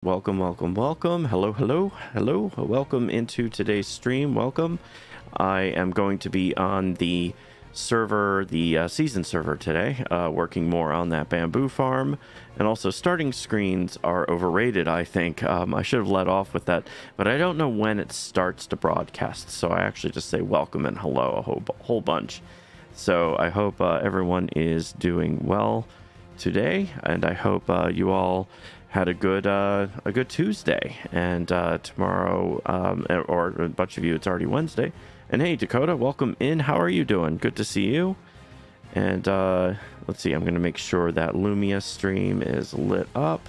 Welcome, welcome, welcome. Hello, hello, hello. Welcome into today's stream. Welcome. I am going to be on the server, the season server today, working more on that bamboo farm. And also, starting screens are overrated, I think. I should have let off with that, but I don't know when it starts to broadcast. So I actually just say welcome and hello a whole bunch. So I hope everyone is doing well today, and I hope you all had a good Tuesday, and tomorrow, or a bunch of you, it's already Wednesday. And hey, Dakota, welcome in. How are you doing? Good to see you. And let's see, I'm going to make sure that Lumia stream is lit up.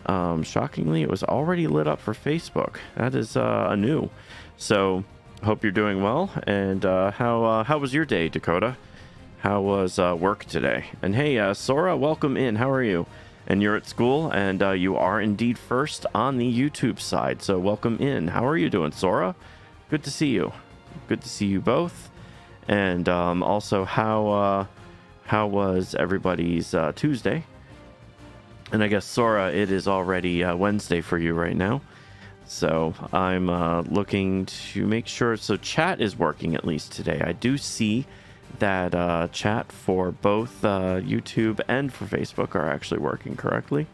Shockingly, it was already lit up for Facebook. That is new. So hope you're doing well. And how was your day, Dakota? How was work today? And hey, Sora, welcome in. How are you? And you're at school, and you are indeed first on the YouTube side. So welcome in. How are you doing, Sora? Good to see you. Good to see you both. And also, how was everybody's Tuesday? And I guess, Sora, it is already Wednesday for you right now. So I'm looking to make sure. So chat is working at least today. I do see that chat for both YouTube and for Facebook are actually working correctly.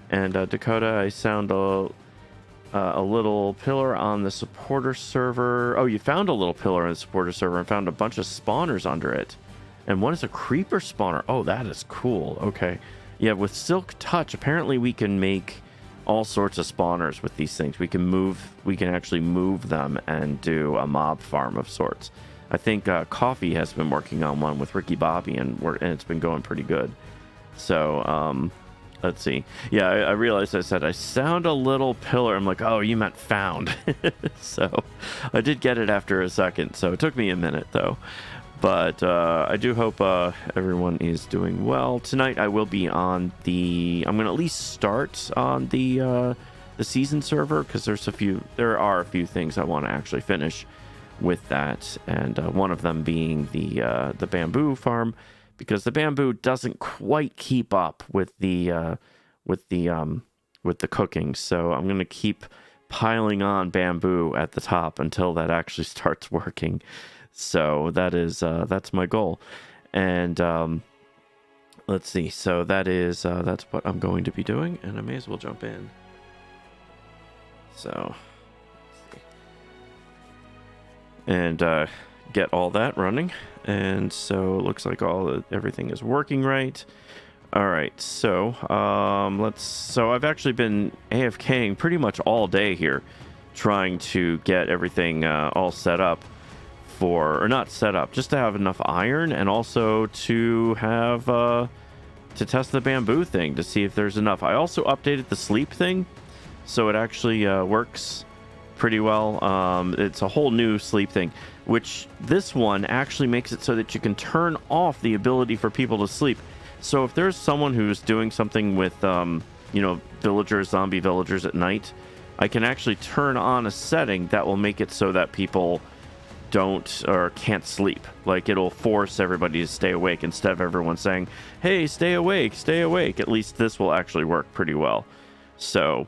And Dakota, I sound a little pillar on the supporter server. Oh, you found a little pillar on the supporter server and found a bunch of spawners under it. And one is a creeper spawner. Oh, that is cool. Okay. Yeah, with Silk Touch, apparently we can make all sorts of spawners with these things. We can actually move them and do a mob farm of sorts. I think Coffee has been working on one with Ricky Bobby, and it's been going pretty good. So let's see. Yeah, I realized I said I sound a little pillar. I'm like, oh, you meant found. So I did get it after a second. So it took me a minute, though. But I do hope everyone is doing well. Tonight I will be on the... I'm going to at least start on the season server, because there are a few things I want to actually finish with that, and one of them being the bamboo farm, because the bamboo doesn't quite keep up with the cooking. So I'm going to keep piling on bamboo at the top until that actually starts working. So that's my goal. And let's see. So that's what I'm going to be doing, and I may as well jump in. So and get all that running. And so it looks like everything is working right. All right, so I've actually been AFKing pretty much all day here, trying to get everything all set up not set up, just to have enough iron, and also to have to test the bamboo thing to see if there's enough. I also updated the sleep thing, so it actually works pretty well. It's a whole new sleep thing, which this one actually makes it so that you can turn off the ability for people to sleep. So if there's someone who's doing something with zombie villagers at night, I can actually turn on a setting that will make it so that people don't or can't sleep. Like, it'll force everybody to stay awake instead of everyone saying, hey, stay awake, stay awake. At least this will actually work pretty well. So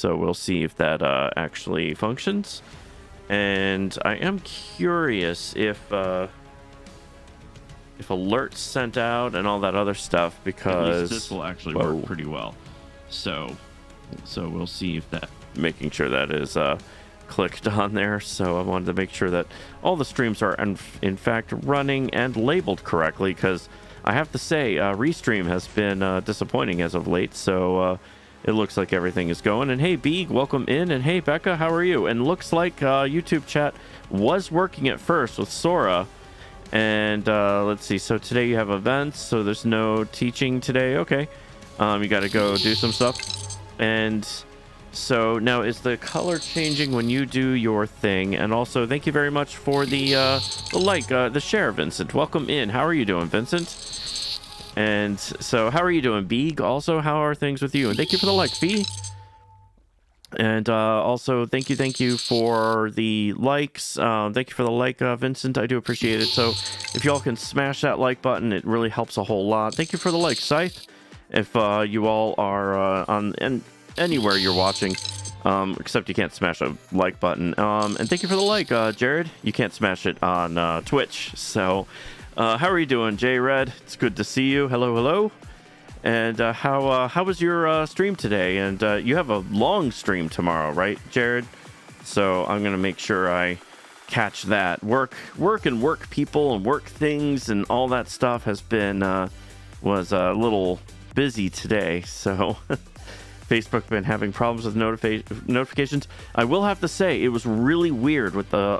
we'll see if that actually functions. And I am curious if alerts sent out and all that other stuff, because this will actually work pretty well. So we'll see if that, making sure that is clicked on there. So I wanted to make sure that all the streams are in fact running and labeled correctly, because I have to say Restream has been disappointing as of late. So it looks like everything is going. And hey, Beeg, welcome in. And hey, Becca, how are you? And looks like YouTube chat was working at first with Sora. And let's see. So today you have events, so there's no teaching today. Okay. You got to go do some stuff. And so now, is the color changing when you do your thing? And also, thank you very much for the share, Vincent. Welcome in. How are you doing, Vincent? And so, how are you doing, Beeg? Also, how are things with you? And thank you for the like, Fee. And also, thank you for the likes. Thank you for the like, Vincent. I do appreciate it. So, if y'all can smash that like button, it really helps a whole lot. Thank you for the like, Scythe. If you all are on, and anywhere you're watching. Except you can't smash a like button. And thank you for the like, Jared. You can't smash it on Twitch. So, how are you doing, J-Red? It's good to see you. Hello, hello. And how was your stream today? And you have a long stream tomorrow, right, Jared? So I'm gonna make sure I catch that. Work people and work things and all that stuff has been was a little busy today. So Facebook been having problems with notifications. I will have to say it was really weird with the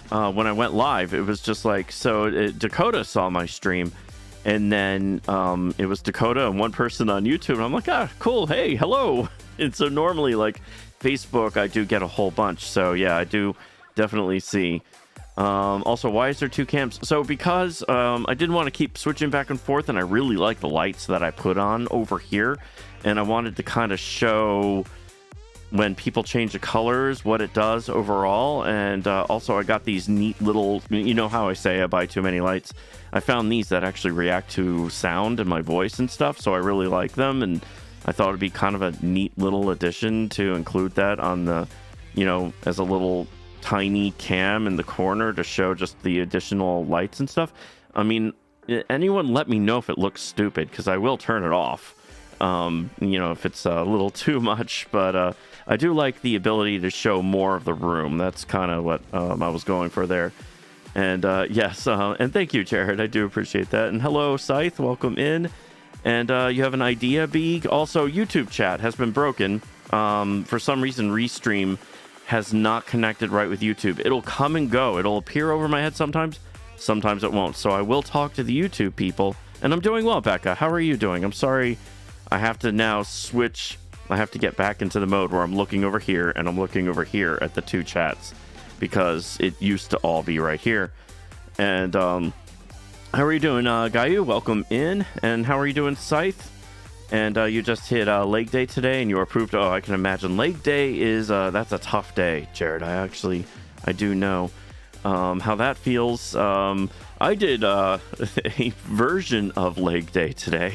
when I went live. It was just like, so Dakota saw my stream. And then it was Dakota and one person on YouTube. And I'm like, ah, cool. Hey, hello. And so normally, like, Facebook, I do get a whole bunch. So, yeah, I do definitely see. Also, why is there two cams? So, because I didn't want to keep switching back and forth. And I really like the lights that I put on over here. And I wanted to kind of show when people change the colors, what it does overall. And also, I got these neat little, you know how I say I buy too many lights. I found these that actually react to sound and my voice and stuff, so I really like them, and I thought it'd be kind of a neat little addition to include that on the, you know, as a little tiny cam in the corner to show just the additional lights and stuff. I mean, anyone let me know if it looks stupid, because I will turn it off, you know, if it's a little too much, but I do like the ability to show more of the room. That's kind of what I was going for there. And yes, and thank you, Jared. I do appreciate that. And hello, Scythe. Welcome in. And you have an idea, Beeg? Also, YouTube chat has been broken. For some reason, Restream has not connected right with YouTube. It'll come and go. It'll appear over my head sometimes. Sometimes it won't. So I will talk to the YouTube people. And I'm doing well, Becca. How are you doing? I'm sorry. I have to now switch. I have to get back into the mode where I'm looking over here and I'm looking over here at the two chats, because it used to all be right here. And how are you doing, Gayu? Welcome in. And how are you doing, Scythe? And you just hit leg day today and you approved. Oh, I can imagine. Leg day is that's a tough day, Jared. I do know how that feels. I did a version of leg day today.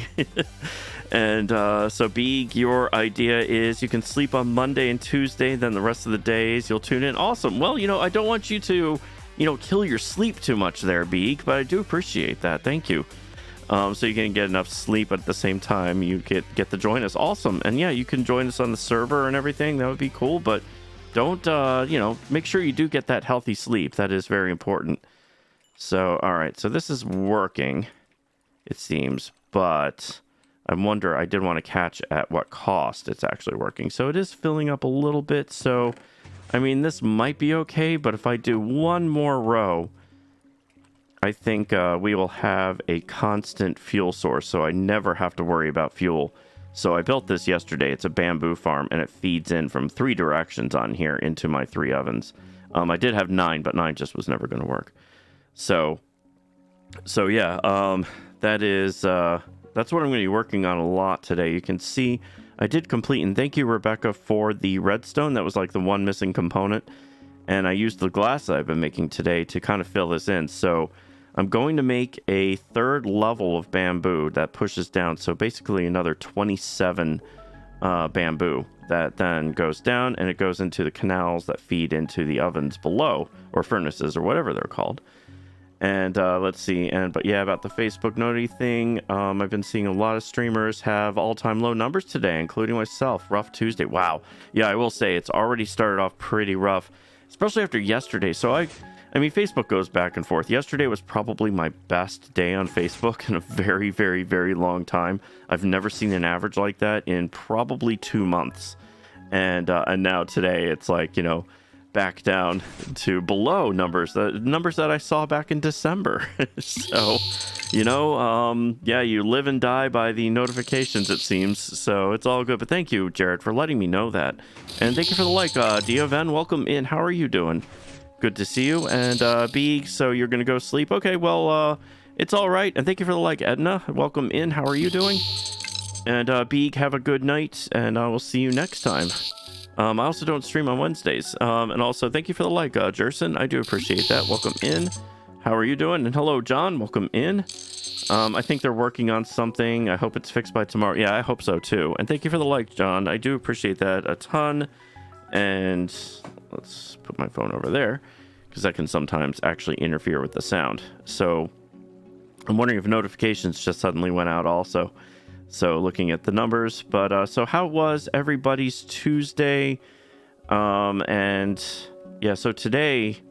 And so, Beeg, your idea is you can sleep on Monday and Tuesday, then the rest of the days you'll tune in. Awesome. Well, you know, I don't want you to, you know, kill your sleep too much there, Beeg, but I do appreciate that. Thank you. So you can get enough sleep at the same time you get to join us. Awesome. And yeah, you can join us on the server and everything. That would be cool. But don't, you know, make sure you do get that healthy sleep. That is very important. So, all right. So this is working, it seems, but I wonder, I did want to catch at what cost it's actually working. So it is filling up a little bit. So, I mean, this might be okay, but if I do one more row, I think we will have a constant fuel source, so I never have to worry about fuel. So I built this yesterday. It's a bamboo farm, and it feeds in from 3 directions on here into my 3 ovens. I did have 9, but 9 just was never going to work. So yeah, that is... that's what I'm going to be working on a lot today. You can see I did complete, and thank you, Rebecca, for the redstone. That was like the one missing component. And I used the glass that I've been making today to kind of fill this in. So I'm going to make a 3rd level of bamboo that pushes down. So basically another 27 bamboo that then goes down, and it goes into the canals that feed into the ovens below, or furnaces, or whatever they're called. And let's see, but yeah, about the Facebook noti thing, I've been seeing a lot of streamers have all-time low numbers today, including myself. Rough Tuesday. Wow. Yeah, I will say it's already started off pretty rough, especially after yesterday. So I mean, Facebook goes back and forth. Yesterday was probably my best day on Facebook in a very, very, very long time. I've never seen an average like that in probably 2 months. And now today it's like, you know, back down to below numbers, the numbers that I saw back in December. So, you know, yeah, you live and die by the notifications, it seems. So it's all good. But thank you, Jared, for letting me know that. And thank you for the like, Dioven. Welcome in. How are you doing? Good to see you. And B, so you're going to go sleep? Okay, well, it's all right. And thank you for the like, Edna. Welcome in. How are you doing? And B, have a good night. And I will see you next time. I also don't stream on Wednesdays. And also, thank you for the like, Jerson. I do appreciate that. Welcome in. How are you doing? And hello, John. Welcome in. I think they're working on something. I hope it's fixed by tomorrow. Yeah, I hope so too. And thank you for the like, John. I do appreciate that a ton. And let's put my phone over there because that can sometimes actually interfere with the sound. So I'm wondering if notifications just suddenly went out also. So looking at the numbers, but so how was everybody's Tuesday? And yeah, so today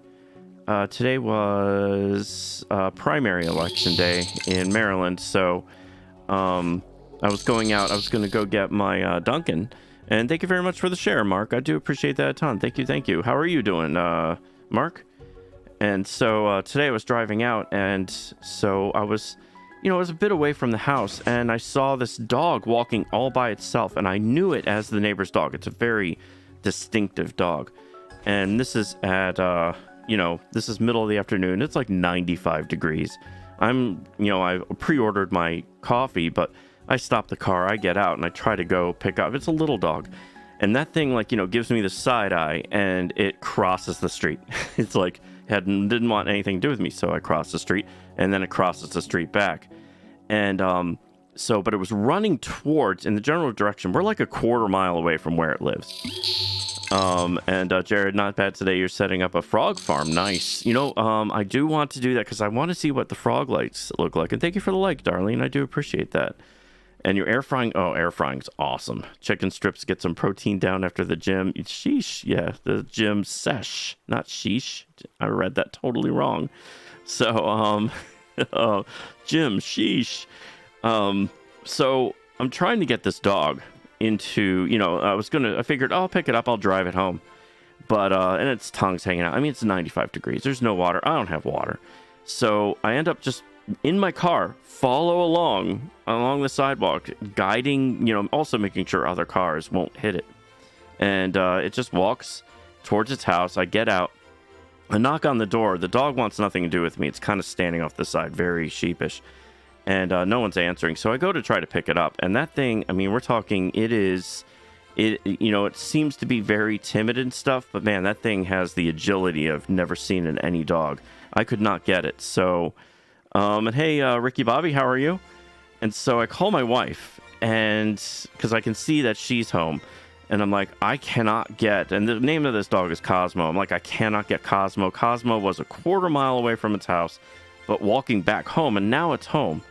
was primary election day in Maryland. So I was going out. I was going to go get my Dunkin'. And thank you very much for the share, Mark. I do appreciate that a ton. Thank you, thank you. How are you doing, Mark? And so today I was driving out, and so I was, I was a bit away from the house, and I saw this dog walking all by itself, and I knew it as the neighbor's dog. It's a very distinctive dog. And this is at, this is middle of the afternoon. It's like 95 degrees. I pre-ordered my coffee, but I stop the car, I get out, and I try to go pick up. It's a little dog. And that thing, gives me the side eye, and it crosses the street. It's like, didn't want anything to do with me, so I crossed the street, and then it crosses the street back. And but it was running towards, in the general direction, we're like a quarter mile away from where it lives. Jared, not bad today. You're setting up a frog farm. Nice. I do want to do that because I want to see what the frog lights look like. And thank you for the like, Darlene. I do appreciate that. And your air frying, air frying's awesome. Chicken strips, get some protein down after the gym. Sheesh, yeah, the gym sesh, not sheesh. I read that totally wrong. So, gym, sheesh. So I'm trying to get this dog into, I figured, I'll pick it up, I'll drive it home. But, and its tongue's hanging out. I mean, it's 95 degrees. There's no water. I don't have water. So I end up just in my car, follow along the sidewalk, guiding, also making sure other cars won't hit it. And it just walks towards its house. I get out, I knock on the door. The dog wants nothing to do with me. It's kind of standing off the side, very sheepish. And no one's answering. So I go to try to pick it up. And that thing, we're talking, it seems to be very timid and stuff. But man, that thing has the agility I've never seen in any dog. I could not get it. So... and hey, Ricky Bobby, how are you? And so I call my wife, and because I can see that she's home, and I'm like, I cannot get, and the name of this dog is Cosmo. I'm like, I cannot get Cosmo. Cosmo was a quarter mile away from its house, but walking back home, and now it's home.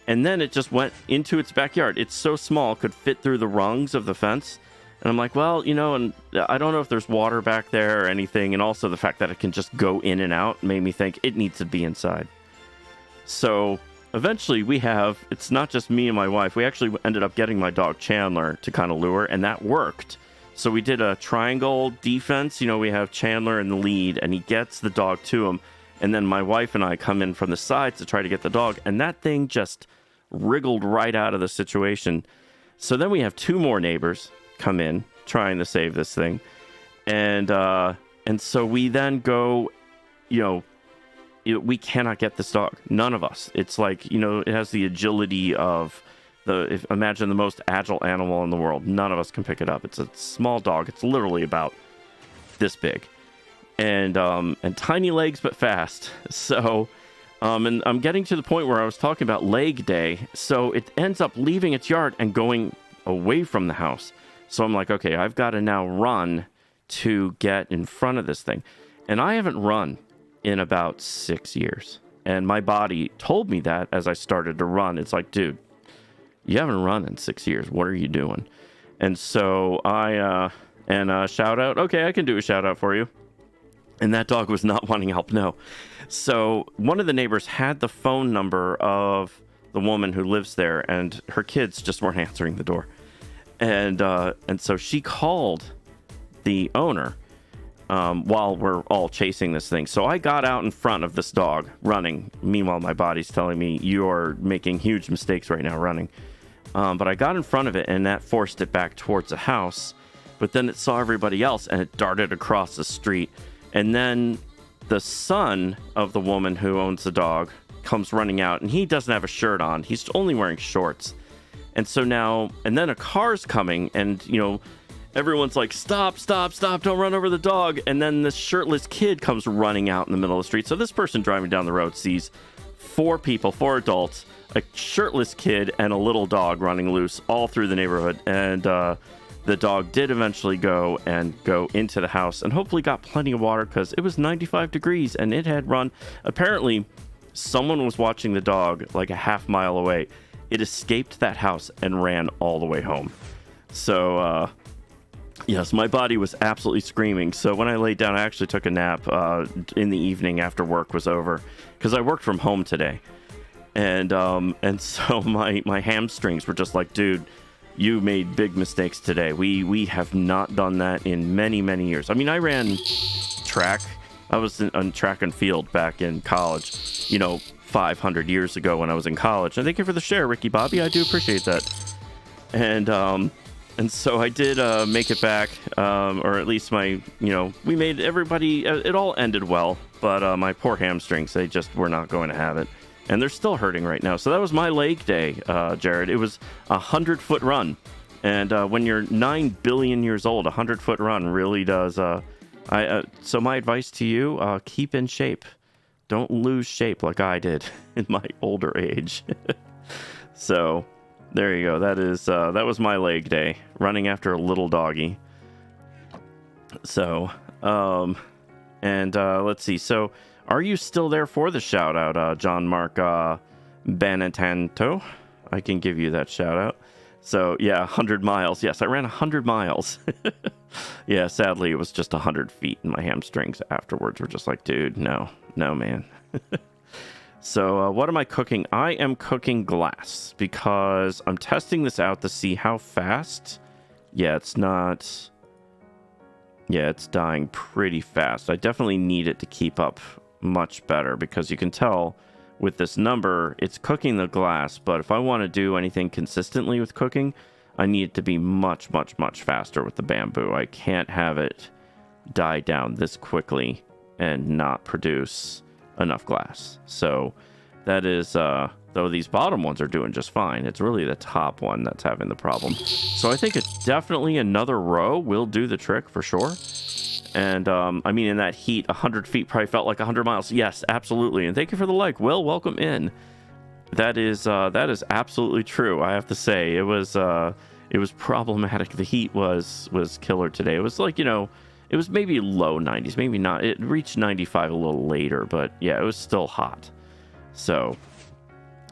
And then it just went into its backyard. It's so small, it could fit through the rungs of the fence. And I'm like, well, and I don't know if there's water back there or anything. And also the fact that it can just go in and out made me think it needs to be inside. So eventually it's not just me and my wife. We actually ended up getting my dog Chandler to kind of lure, and that worked. So we did a triangle defense. We have Chandler in the lead, and he gets the dog to him. And then my wife and I come in from the sides to try to get the dog, and that thing just wriggled right out of the situation. So then we have two more neighbors come in trying to save this thing. And so we then go, we cannot get this dog. None of us. It's like, it has the agility of imagine the most agile animal in the world. None of us can pick it up. It's a small dog. It's literally about this big. And tiny legs, but fast. So, and I'm getting to the point where I was talking about leg day. So it ends up leaving its yard and going away from the house. So I'm like, okay, I've got to now run to get in front of this thing. And I haven't run in about 6 years. And my body told me that as I started to run. It's like, dude, you haven't run in 6 years. What are you doing? And so I, shout out. Okay, I can do a shout out for you. And that dog was not wanting help, no. So one of the neighbors had the phone number of the woman who lives there, and her kids just weren't answering the door. And so she called the owner while we're all chasing this thing. So I got out in front of this dog running. Meanwhile, my body's telling me, you're making huge mistakes right now running. But I got in front of it, and that forced it back towards the house. But then it saw everybody else, and it darted across the street. And then the son of the woman who owns the dog comes running out, and he doesn't have a shirt on. He's only wearing shorts. And so now, and then a car's coming, and, everyone's like, stop, don't run over the dog. And then this shirtless kid comes running out in the middle of the street. So this person driving down the road sees 4 people, 4 adults, a shirtless kid, and a little dog running loose all through the neighborhood. And the dog did eventually go into the house and hopefully got plenty of water because it was 95 degrees and it had run. Apparently, someone was watching the dog like a half mile away. It escaped that house and ran all the way home. So, yes, my body was absolutely screaming. So when I laid down, I actually took a nap in the evening after work was over because I worked from home today. And so my hamstrings were just like, dude, you made big mistakes today. We have not done that in many, many years. I mean, I ran track. I was on track and field back in college, 500 years ago when I was in college. And thank you for the share, Ricky Bobby. I do appreciate that. And so I did make it back, or at least we made everybody, it all ended well. But my poor hamstrings, they just were not going to have it. And they're still hurting right now. So that was my leg day, Jared. It was a 100-foot run. And when you're 9 billion years old, a 100-foot run really does. So my advice to you, keep in shape. Don't lose shape like I did in my older age. So there you go. That was my leg day, running after a little doggy. So, let's see. So, are you still there for the shout out, John Mark Banatanto? I can give you that shout out. So, yeah, 100 miles. Yes, I ran 100 miles. Yeah, sadly, it was just 100 feet, and my hamstrings afterwards were just like, dude, no, man. So, what am I cooking? I am cooking glass because I'm testing this out to see how fast. Yeah, it's not. Yeah, it's dying pretty fast. I definitely need it to keep up much better because you can tell with this number, it's cooking the glass. But if I want to do anything consistently with cooking, I need it to be much, much, much faster with the bamboo. I can't have it die down this quickly and not produce enough glass. So that is, though these bottom ones are doing just fine, it's really the top one that's having the problem. So I think it's definitely another row will do the trick for sure. And I mean, in that heat, 100 feet probably felt like 100 miles. Yes, absolutely. And thank you for the like. Will, welcome in. That is absolutely true. I have to say it was problematic. The heat was killer today. It was like, it was maybe low 90s, maybe not. It reached 95 a little later, but yeah, it was still hot. So,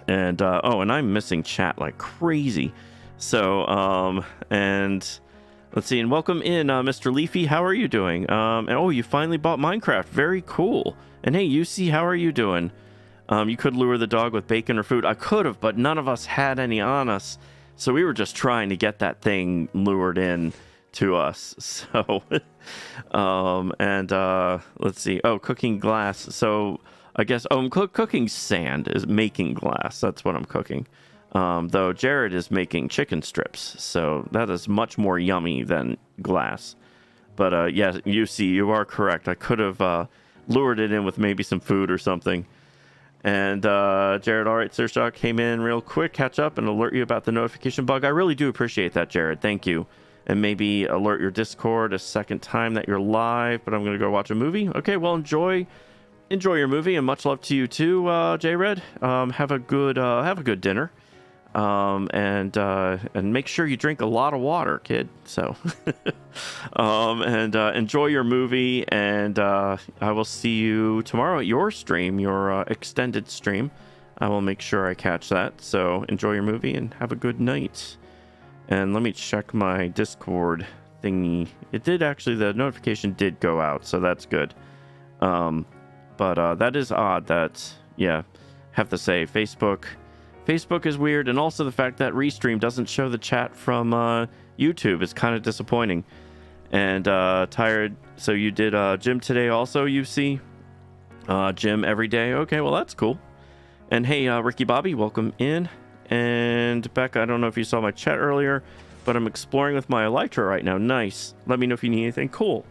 and and I'm missing chat like crazy. So, and let's see, and welcome in, Mr. Leafy. How are you doing? And oh, you finally bought Minecraft. Very cool. And hey, UC, how are you doing? You could lure the dog with bacon or food. I could have, but none of us had any on us. So we were just trying to get that thing lured in to us. So, let's see. Oh, cooking glass. So I guess, I'm cooking sand is making glass. That's what I'm cooking. Though Jared is making chicken strips. So that is much more yummy than glass. But, yeah, you are correct. I could have, lured it in with maybe some food or something. And Jared, all right, Sir Shock came in real quick, catch up and alert you about the notification bug. I really do appreciate that, Jared. Thank you. And maybe alert your Discord a second time that you're live, but I'm going to go watch a movie. Okay, well, enjoy your movie, and much love to you too, J-Red. Have a good dinner. And make sure you drink a lot of water, kid. So, enjoy your movie, and I will see you tomorrow at your stream, your extended stream. I will make sure I catch that. So enjoy your movie and have a good night. And let me check my Discord thingy. It did actually, the notification did go out, so that's good. But that is odd that, yeah, have to say, Facebook is weird, and also the fact that Restream doesn't show the chat from YouTube is kind of disappointing. And tired. So you did gym today also, UC? Gym every day. Okay, well, that's cool. And hey, Ricky Bobby, welcome in. And Becca, I don't know if you saw my chat earlier, but I'm exploring with my Elytra right now. Nice. Let me know if you need anything. Cool.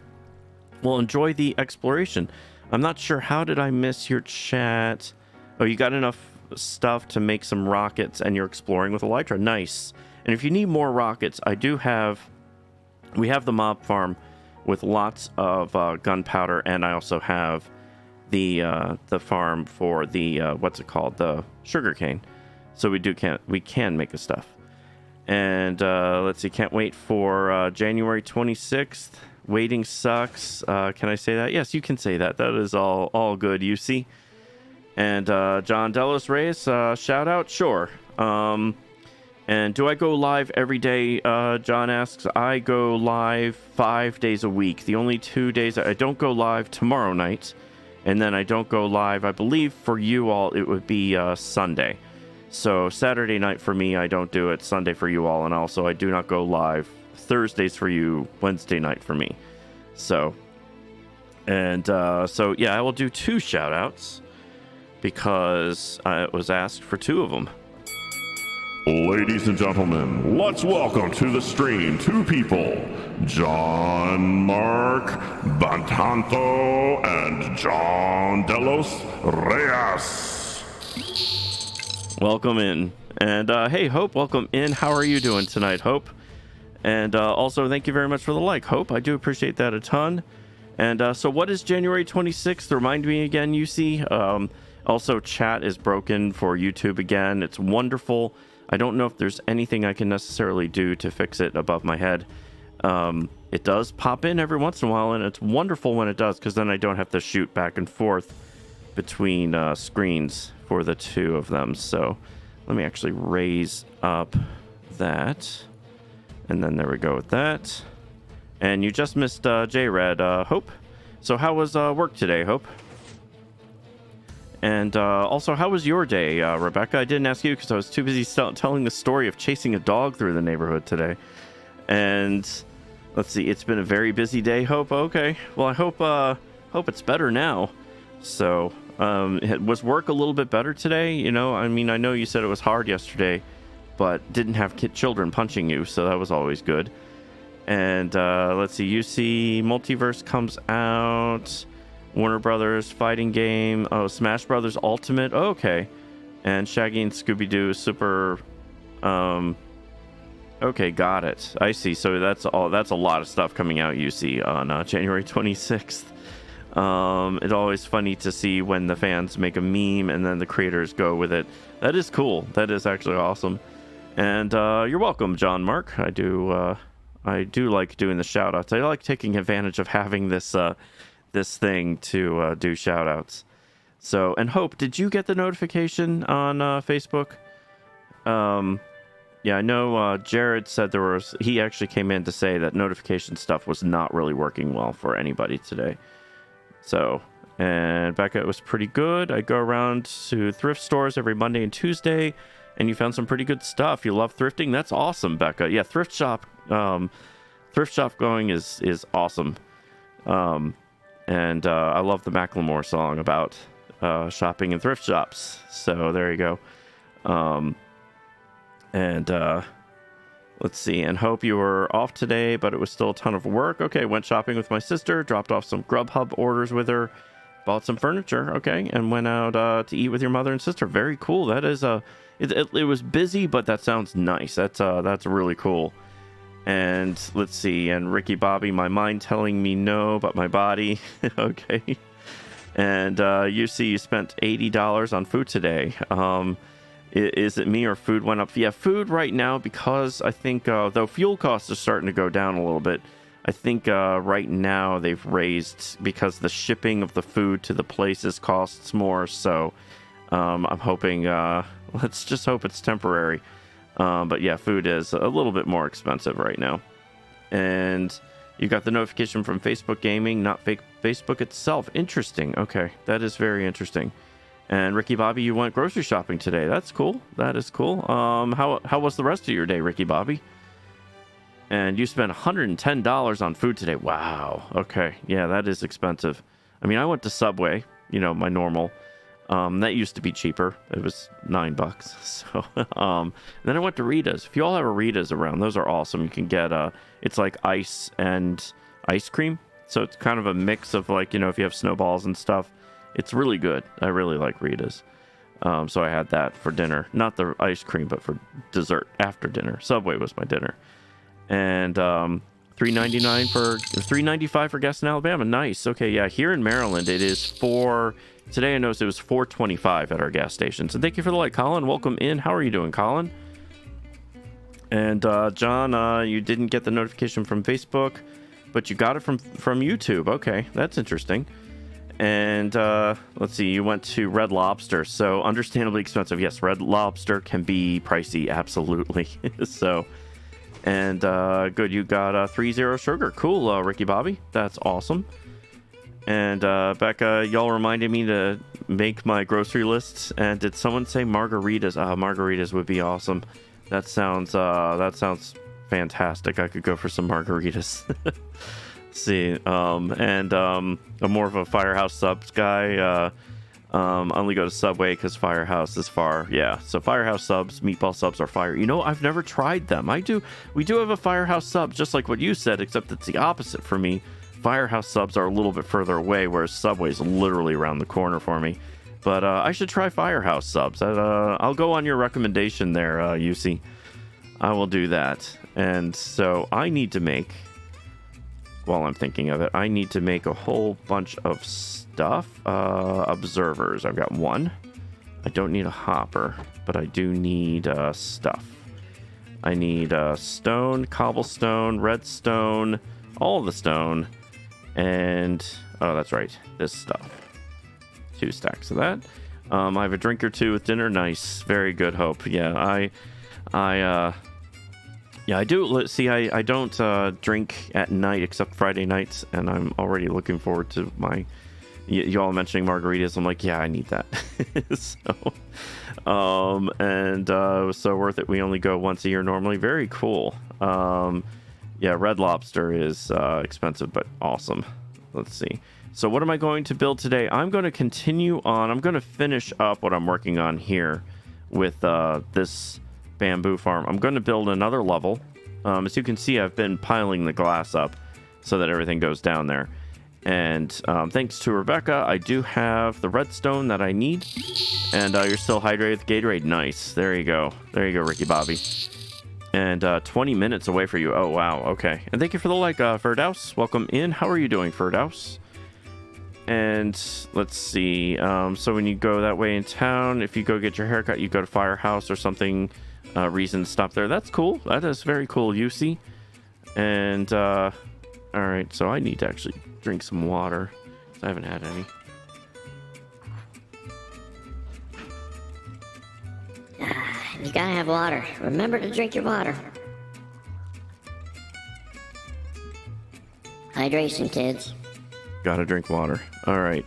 Well, enjoy the exploration. I'm not sure, how did I miss your chat? Oh, you got enough stuff to make some rockets and you're exploring with Elytra. Nice. And if you need more rockets, I do have we have the mob farm with lots of gunpowder, and I also have the farm for the what's it called, the sugarcane. So we can make the stuff. And let's see, can't wait for January 26th. Waiting sucks. Can I say that? Yes, you can say that. That is all good, UC. And John Delos Reyes, shout out, sure. And do I go live every day? John asks. I go live 5 days a week. The only 2 days I don't go live tomorrow night, and then I don't go live, I believe for you all it would be Sunday. So Saturday night for me, I don't do it. Sunday for you all, and also I do not go live Thursdays for you, Wednesday night for me. So, and so yeah, I will do 2 shout outs because I was asked for 2 of them. Ladies and gentlemen, let's welcome to the stream 2 people, John Mark Bantanto and John Delos Reyes. Welcome in. And hey, Hope, welcome in. How are you doing tonight, Hope? And also, thank you very much for the like, Hope. I do appreciate that a ton. And so what is January 26th? Remind me again, UC. Also, chat is broken for YouTube again. It's wonderful. I don't know if there's anything I can necessarily do to fix it above my head. It does pop in every once in a while, and it's wonderful when it does, because then I don't have to shoot back and forth between screens for the 2 of them. So let me actually raise up that, and then there we go with that. And you just missed J-Red, Hope. So how was work today, Hope? And also, how was your day, Rebecca? I didn't ask you because I was too busy telling the story of chasing a dog through the neighborhood today. And let's see, it's been a very busy day, Hope. Okay, well, I hope it's better now. So was work a little bit better today? You know, I mean, I know you said it was hard yesterday, but didn't have children punching you, so that was always good. And let's see, UC Multiverse comes out. Warner Brothers fighting game. Oh, Smash Brothers Ultimate. Oh, okay. And Shaggy and Scooby-Doo Super. Okay, got it. I see. So that's a lot of stuff coming out, UC, on January 26th. It's always funny to see when the fans make a meme and then the creators go with it. That is cool. That is actually awesome. And you're welcome, John Mark. I do like doing the shout outs. I like taking advantage of having this thing to do shout outs. So, and Hope, did you get the notification on Facebook? Yeah, I know Jared said he actually came in to say that notification stuff was not really working well for anybody today. So, and Becca, it was pretty good. I go around to thrift stores every Monday and Tuesday, and you found some pretty good stuff. You love thrifting? That's awesome, Becca. Yeah, thrift shop going is awesome. And I love the Macklemore song about shopping in thrift shops. So there you go. And let's see. And Hope, you were off today, but it was still a ton of work. Okay, went shopping with my sister, dropped off some Grubhub orders with her, bought some furniture. Okay, and went out to eat with your mother and sister. Very cool. That is it was busy, but that sounds nice. That's really cool. And let's see, and Ricky Bobby, my mind telling me no, but my body. Okay. And you see you spent $80 on food today. Is it me or food went up? Yeah, food right now, because I think, though fuel costs are starting to go down a little bit, I think right now they've raised, because the shipping of the food to the places costs more. So I'm hoping, let's just hope it's temporary. But yeah, food is a little bit more expensive right now. And you got the notification from Facebook Gaming, not Facebook itself. Interesting. Okay, that is very interesting. And Ricky Bobby, you went grocery shopping today. That's cool. That is cool. How was the rest of your day, Ricky Bobby? And you spent $110 on food today. Wow. Okay. Yeah, that is expensive. I mean, I went to Subway, my normal. That used to be cheaper. It was $9. So, then I went to Rita's. If you all have a Rita's around, those are awesome. You can get, it's like ice and ice cream. So it's kind of a mix of if you have snowballs and stuff. It's really good. I really like Rita's. So I had that for dinner. Not the ice cream, but for dessert after dinner. Subway was my dinner. And $3.99 for $3.95 for gas in Alabama. Nice. Okay, yeah. Here in Maryland, it is today I noticed it was $4.25 at our gas station. So thank you for the like, Colin. Welcome in. How are you doing, Colin? And John, you didn't get the notification from Facebook, but you got it from YouTube. Okay, that's interesting. And let's see, you went to Red Lobster, so understandably expensive. Yes, Red Lobster can be pricey, absolutely. So, and good, you got 3-0 sugar. Cool, Ricky Bobby, that's awesome. And Becca, y'all reminded me to make my grocery lists. And did someone say margaritas? Margaritas would be awesome. That sounds fantastic. I could go for some margaritas. See, I'm more of a Firehouse subs guy. I only go to Subway because Firehouse is far. Yeah, so Firehouse subs, meatball subs are fire. You know, I've never tried them. We do have a Firehouse sub, just like what you said, except it's the opposite for me. Firehouse subs are a little bit further away, whereas Subway's literally around the corner for me. But I should try Firehouse subs. I'll go on your recommendation there, UC. I will do that. And so I need to make, while I'm thinking of it, I need to make a whole bunch of stuff. Observers. I've got one. I don't need a hopper, but I do need stuff. I need stone, cobblestone, redstone, all of the stone, and oh, that's right, this stuff. 2 stacks of that. I have a drink or two with dinner. Nice, very good. Hope. Yeah, I do. See, I don't drink at night except Friday nights, and I'm already looking forward to my. Y'all mentioning margaritas. I'm like, yeah, I need that. So, and it was so worth it. We only go once a year normally. Very cool. Yeah, Red Lobster is expensive, but awesome. Let's see. So what am I going to build today? I'm going to continue on. I'm going to finish up what I'm working on here with this bamboo farm. I'm going to build another level. As you can see, I've been piling the glass up so that everything goes down there. And thanks to Rebecca, I do have the redstone that I need. And you're still hydrated with Gatorade. Nice. There you go. There you go, Ricky Bobby. And 20 minutes away for you. Oh, wow. Okay. And thank you for the like, Firdaus. Welcome in. How are you doing, Firdaus? And let's see. So when you go that way in town, if you go get your haircut, you go to Firehouse or something. Reason to stop there. That's cool. That is very cool, UC. And all right, so I need to actually drink some water. I haven't had any. You gotta have water. Remember to drink your water. Hydration, kids. Gotta drink water. All right.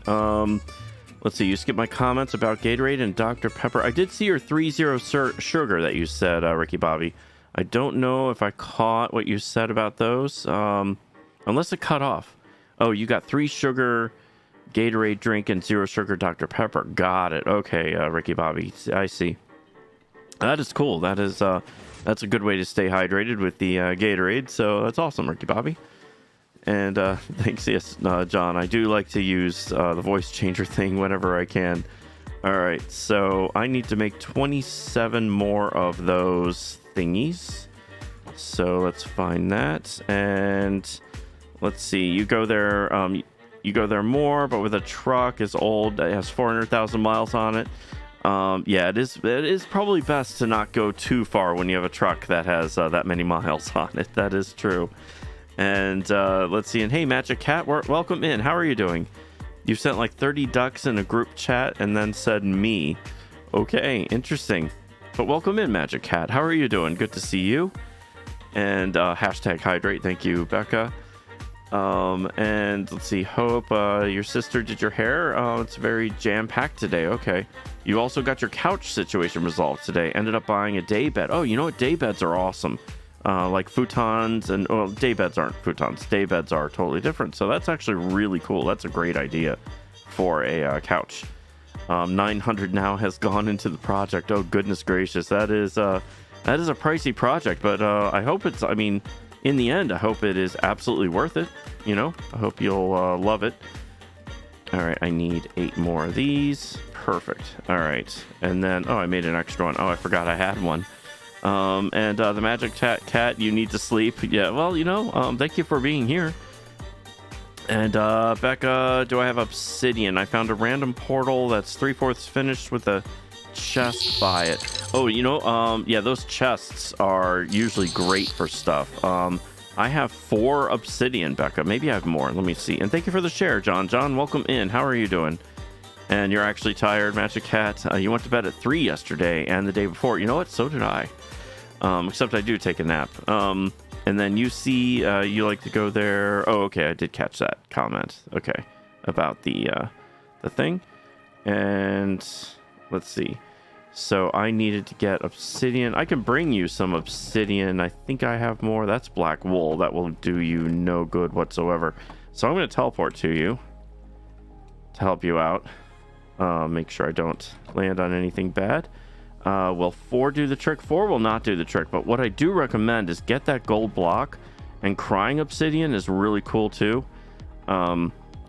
Let's see. You skipped my comments about Gatorade and Dr. Pepper. I did see your 3-0 sugar that you said, Ricky Bobby. I don't know if I caught what you said about those. Unless it cut off. Oh, you got 3 sugar Gatorade drink and 0 sugar Dr. Pepper. Got it. Okay, Ricky Bobby. I see. That is cool. That's a good way to stay hydrated with the Gatorade. So that's awesome, Ricky Bobby. And thanks, yes, John. I do like to use the voice changer thing whenever I can. All right, so I need to make 27 more of those thingies. So let's find that. And let's see. You go there. You go there more, but with a truck is old. It has 400,000 miles on it. Yeah, it is probably best to not go too far when you have a truck that has that many miles on it. That is true. And let's see. And hey, Magic Cat, welcome in. How are you doing? You sent like 30 ducks in a group chat and then said me. Okay, interesting. But welcome in, Magic Cat. How are you doing? Good to see you. And hashtag hydrate. Thank you, Becca. And let's see. Hope your sister did your hair. It's very jam-packed today. Okay. You also got your couch situation resolved today. Ended up buying a day bed. Oh, you know what? Day beds are awesome. Like futons and, well, day beds aren't futons. Day beds are totally different. So that's actually really cool. That's a great idea for a couch. 900 now has gone into the project. Oh, goodness gracious. That is a pricey project, but I hope it's, I mean, in the end, I hope it is absolutely worth it. You know, I hope you'll love it. All right, I need 8 more of these. Perfect. All right. And then, oh, I made an extra one. Oh, I forgot I had one. And the magic cat, you need to sleep. Yeah, well, thank you for being here. And Becca, do I have obsidian? I found a random portal that's 3/4 finished with a chest by it. Oh, yeah, those chests are usually great for stuff. I have 4 obsidian, Becca. Maybe I have more. Let me see. And thank you for the share, John. John, welcome in. How are you doing? And you're actually tired, Magic Cat. You went to bed at 3 yesterday and the day before. You know what? So did I. Except I do take a nap. And then you see, you like to go there. Oh, okay. I did catch that comment. Okay. About the thing. And let's see. So I needed to get obsidian. I can bring you some obsidian. I think I have more. That's black wool. That will do you no good whatsoever. So I'm going to teleport to you to help you out. Make sure I don't land on anything bad. Will 4 do the trick? 4 will not do the trick. But what I do recommend is get that gold block. And crying obsidian is really cool too.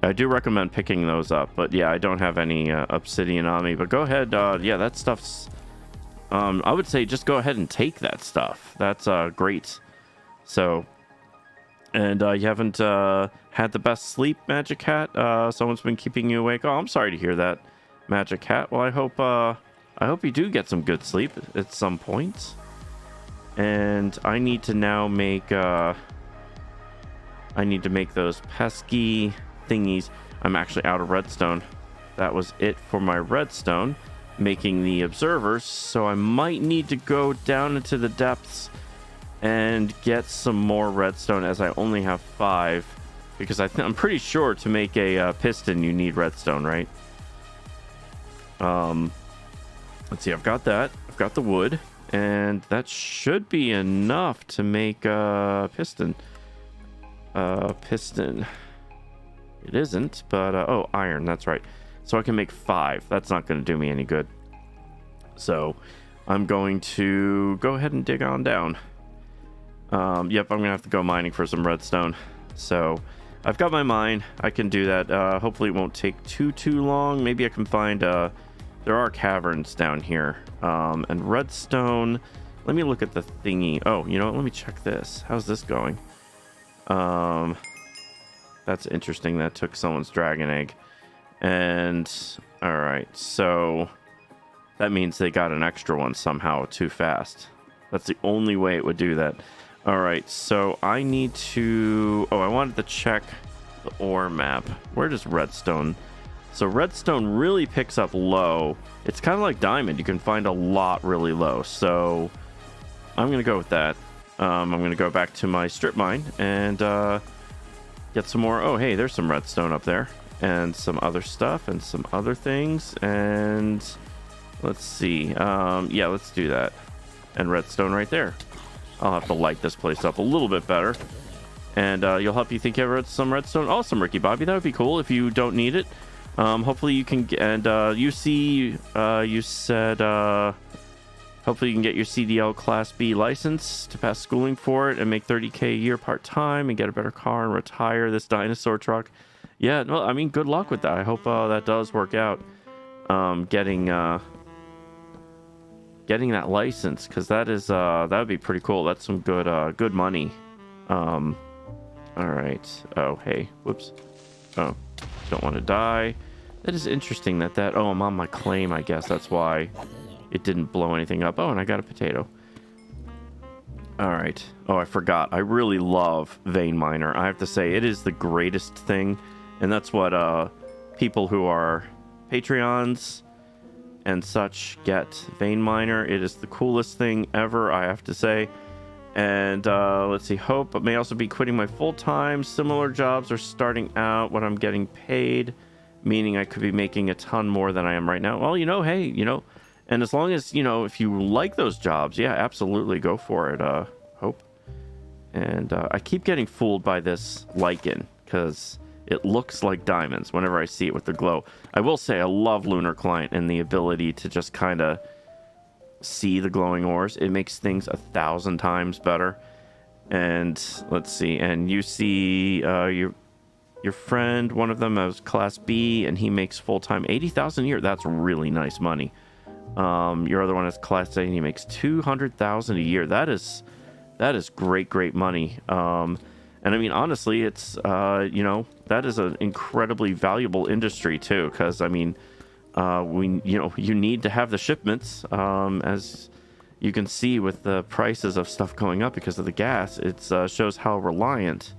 I do recommend picking those up, but yeah, I don't have any obsidian on me. But go ahead, yeah, that stuff's. I would say just go ahead and take that stuff. That's great. So, and you haven't had the best sleep, Magic Cat. Someone's been keeping you awake. Oh, I'm sorry to hear that, Magic Cat. Well, I hope you do get some good sleep at some point. And I need to now make. I need to make those pesky thingies. I'm actually out of redstone. That was it for my redstone, making the observers. So I might need to go down into the depths and get some more redstone, as I only have 5, because I'm pretty sure to make a piston you need redstone, right? Let's see. I've got that. I've got the wood, and that should be enough to make a piston. Piston. It isn't, but oh, iron, that's right. So I can make 5. That's not going to do me any good. So I'm going to go ahead and dig on down. Yep, I'm going to have to go mining for some redstone. So I've got my mine. I can do that. Hopefully it won't take too long. Maybe I can find, there are caverns down here. And redstone, let me look at the thingy. Oh, you know what? Let me check this. How's this going? That's interesting. That took someone's dragon egg. And all right, so that means they got an extra one somehow too fast. That's the only way it would do that. All right, so I need to, I wanted to check the ore map. Where does redstone? So redstone really picks up low. It's kind of like diamond. You can find a lot really low. So I'm going to go with that. I'm going to go back to my strip mine and get some more. Oh, hey, there's some redstone up there. And some other stuff and some other things. And let's see. Yeah, let's do that. And redstone right there. I'll have to light this place up a little bit better. And you'll help you think you have some redstone. Awesome, Ricky Bobby. That would be cool if you don't need it. Hopefully you can get, and you see, you said, hopefully you can get your CDL Class B license to pass schooling for it and make $30K a year part-time and get a better car and retire this dinosaur truck. Yeah, well, I mean, good luck with that. I hope that does work out. Getting that license, because that is that would be pretty cool. That's some good money. All right. Oh, hey, whoops. Oh, don't want to die. That is interesting that oh, I'm on my claim. I guess that's why it didn't blow anything up. Oh, and I got a potato. All right. Oh, I forgot. I really love Vein Miner. I have to say, it is the greatest thing. And that's what people who are Patreons and such get. Vein Miner. It is the coolest thing ever, I have to say. And let's see. Hope, but may also be quitting my full-time. Similar jobs are starting out when I'm getting paid, meaning I could be making a ton more than I am right now. Well, hey, and as long as, if you like those jobs, yeah, absolutely go for it, Hope. And I keep getting fooled by this lichen because it looks like diamonds whenever I see it with the glow. I will say I love Lunar Client and the ability to just kind of see the glowing ores. It makes things 1,000 times better. And let's see, and you see your friend, one of them has Class B, and he makes full-time 80,000 a year. That's really nice money. Your other one is Class A, and he makes $200,000 a year. That is great money. And I mean, honestly, it's that is an incredibly valuable industry too, because I mean, you need to have the shipments, as you can see with the prices of stuff going up because of the gas. It shows how reliant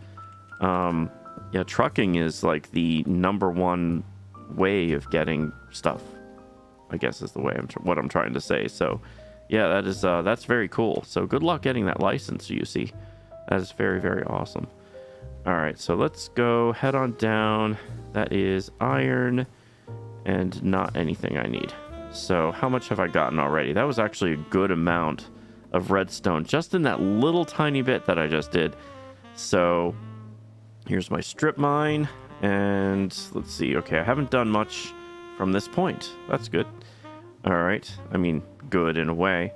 trucking is, like the number one way of getting stuff, I guess, is the way what I'm trying to say. So yeah, that's very cool. So good luck getting that license, you see. That is very awesome. All right, so let's go head on down. That is iron and not anything I need. So how much have I gotten already? That was actually a good amount of redstone just in that little tiny bit that I just did. So here's my strip mine, and let's see. Okay, I haven't done much from this point. That's good. All right, I mean, good in a way.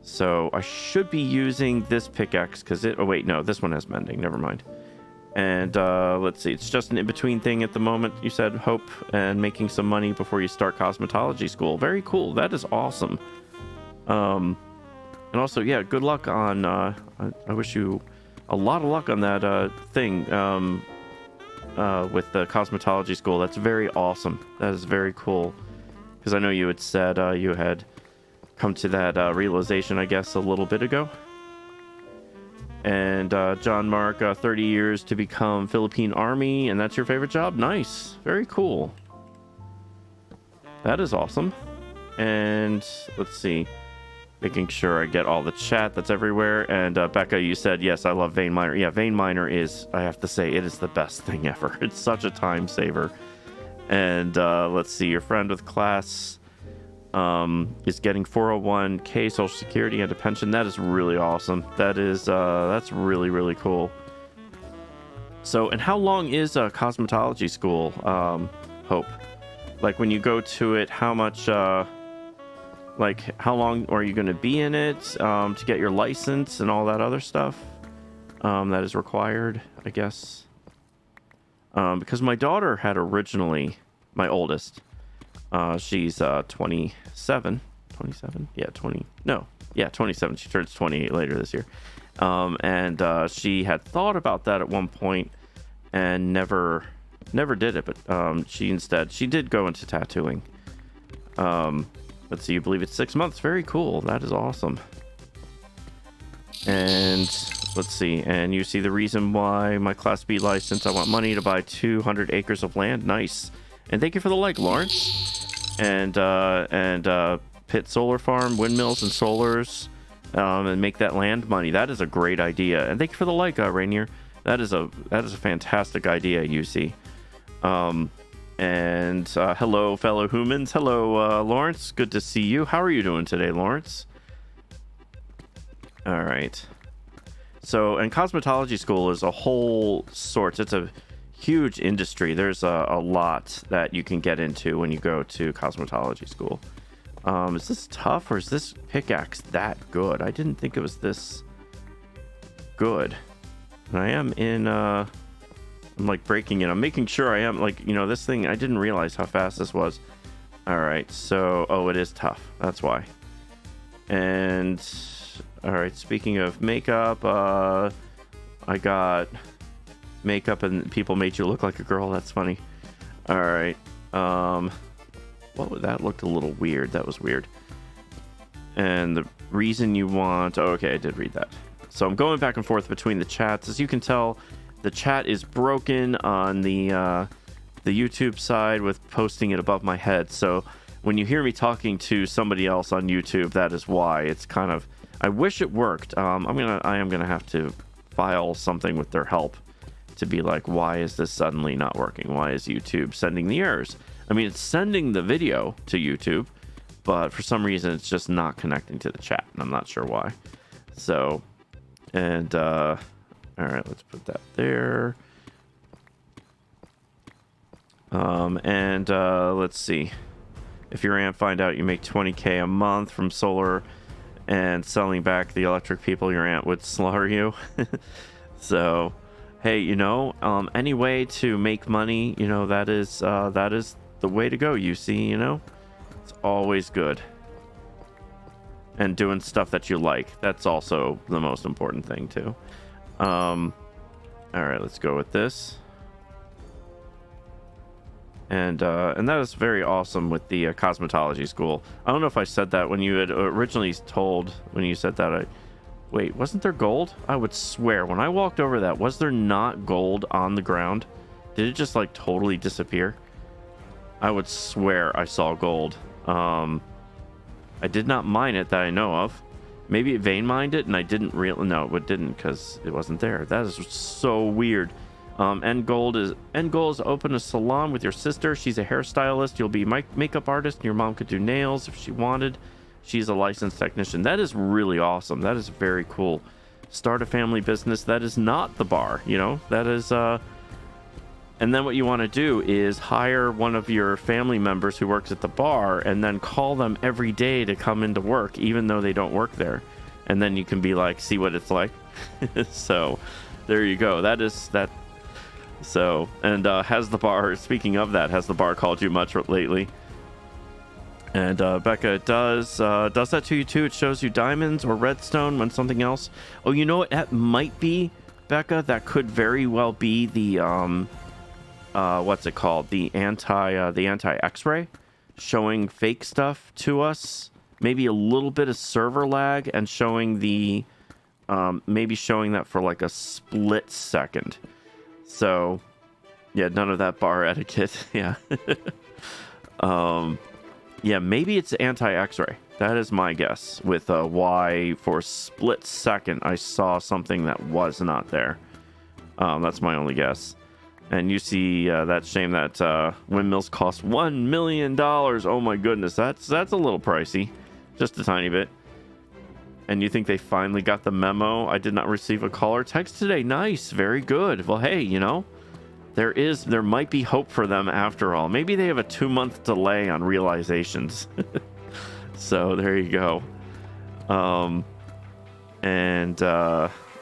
So I should be using this pickaxe because oh wait, no, this one has mending, never mind. And let's see, it's just an in-between thing at the moment, you said, Hope, and making some money before you start cosmetology school. Very cool. That is awesome. And also, yeah, good luck on, I wish you a lot of luck on that thing with the cosmetology school. That's very awesome. That is very cool. Because I know you had said you had come to that realization, I guess, a little bit ago. And John Mark, 30 years to become Philippine Army, and that's your favorite job? Nice. Very cool. That is awesome. And let's see. Making sure I get all the chat that's everywhere. And Becca, you said, yes, I love Vein Miner. Yeah, Vein Miner is, I have to say, it is the best thing ever. It's such a time saver. And let's see, your friend with class is getting 401k, Social Security, and a pension. That is really awesome. That's really cool. So, and how long is a cosmetology school, Hope? Like when you go to it, how much, like how long are you going to be in it to get your license and all that other stuff that is required, I guess? Because my daughter had originally, my oldest, she's 27. Yeah, 27. She turns 28 later this year. And she had thought about that at one point and never did it. But she did go into tattooing. Let's see, you believe it's 6 months. Very cool. That is awesome. And let's see. And you see the reason why my Class B license, I want money to buy 200 acres of land. Nice. And thank you for the like, Lawrence. And pit solar farm, windmills and solars, and make that land money. That is a great idea. And thank you for the like, Rainier. That is a fantastic idea, UC. And hello, fellow humans. Hello, Lawrence. Good to see you. How are you doing today, Lawrence? All right. So, and cosmetology school is a whole sorts. It's a huge industry. There's a lot that you can get into when you go to cosmetology school. Is this tough, or is this pickaxe that good? I didn't think it was this good. And I am in I'm like breaking it. I'm making sure I am, like, this thing, I didn't realize how fast this was. All right, so it is tough. That's why. And all right, speaking of makeup, I got makeup and people made you look like a girl. That's funny. All right. That looked a little weird. That was weird. And the reason you want... Oh, okay, I did read that. So I'm going back and forth between the chats. As you can tell, the chat is broken on the YouTube side with posting it above my head. So when you hear me talking to somebody else on YouTube, that is why. It's kind of... I wish it worked. I am gonna have to file something with their help to be like, why is this suddenly not working? Why is YouTube sending the errors? I mean, it's sending the video to YouTube, but for some reason it's just not connecting to the chat, and I'm not sure why. So, and all right, let's put that there. And let's see. If your aunt find out you make 20k a month from solar and selling back the electric people, your aunt would slaughter you. So, hey, any way to make money, that is the way to go. You see, it's always good. and doing stuff that you like. That's also the most important thing too. All right, let's go with this. And that is very awesome with the cosmetology school. I don't know if I said that when you had originally told, when you said that. Wait, wasn't there gold? I would swear when I walked over that, was there not gold on the ground? Did it just like totally disappear? I would swear I saw gold. I did not mine it that I know of. Maybe it vein mined it and I didn't really. No, it didn't because it wasn't there. That is so weird. End goal is open a salon with your sister. She's a hairstylist. You'll be makeup artist, and your mom could do nails if she wanted. She's a licensed technician. That is really awesome. That is very cool. Start a family business. That is not the bar, you know. That is and then what you want to do is hire one of your family members who works at the bar and then call them every day to come into work, even though they don't work there. And then you can be like, see what it's like. So there you go. That is that. So, and has the bar, speaking of that, has the bar called you much lately? And Becca, does that to you too? It shows you diamonds or redstone when something else. Oh, you know what? That might be, Becca. That could very well be the what's it called? The anti X-ray, showing fake stuff to us. Maybe a little bit of server lag and showing the maybe showing that for like a split second. So, yeah, none of that bar etiquette. Yeah. Yeah, maybe it's anti-X-ray. That is my guess with why for a split second I saw something that was not there. That's my only guess. And you see that shame that windmills cost $1 million. Oh my goodness, that's a little pricey. Just a tiny bit. And you think they finally got the memo? I did not receive a call or text today. Nice, very good. Well, hey, you know, there might be hope for them after all. Maybe they have a 2-month delay on realizations. So there you go.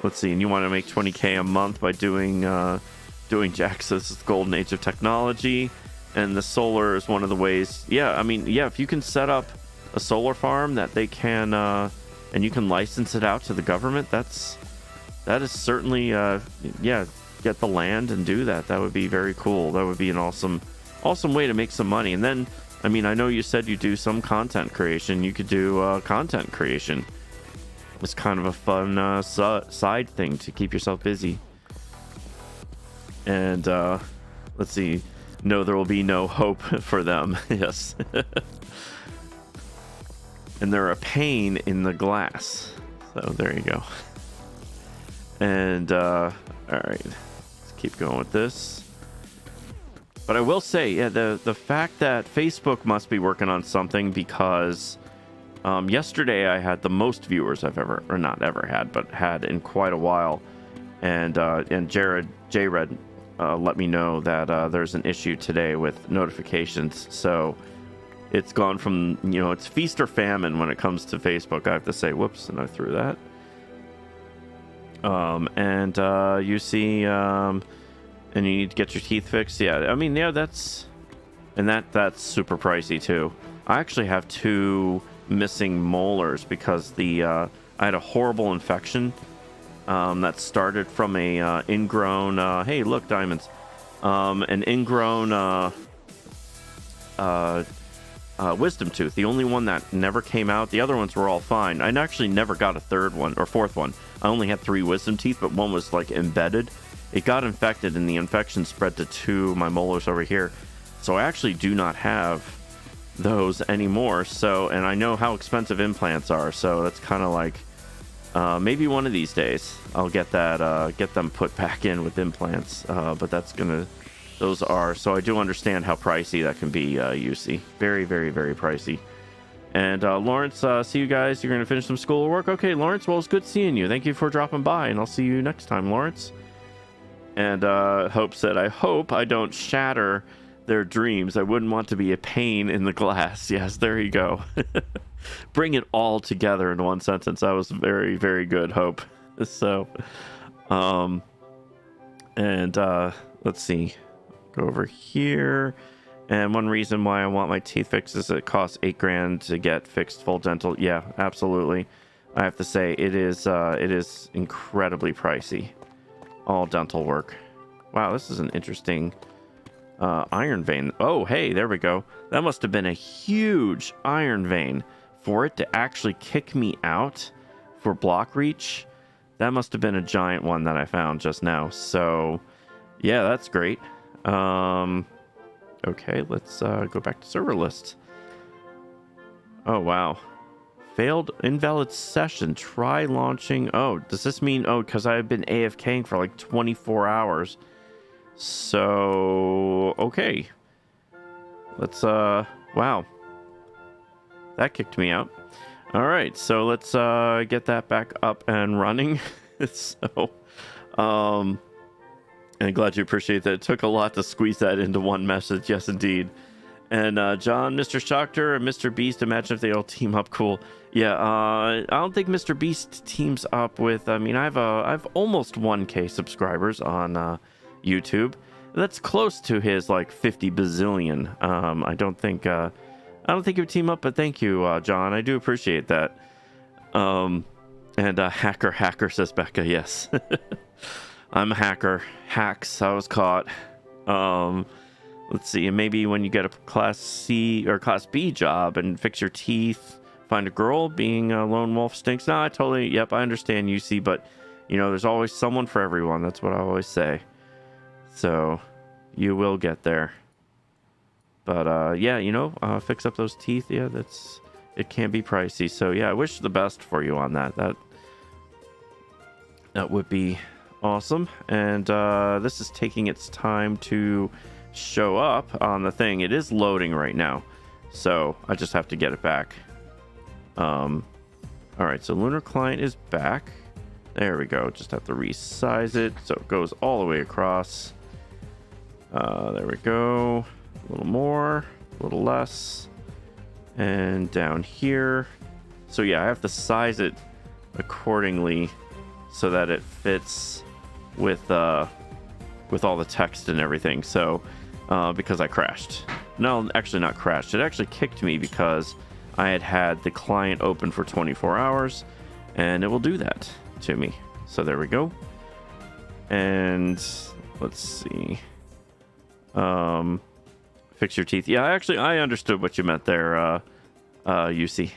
Let's see. And you want to make 20K a month by doing Jax's Golden Age of Technology, and the solar is one of the ways. Yeah, I mean, yeah, if you can set up a solar farm that they can and you can license it out to the government, that is certainly yeah, get the land and do that. That would be very cool. That would be an awesome way to make some money. And then, I mean, I know you said you do some content creation. You could do content creation. It's kind of a fun side thing to keep yourself busy. And let's see. No, there will be no hope for them. Yes. And they're a pain in the glass. So there you go. And all right, let's keep going with this. But I will say, yeah, the fact that Facebook must be working on something, because yesterday I had the most viewers I've ever, or not ever had, but had in quite a while. And J-Red let me know that there's an issue today with notifications. So it's gone from, you know, it's feast or famine when it comes to Facebook. I have to say, whoops, and I threw that. You see, and you need to get your teeth fixed. Yeah, I mean, yeah, that's super pricey too. I actually have 2 missing molars because I had a horrible infection that started from a ingrown. Hey, look, diamonds. An ingrown wisdom tooth. The only one that never came out. The other ones were all fine. I actually never got a 3rd one or 4th one. I only had 3 wisdom teeth, but one was like embedded. It got infected, and the infection spread to 2 my molars over here. So I actually do not have those anymore. So, and I know how expensive implants are. So that's kind of like maybe one of these days I'll get them put back in with implants. But that's gonna. Those are, so I do understand how pricey that can be, UC. Very, very, very pricey. And Lawrence, see you guys. You're going to finish some school work? Okay, Lawrence, well, it's good seeing you. Thank you for dropping by, and I'll see you next time, Lawrence. And Hope said, I hope I don't shatter their dreams. I wouldn't want to be a pain in the glass. Yes, there you go. Bring it all together in one sentence. That was very, very good, Hope. So, let's see. Go over here, And one reason why I want my teeth fixed is it costs $8,000 to get fixed full dental. Yeah, absolutely. I have to say it is incredibly pricey. All dental work. Wow, this is an interesting iron vein. Oh, hey, there we go. That must have been a huge iron vein for it to actually kick me out for block reach. That must have been a giant one that I found just now. So, yeah, that's great. Okay, let's go back to server list. Oh, wow. Failed invalid session. Try launching. Oh, does this mean... Oh, because I've been AFKing for like 24 hours. So, okay. Let's, wow. That kicked me out. All right, so let's get that back up and running. So, and glad you appreciate that. It took a lot to squeeze that into one message. Yes, indeed. And John, Mr. Shocker, and Mr. Beast, imagine if they all team up. Cool. Yeah, I don't think Mr. Beast teams up with... I mean, I've almost 1K subscribers on YouTube. That's close to his, like, 50 bazillion. I don't think he would team up, but thank you, John. I do appreciate that. And hacker says Becca, yes. I'm a hacker. Hacks, I was caught. Let's see, maybe when you get a Class C or Class B job and fix your teeth, find a girl, being a lone wolf stinks. No, I totally, yep, I understand, UC, but, you know, there's always someone for everyone. That's what I always say. So, you will get there. But, yeah, you know, fix up those teeth. Yeah, it can be pricey. So, yeah, I wish the best for you on that. That would be awesome. And this is taking its time to show up on the thing. It is loading right now. So, I just have to get it back. All right, so Lunar Client is back. There we go. Just have to resize it so it goes all the way across. There we go. A little more, a little less, and down here. So yeah, I have to size it accordingly so that it fits with all the text and everything. So because I crashed. No, actually not crashed. It actually kicked me because I had the client open for 24 hours, and it will do that to me. So there we go. And let's see. Fix your teeth. Yeah, actually, I understood what you meant there, UC.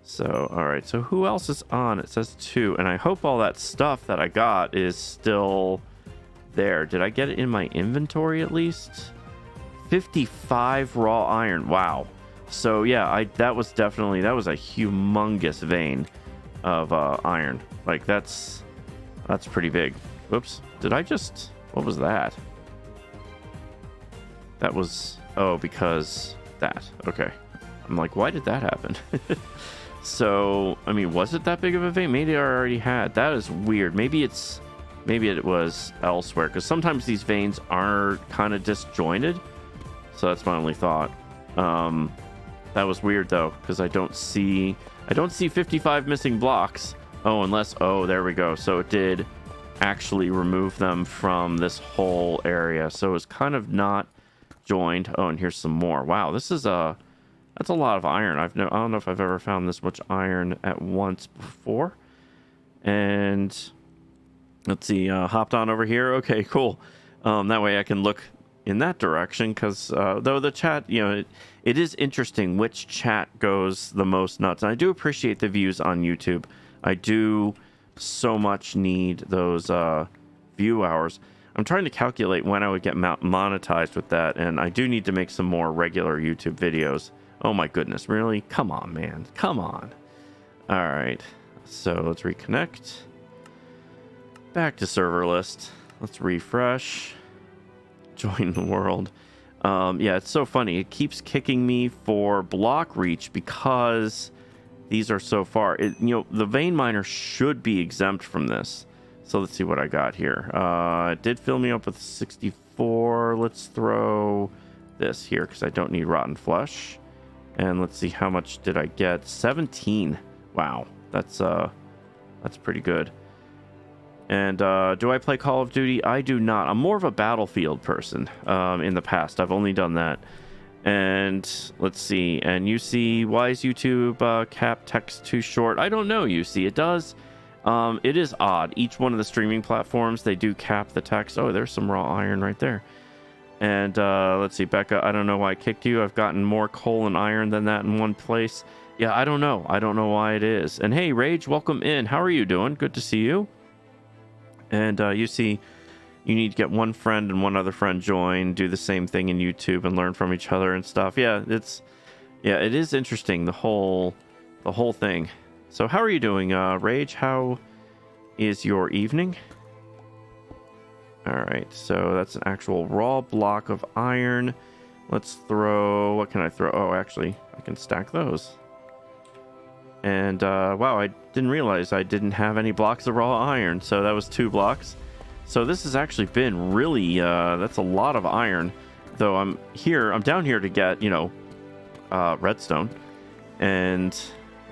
So, all right. So who else is on? It says 2, and I hope all that stuff that I got is still there. Did I get it in my inventory at least? 55 raw iron. Wow. So yeah, that was a humongous vein of iron. Like that's pretty big. Whoops. What was that? That was, because that. Okay. I'm like, why did that happen? So, I mean, was it that big of a vein? Maybe I already had. That is weird. Maybe it was elsewhere, because sometimes these veins are kind of disjointed. So that's my only thought. That was weird though, because I don't see 55 missing blocks. There we go. So it did actually remove them from this whole area. So it's kind of not joined. Oh, and here's some more. Wow, that's a lot of iron. I don't know if I've ever found this much iron at once before. And let's see, hopped on over here. Okay, cool. That way I can look in that direction, because though the chat, you know, it is interesting which chat goes the most nuts. And I do appreciate the views on YouTube. I do so much need those view hours. I'm trying to calculate when I would get monetized with that, and I do need to make some more regular YouTube videos. Oh my goodness, really? Come on, man. Come on. All right, so let's reconnect. Back to server list. Let's refresh. Join the world. Yeah, it's so funny. It keeps kicking me for block reach because these are so far. The vein miner should be exempt from this. So let's see what I got here. It did fill me up with 64. Let's throw this here because I don't need rotten flesh. And let's see, how much did I get? 17. Wow, that's pretty good. And do I play Call of Duty? I do not. I'm more of a Battlefield person. In the past, I've only done that. And let's see. And you see, why is YouTube cap text too short? I don't know. You see, it does. It is odd. Each one of the streaming platforms, they do cap the text. Oh, there's some raw iron right there. And let's see, Becca, I don't know why I kicked you. I've gotten more coal and iron than that in one place. Yeah, I don't know. I don't know why it is. And hey, Rage, welcome in. How are you doing? Good to see you. And you see, you need to get one friend and one other friend join, do the same thing in YouTube and learn from each other and stuff. Yeah, it is interesting, the whole thing. So how are you doing, Rage? How is your evening? All right, so that's an actual raw block of iron. Let's throw, what can I throw? Oh, actually, I can stack those. And wow, I didn't realize I didn't have any blocks of raw iron, so that was 2 blocks. So this has actually been really, that's a lot of iron. Though I'm down here to get, redstone. And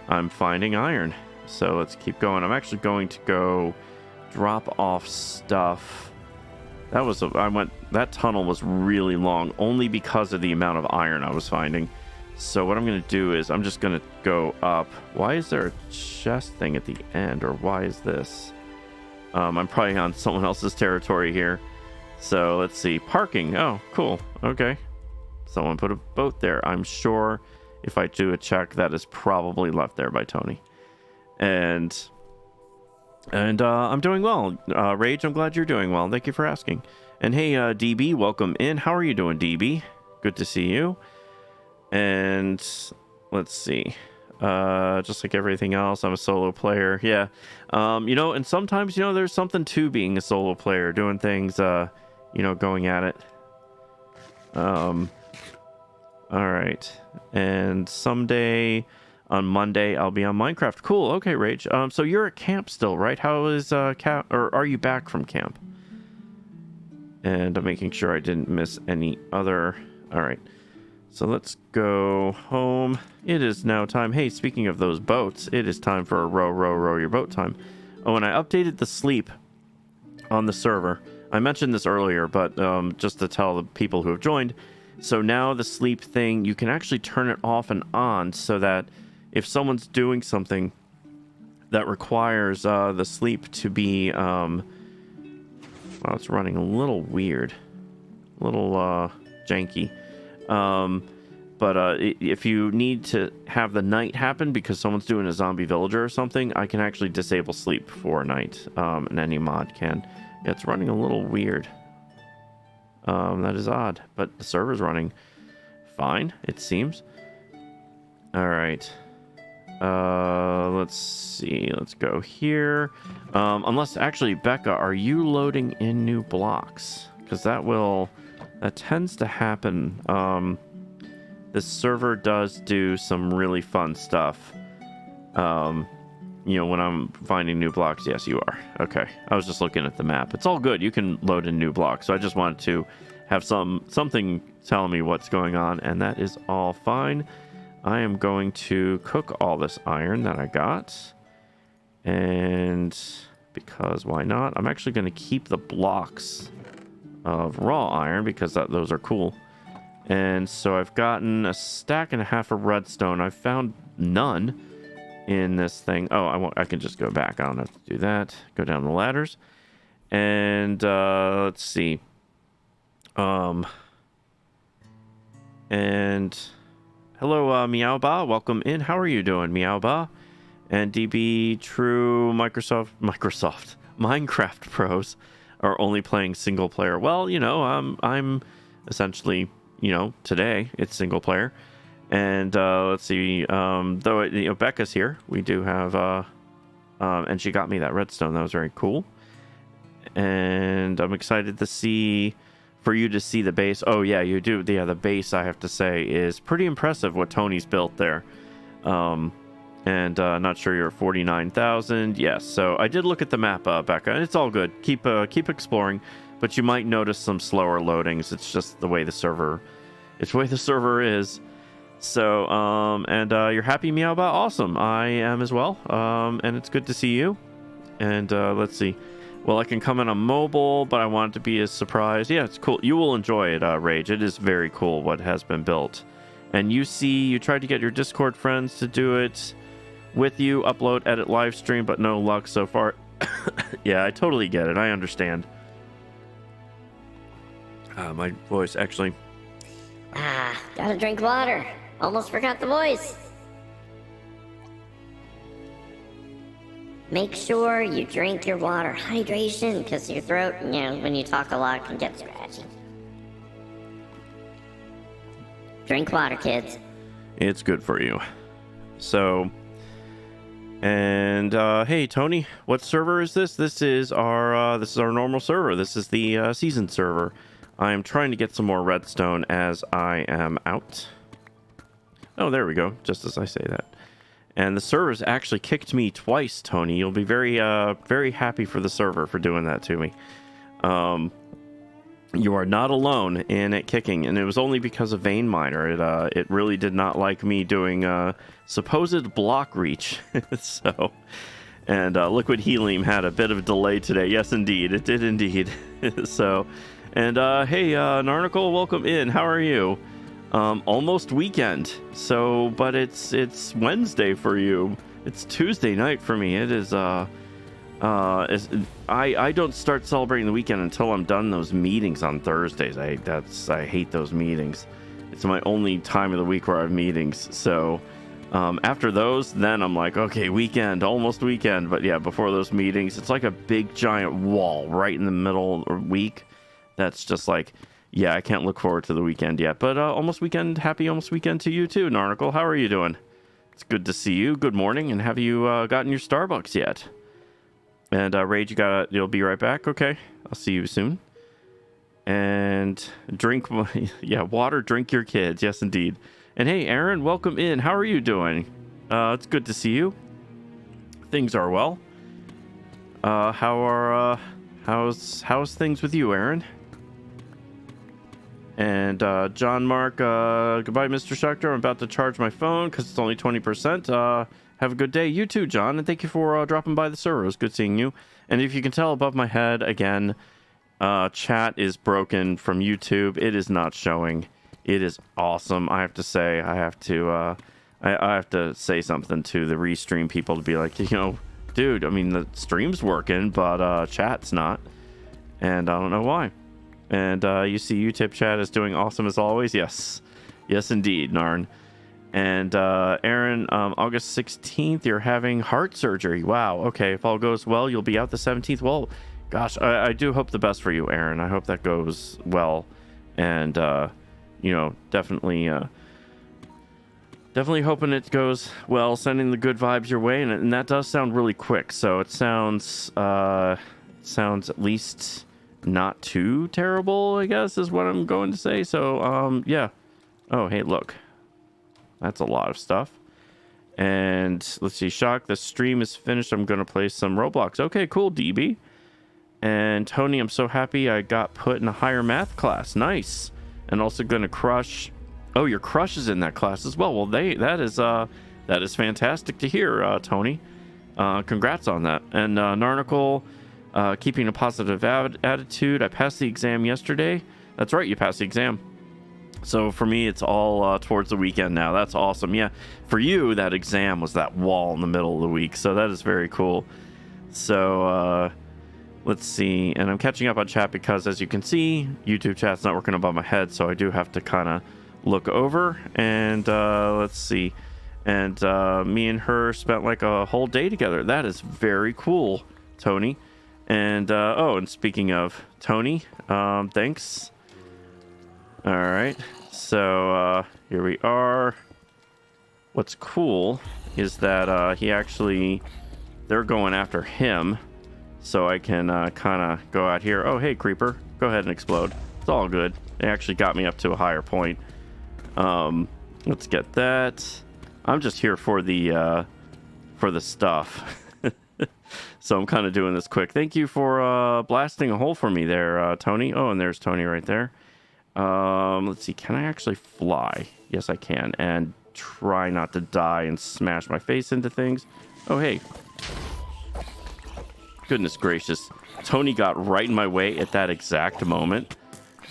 I'm finding iron. So let's keep going. I'm actually going to go drop off stuff. That tunnel was really long, only because of the amount of iron I was finding. So what I'm going to do is I'm just going to go up. Why is there a chest thing at the end? Or why is this? I'm probably on someone else's territory here. So let's see. Parking. Oh, cool. Okay. Someone put a boat there. I'm sure if I do a check, that is probably left there by Tony. And I'm doing well. Rage, I'm glad you're doing well. Thank you for asking. And hey, DB, welcome in. How are you doing, DB? Good to see you. And let's see. Just like everything else, I'm a solo player. Yeah. And sometimes, there's something to being a solo player, doing things, going at it. All right. And someday on Monday, I'll be on Minecraft. Cool. Okay, Rage. So you're at camp still, right? How is camp, or are you back from camp? And I'm making sure I didn't miss any other. All right. So let's go home. It is now time. Hey, speaking of those boats, it is time for a row your boat time. Oh, and I updated the sleep on the server. I mentioned this earlier, but just to tell the people who have joined. So now the sleep thing, you can actually turn it off and on so that if someone's doing something that requires the sleep to be, well, it's running a little weird, a little janky. But if you need to have the night happen because someone's doing a zombie villager or something, I can actually disable sleep for a night, and any mod can. Yeah, it's running a little weird. That is odd, but the server's running fine, it seems. All right. Let's see. Let's go here. Unless, actually, Becca, are you loading in new blocks? Because that tends to happen. This server does do some really fun stuff. When I'm finding new blocks. Yes, you are. Okay. I was just looking at the map. It's all good. You can load in new blocks. So I just wanted to have something telling me what's going on, and that is all fine. I am going to cook all this iron that I got. And because why not? I'm actually going to keep the blocks of raw iron because those are cool. And so I've gotten a stack and a half of redstone. I've found none in this thing. Oh, I can just go back. I don't have to do that. Go down the ladders. And let's see. And hello, Meowba. Welcome in. How are you doing, Meowba? And DB True Minecraft pros are only playing single player. Well, I'm essentially, today it's single player. And let's see, though Becca's here, we do have and she got me that redstone. That was very cool. And I'm excited for you to see the base. Oh yeah, you do. Yeah, the base, I have to say, is pretty impressive what Tony's built there. And not sure you're at 49,000. Yes, so I did look at the map, Becca, and it's all good. Keep exploring, but you might notice some slower loadings. It's just the way the server is. So, and you're happy, Meowba? Awesome. I am as well. And it's good to see you. And let's see. Well, I can come in on mobile, but I want it to be a surprise. Yeah, it's cool. You will enjoy it, Rage. It is very cool what has been built. And you tried to get your Discord friends to do it with you, upload, edit, live stream, but no luck so far. Yeah, I totally get it. I understand. My voice actually. Gotta drink water. Almost forgot the voice. Make sure you drink your water. Hydration, because your throat, when you talk a lot, can get scratchy. Drink water, kids. It's good for you. So, and hey, Tony, what server is this? This is our normal server. This is the season server. I am trying to get some more redstone as I am out. Oh, there we go. Just as I say that. And the server's actually kicked me twice, Tony. You'll be very, very happy for the server for doing that to me. You are not alone in it kicking, and it was only because of Vein Miner. It really did not like me doing supposed block reach. So, and Liquid Helium had a bit of a delay today. Yes, indeed, it did indeed. So, and hey, Narnicle, welcome in. How are you? Almost weekend. So, but it's Wednesday for you. It's Tuesday night for me. It is I don't start celebrating the weekend until I'm done those meetings on Thursdays. I hate those meetings. It's my only time of the week where I have meetings. So after those, then I'm like, okay, weekend, almost weekend. But yeah, before those meetings, it's like a big giant wall right in the middle of the week. That's just like, yeah, I can't look forward to the weekend yet. But almost weekend, happy almost weekend to you too, Narnicle. How are you doing? It's good to see you. Good morning. And have you gotten your Starbucks yet? And Rage, you'll be right back. Okay, I'll see you soon. And drink, yeah, water. Drink your kids. Yes, indeed. And hey, Aaron, welcome in. How are you doing? It's good to see you. Things are well. How's things with you, Aaron? And John Mark, goodbye, Mr. Schechter. I'm about to charge my phone because it's only 20%. Have a good day. You too, John, and thank you for dropping by the server. It was good seeing you. And if you can tell above my head, again, chat is broken from YouTube. It is not showing. It is awesome. I have to say, I have to say something to the restream people to be like, dude, I mean, the stream's working, but chat's not. And I don't know why. And you see YouTube chat is doing awesome as always. Yes. Yes, indeed, Narn. And Aaron, August 16th, you're having heart surgery. Wow. Okay. If all goes well, you'll be out the 17th. Well, gosh, I do hope the best for you, Aaron. I hope that goes well. And, definitely hoping it goes well, sending the good vibes your way. And that does sound really quick. So it sounds at least not too terrible, I guess, is what I'm going to say. So, yeah. Oh, hey, look. That's a lot of stuff. And let's see, Shock, the stream is finished. I'm going to play some Roblox. Okay, cool, DB. And Tony, I'm so happy I got put in a higher math class. Nice. And also going to crush. Oh, your crush is in that class as well. Well, that is fantastic to hear, Tony. Congrats on that. And Narnicle, keeping a positive attitude. I passed the exam yesterday. That's right, you passed the exam. So for me, it's all towards the weekend now. That's awesome. Yeah, for you, that exam was that wall in the middle of the week. So that is very cool. So let's see. And I'm catching up on chat because, as you can see, YouTube chat's not working above my head. So I do have to kind of look over. And let's see. And me and her spent like a whole day together. That is very cool, Tony. And and speaking of Tony, thanks. All right, so here we are. What's cool is that they're going after him, so I can kind of go out here. Oh, hey, Creeper, go ahead and explode. It's all good. They actually got me up to a higher point. Let's get that. I'm just here for the stuff. So I'm kind of doing this quick. Thank you for blasting a hole for me there, Tony. Oh, and there's Tony right there. Let's see. Can I actually fly? Yes, I can. And try not to die and smash my face into things. Oh, hey. Goodness gracious. Tony got right in my way at that exact moment.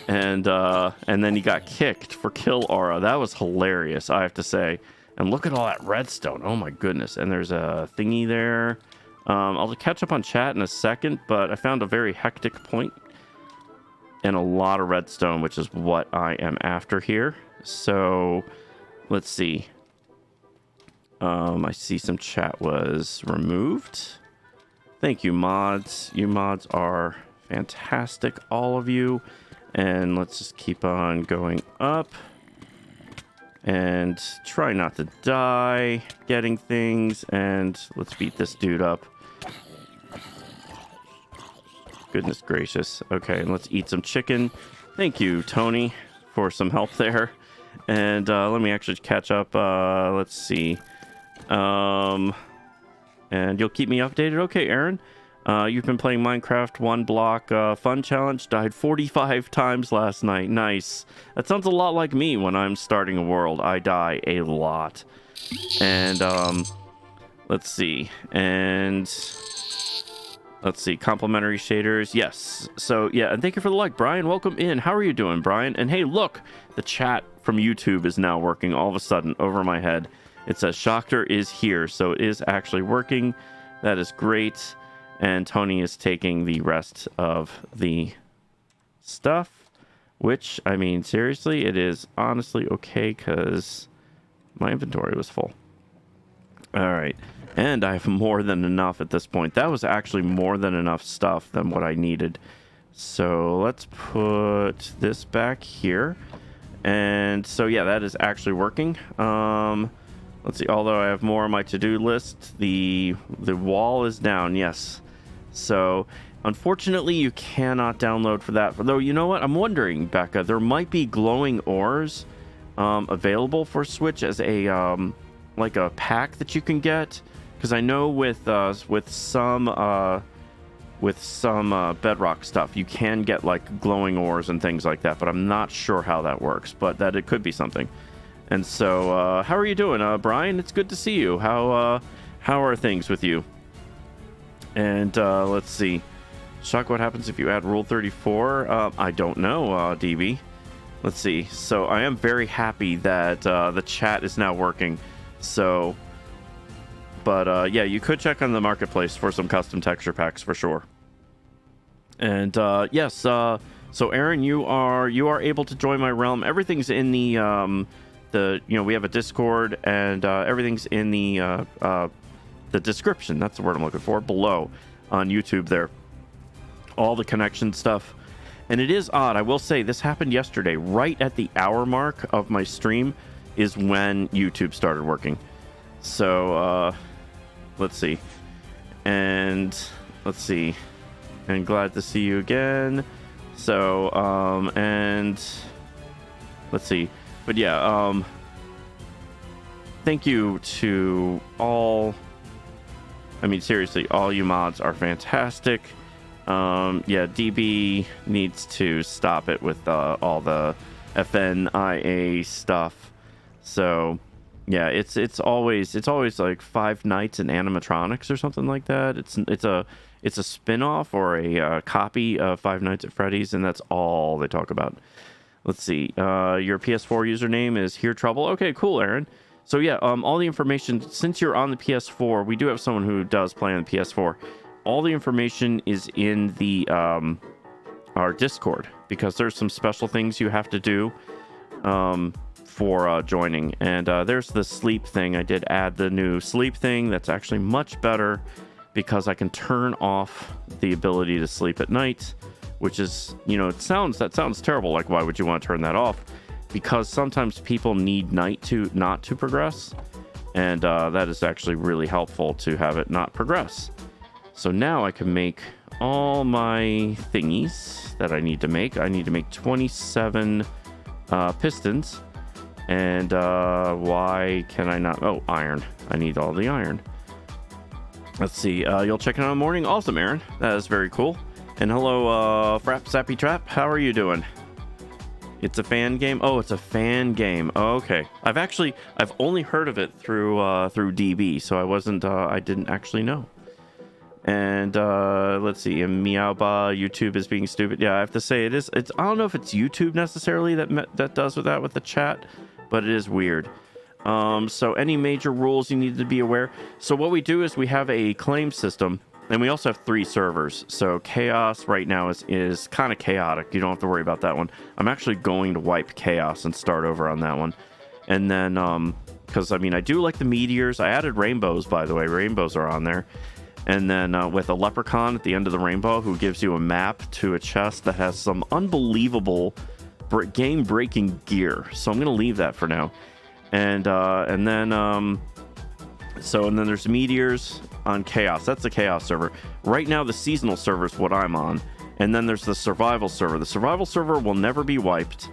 And then he got kicked for kill aura. That was hilarious, I have to say. And look at all that redstone. Oh my goodness. And there's a thingy there. I'll catch up on chat in a second, but I found a very hectic point and a lot of redstone, which is what I am after here. So let's see. I see some chat was removed. Thank you, mods. You mods are fantastic, all of you. And let's just keep on going up. And try not to die getting things. And let's beat this dude up. Goodness gracious. Okay, and let's eat some chicken. Thank you, Tony, for some help there. And let me actually catch up. Let's see. And you'll keep me updated. Okay, Aaron. You've been playing Minecraft One Block Fun Challenge. Died 45 times last night. Nice. That sounds a lot like me when I'm starting a world. I die a lot. And let's see. And let's see. Complimentary shaders. Yes. So yeah. And thank you for the like, Brian. Welcome in. How are you doing, Brian? And hey, look, the chat from YouTube is now working all of a sudden over my head. It says Shocker is here, so it is actually working. That is great. And Tony is taking the rest of the stuff, which, I mean, seriously, it is honestly okay because my inventory was full. All right. And I have more than enough at this point. That was actually more than enough stuff than what I needed. So let's put this back here. And so, yeah, that is actually working. Let's see. Although I have more on my to-do list, the wall is down. Yes. So, unfortunately, you cannot download for that. Though, you know what? I'm wondering, Becca, there might be glowing ores available for Switch as a like a pack that you can get. Because I know with some Bedrock stuff, you can get like glowing ores and things like that. But I'm not sure how that works. But that it could be something. And so, how are you doing, Brian? It's good to see you. How are things with you? And let's see. Shock, what happens if you add Rule 34? I don't know, DB. Let's see. So I am very happy that the chat is now working. So, but yeah, you could check on the marketplace for some custom texture packs for sure. And yes, so Aaron, you are able to join my realm. Everything's in the we have a Discord and everything's in the description. That's the word I'm looking for, below on YouTube there. All the connection stuff. And it is odd, I will say, this happened yesterday. Right at the hour mark of my stream is when YouTube started working. So let's see. And let's see. And glad to see you again. So and let's see. But yeah, thank you to all. I mean, seriously, all you mods are fantastic. Yeah, DB needs to stop it with all the FNIA stuff. So, yeah, it's always like Five Nights in Animatronics or something like that. It's a spin-off or a copy of Five Nights at Freddy's, and that's all they talk about. Let's see. Your PS4 username is Here Trouble. Okay, cool, Aaron. So yeah, all the information, since you're on the PS4, we do have someone who does play on the PS4. All the information is in the our Discord, because there's some special things you have to do for joining. And there's the sleep thing. I did add the new sleep thing. That's actually much better because I can turn off the ability to sleep at night, which is, that sounds terrible. Like, why would you want to turn that off? Because sometimes people need night to not to progress, and that is actually really helpful to have it not progress. So now I can make all my thingies that I need to make. I need to make 27 pistons, and why can I not? Oh, iron. I need all the iron. Let's see. You'll check it out in the morning. Awesome, Aaron. That is very cool. And hello, Frap Sappy Trap. How are you doing? It's a fan game. Oh, it's a fan game. Oh, okay. I've only heard of it through DB, so I didn't actually know. And let's see, and Meowba, YouTube is being stupid. Yeah, I have to say it's I don't know if it's YouTube necessarily that does with that with the chat, but it is weird. So any major rules you need to be aware. So what we do is we have a claim system, and we also have 3 servers. So Chaos right now is kind of chaotic. You don't have to worry about that one. I'm actually going to wipe Chaos and start over on that one. And then, because I mean, I do like the meteors. I added rainbows, by the way. Rainbows are on there. And then with a leprechaun at the end of the rainbow who gives you a map to a chest that has some unbelievable game-breaking gear. So I'm going to leave that for now. And then there's meteors on Chaos. That's the Chaos server. Right now, the seasonal server is what I'm on. And then there's the survival server. The survival server will never be wiped.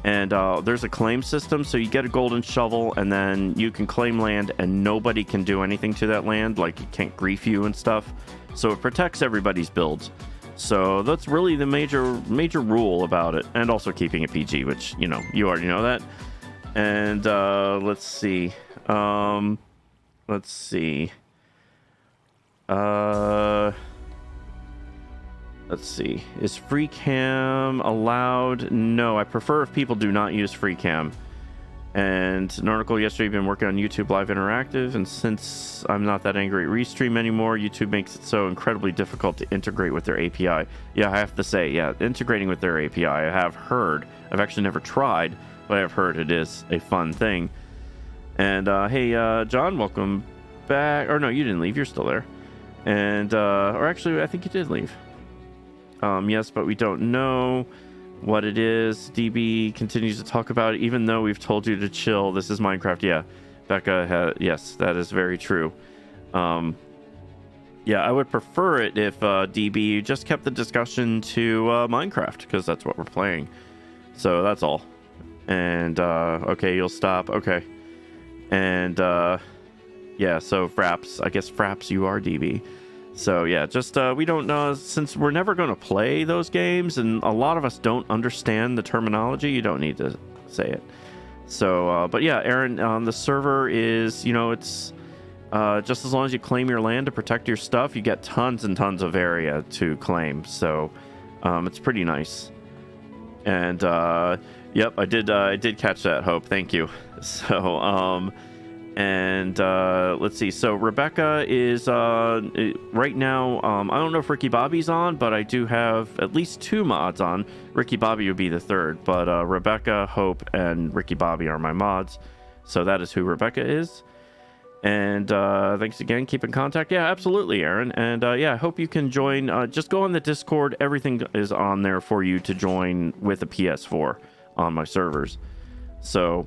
And there's a claim system, so you get a golden shovel, and then you can claim land, and nobody can do anything to that land, like it can't grief you and stuff. So it protects everybody's builds. So that's really the major rule about it, and also keeping it PG, which you already know that. And let's see. Let's see. Is free cam allowed? No, I prefer if people do not use free cam. And an article yesterday, been working on YouTube Live Interactive, and since I'm not that angry at Restream anymore, YouTube makes it so incredibly difficult to integrate with their API. Yeah, I have to say, yeah, integrating with their API, I have heard. I've actually never tried, but I've heard it is a fun thing. And hey, John, welcome back. Or no, you didn't leave. You're still there. And or actually, I think you did leave. Yes, but we don't know what it is. DB continues to talk about it, even though we've told you to chill. This is Minecraft. Yeah, Becca, yes, that is very true. Yeah, I would prefer it if DB just kept the discussion to Minecraft, because that's what we're playing. So that's all. And okay, you'll stop. Okay. And yeah, so Fraps, I guess Fraps, you are DB. So yeah, just we don't know, since we're never going to play those games and a lot of us don't understand the terminology, you don't need to say it. So but yeah, Aaron, the server is, it's just as long as you claim your land to protect your stuff, you get tons and tons of area to claim. So it's pretty nice. And yep, I did catch that, Hope. Thank you. So and let's see, so Rebecca is right now, I don't know if Ricky Bobby's on, but I do have at least 2 mods on. Ricky Bobby would be the 3rd, but Rebecca, Hope, and Ricky Bobby are my mods. So that is who Rebecca is. And thanks again, keep in contact. Yeah, absolutely, Aaron. And yeah, I hope you can join. Just go on the Discord. Everything is on there for you to join with a PS4 on my servers. So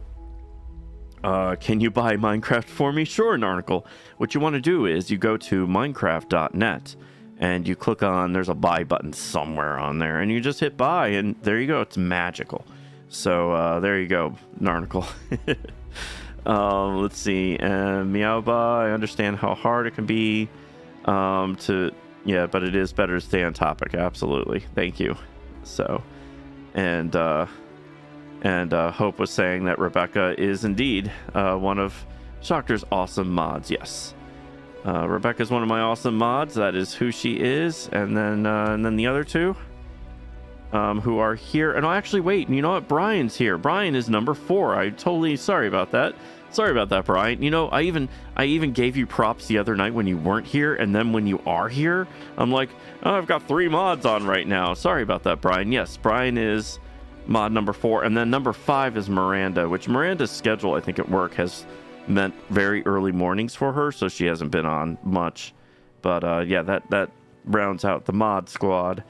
can you buy Minecraft for me? Sure, an article. What you want to do is you go to minecraft.net and you click on, there's a buy button somewhere on there, and you just hit buy, and there you go. It's magical. So there you go, an article. Let's see. Meowba, I understand how hard it can be yeah, but it is better to stay on topic. Absolutely. Thank you. So, and Hope was saying that Rebecca is indeed one of Shockter's awesome mods. Yes, Rebecca's one of my awesome mods. That is who she is. And then the other 2 who are here. And actually, wait, you know what? Brian's here. Brian is number 4. I totally sorry about that. Sorry about that, Brian. I even gave you props the other night when you weren't here, and then when you are here, I'm like, oh, I've got 3 mods on right now. Sorry about that, Brian. Yes, Brian is mod number 4, and then number 5 is Miranda, which Miranda's schedule, I think, at work has meant very early mornings for her, so she hasn't been on much. But yeah, that rounds out the mod squad.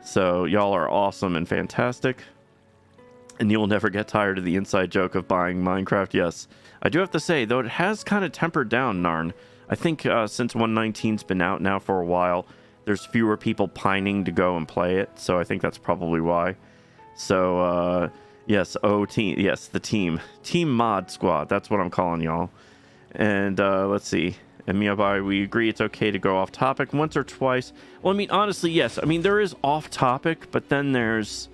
So y'all are awesome and fantastic, and you'll never get tired of the inside joke of buying Minecraft. Yes, I do have to say, though, it has kind of tempered down, Narn. I think since 119's been out now for a while, there's fewer people pining to go and play it, so I think that's probably why. So, yes, the team mod squad. That's what I'm calling y'all. And let's see. And Miyabai, we agree it's okay to go off topic once or twice. Well, I mean, honestly, yes. I mean, there is off topic, but then there's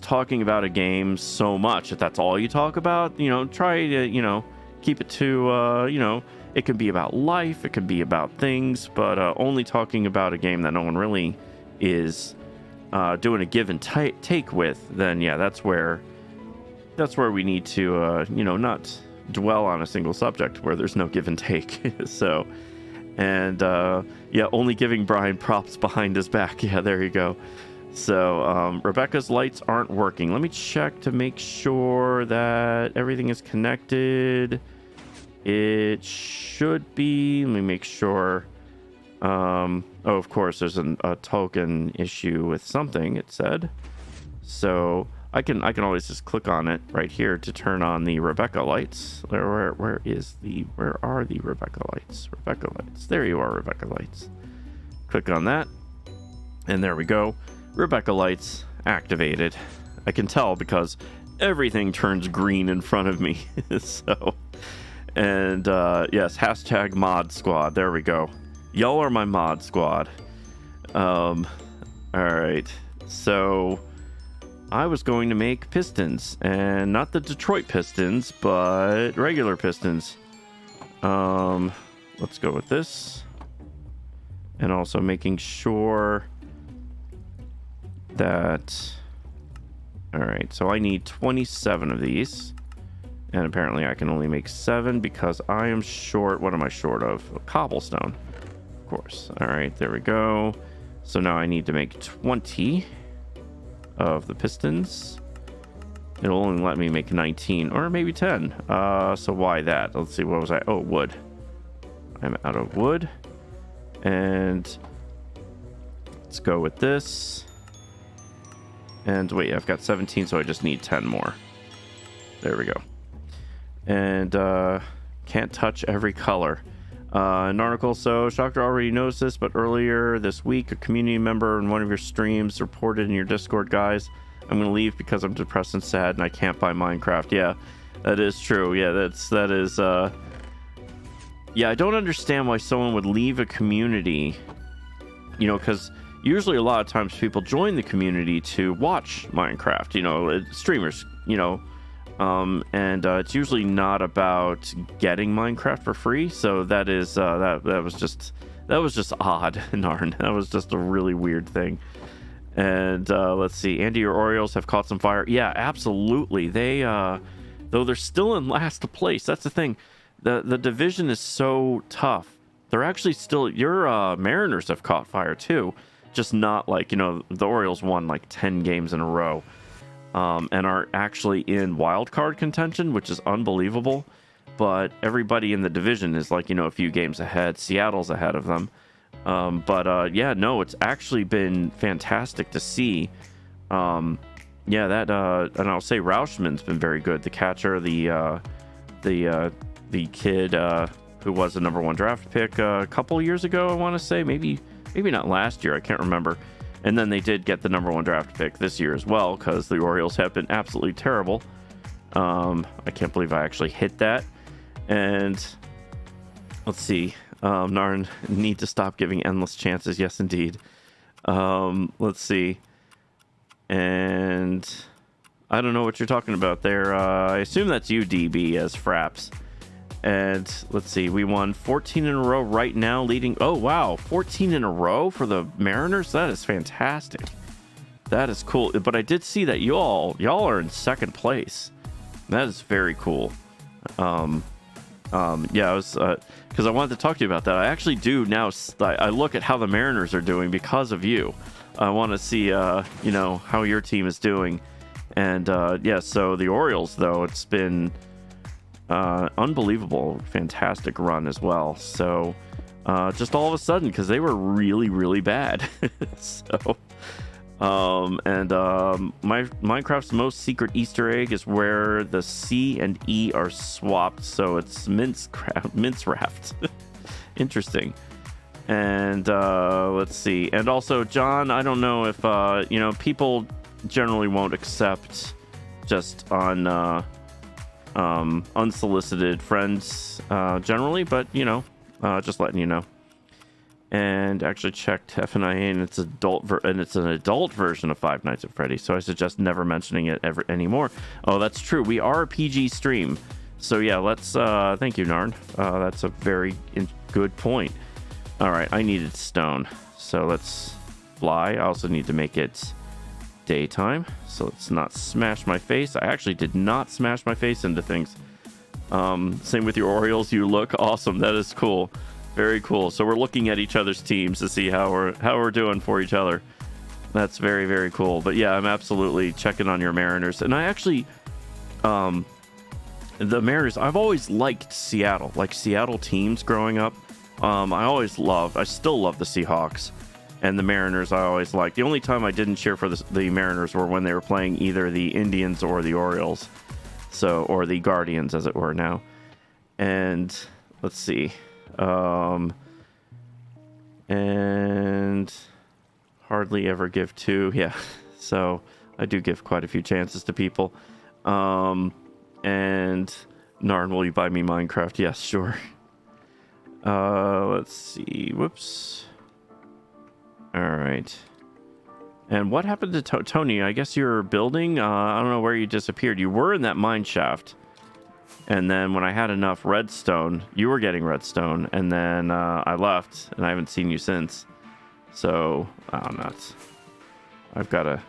talking about a game so much. If that's all you talk about, try to, keep it to, It can be about life, it can be about things, but only talking about a game that no one really is doing a give and take with, then yeah, that's where we need to not dwell on a single subject where there's no give and take. So, and yeah, only giving Brian props behind his back. Yeah, there you go. So Rebecca's lights aren't working. Let me check to make sure that everything is connected. It should be. Let me make sure. Oh, of course, there's a token issue with something, it said. So I can always just click on it right here to turn on the Rebecca lights. Where are the Rebecca lights? Rebecca lights. There you are, Rebecca lights. Click on that, and there we go. Rebecca lights activated. I can tell because everything turns green in front of me. So, and yes, hashtag mod squad. There we go. Y'all are my mod squad. All right. So I was going to make pistons, and not the Detroit Pistons, but regular pistons. Let's go with this. And also making sure that... All right, so I need 27 of these. And apparently I can only make 7 because I am short... What am I short of? Cobblestone. Of course. All right, there we go. So now I need to make 20 of the pistons. It'll only let me make 19 or maybe 10. So why that? Let's see, what was I? Oh, wood. I'm out of wood. And let's go with this. And wait, I've got 17, so I just need 10 more. There we go. And can't touch every color. An article, so Shocker already knows this, but earlier this week, a community member in one of your streams reported in your Discord, guys, I'm gonna leave because I'm depressed and sad and I can't buy Minecraft. Yeah, that is true. Yeah, that is yeah, I don't understand why someone would leave a community, because usually a lot of times people join the community to watch Minecraft, streamers, and it's usually not about getting Minecraft for free. So that is that was just odd, Narn. That was just a really weird thing. And let's see, Andy, your Orioles have caught some fire. Yeah, absolutely. They though they're still in last place. That's the thing. The division is so tough. They're actually still, your Mariners have caught fire too, just not like, the Orioles won like 10 games in a row. And are actually in wild card contention, which is unbelievable. But everybody in the division is like, a few games ahead. Seattle's ahead of them. Yeah, no, it's actually been fantastic to see. Yeah, that, and I'll say Rauschman's been very good. The catcher, the kid, who was the #1 draft pick a couple years ago, I want to say, maybe not last year. I can't remember. And then they did get the #1 draft pick this year as well, because the Orioles have been absolutely terrible. I can't believe I actually hit that. And let's see. Narn, need to stop giving endless chances. Yes, indeed. Let's see. And I don't know what you're talking about there. I assume that's you, DB, as Fraps. And let's see, we won 14 in a row right now, leading. Oh, wow. 14 in a row for the Mariners. That is fantastic. That is cool. But I did see that y'all are in second place. That is very cool. Yeah, I was, because I wanted to talk to you about that. I actually do now. I look at how the Mariners are doing because of you. I want to see, how your team is doing. And, yeah, so the Orioles, though, it's been unbelievable, fantastic run as well. So just all of a sudden, because they were really, really bad. So my Minecraft's most secret Easter egg is where the C and E are swapped, so it's mince wrapped. Interesting. And let's see, and also John, I don't know if people generally won't accept just on unsolicited friends generally, but just letting you know. And actually checked FNIA, and it's an adult version of Five Nights at Freddy's, so I suggest never mentioning it ever anymore. Oh, that's true, we are a PG stream, So yeah, let's thank you, Narn. That's a very good point. All right, I needed stone, so let's fly. I also need to make it daytime, so let's not smash my face. I actually did not smash my face into things. Same with your Orioles. You look awesome. That is cool. Very cool. So we're looking at each other's teams to see how we're doing for each other. That's very, very cool. But yeah, I'm absolutely checking on your Mariners. And I actually, the Mariners, I've always liked Seattle, like Seattle teams growing up. I still love the Seahawks and the Mariners. I always liked. The only time I didn't cheer for the Mariners were when they were playing either the Indians or the Orioles. So, or the Guardians, as it were now. And let's see. And hardly ever give two. Yeah. So I do give quite a few chances to people. And Narn, will you buy me Minecraft? Yes, sure. Let's see. Whoops. All right. And what happened to Tony? I guess you're building. I don't know where you disappeared. You were in that mine shaft. And then when I had enough redstone, you were getting redstone. And then I left, and I haven't seen you since. So, oh, nuts. I've got to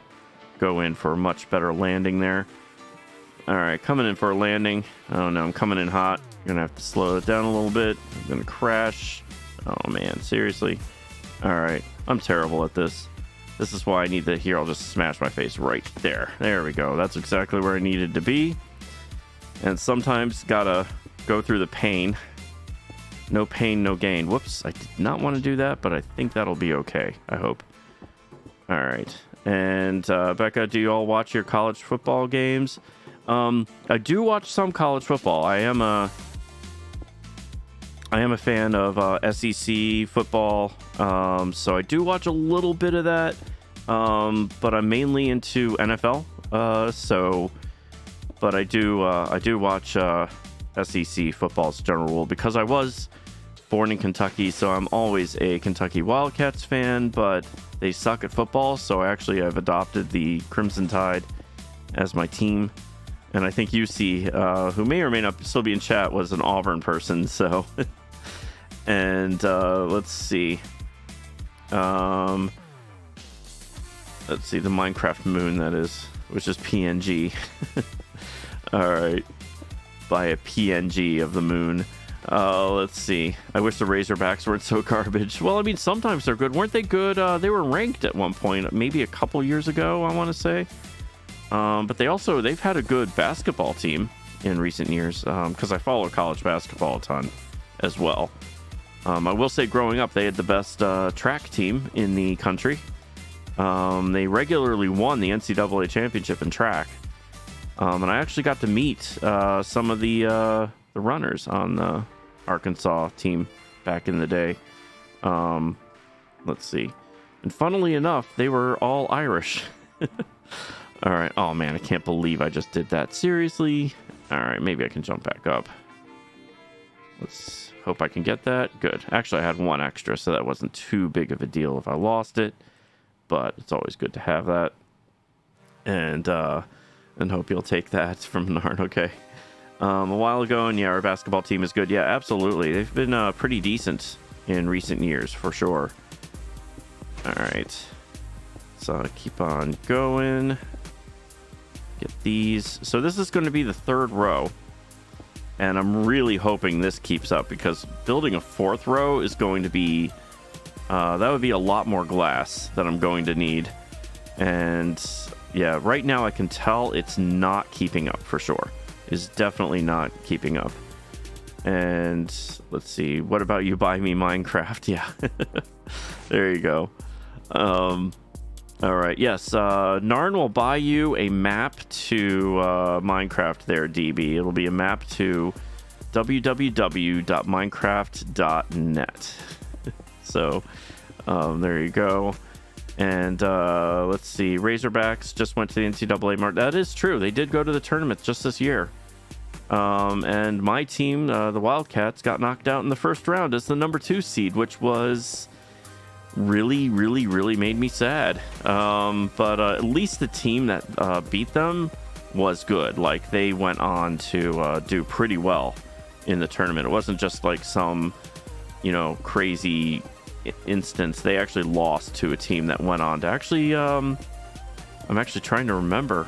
go in for a much better landing there. All right, coming in for a landing. Oh, no, I'm coming in hot. I'm going to have to slow it down a little bit. I'm going to crash. Oh, man, seriously? All right, I'm terrible at this. This is why I need to here. I'll just smash my face right there. There we go. That's exactly where I needed to be. And sometimes gotta go through the pain. No pain, no gain. Whoops, I did not want to do that, but I think that'll be okay. I hope. All right. And Becca, do you all watch your college football games? I do watch some college football. I am a fan of SEC football, so I do watch a little bit of that, but I'm mainly into NFL. But I do watch SEC football as a general rule because I was born in Kentucky, so I'm always a Kentucky Wildcats fan. But they suck at football, so I actually have adopted the Crimson Tide as my team. And I think UC, who may or may not still be in chat, was an Auburn person. So. And let's see. Let's see, the Minecraft moon, that is, which is PNG. All right. Buy a PNG of the moon. Let's see. I wish the Razorbacks weren't so garbage. Well, I mean, sometimes they're good. Weren't they good? They were ranked at one point, maybe a couple years ago, I want to say. But they've had a good basketball team in recent years, because I follow college basketball a ton as well. I will say growing up, they had the best track team in the country. They regularly won the NCAA championship in track. And I actually got to meet some of the runners on the Arkansas team back in the day. Let's see. And funnily enough, they were all Irish. All right. Oh, man, I can't believe I just did that. Seriously? All right, maybe I can jump back up. Let's hope I can get that. Good. Actually, I had one extra, so that wasn't too big of a deal if I lost it. But it's always good to have that. And hope you'll take that from Narn. Okay. A while ago, and yeah, our basketball team is good. Yeah, absolutely. They've been pretty decent in recent years, for sure. All right. So keep on going. Get these. So this is going to be the third row. And I'm really hoping this keeps up, because building a fourth row is going to be... that would be a lot more glass that I'm going to need. And yeah, right now I can tell it's not keeping up for sure. It's definitely not keeping up. And let's see. What about you buy me Minecraft? Yeah. There you go. All right. Yes. Narn will buy you a map to Minecraft there, DB. It'll be a map to www.minecraft.net. So there you go. And let's see. Razorbacks just went to the NCAA mark. That is true. They did go to the tournament just this year. And my team, the Wildcats, got knocked out in the first round as the number 2 seed, which was really made me sad. But at least the team that beat them was good. Like, they went on to do pretty well in the tournament. It wasn't just like some, crazy instance. They actually lost to a team that went on to actually, I'm actually trying to remember.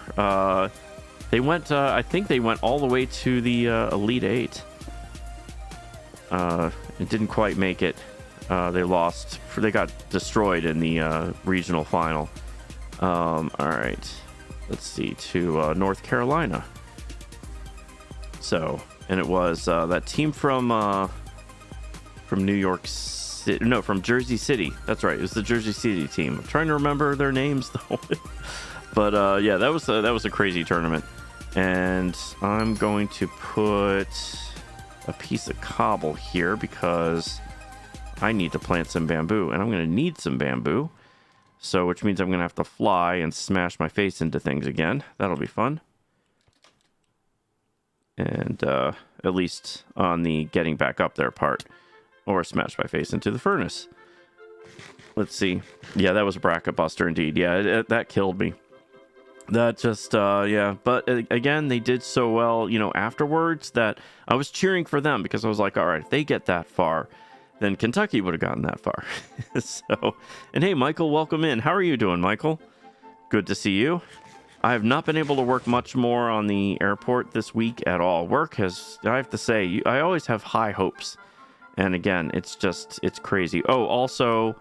They went, I think they went all the way to the Elite Eight. It didn't quite make it. They lost. They got destroyed in the regional final. All right. Let's see, to North Carolina. So, and it was that team from New York City. No, from Jersey City. That's right. It was the Jersey City team. I'm trying to remember their names though. But yeah, that was a crazy tournament. And I'm going to put a piece of cobble here because I need to plant some bamboo, and I'm going to need some bamboo. So, which means I'm going to have to fly and smash my face into things again. That'll be fun. And at least on the getting back up there part. Or smash my face into the furnace. Let's see. Yeah, that was a bracket buster indeed. Yeah, that killed me. That just, yeah. But again, they did so well, afterwards that I was cheering for them because I was like, all right, if they get that far, then Kentucky would have gotten that far. So, and hey, Michael, welcome in. How are you doing, Michael? Good to see you. I have not been able to work much more on the airport this week at all. Work has, I have to say, I always have high hopes. And again, it's crazy. Oh, also,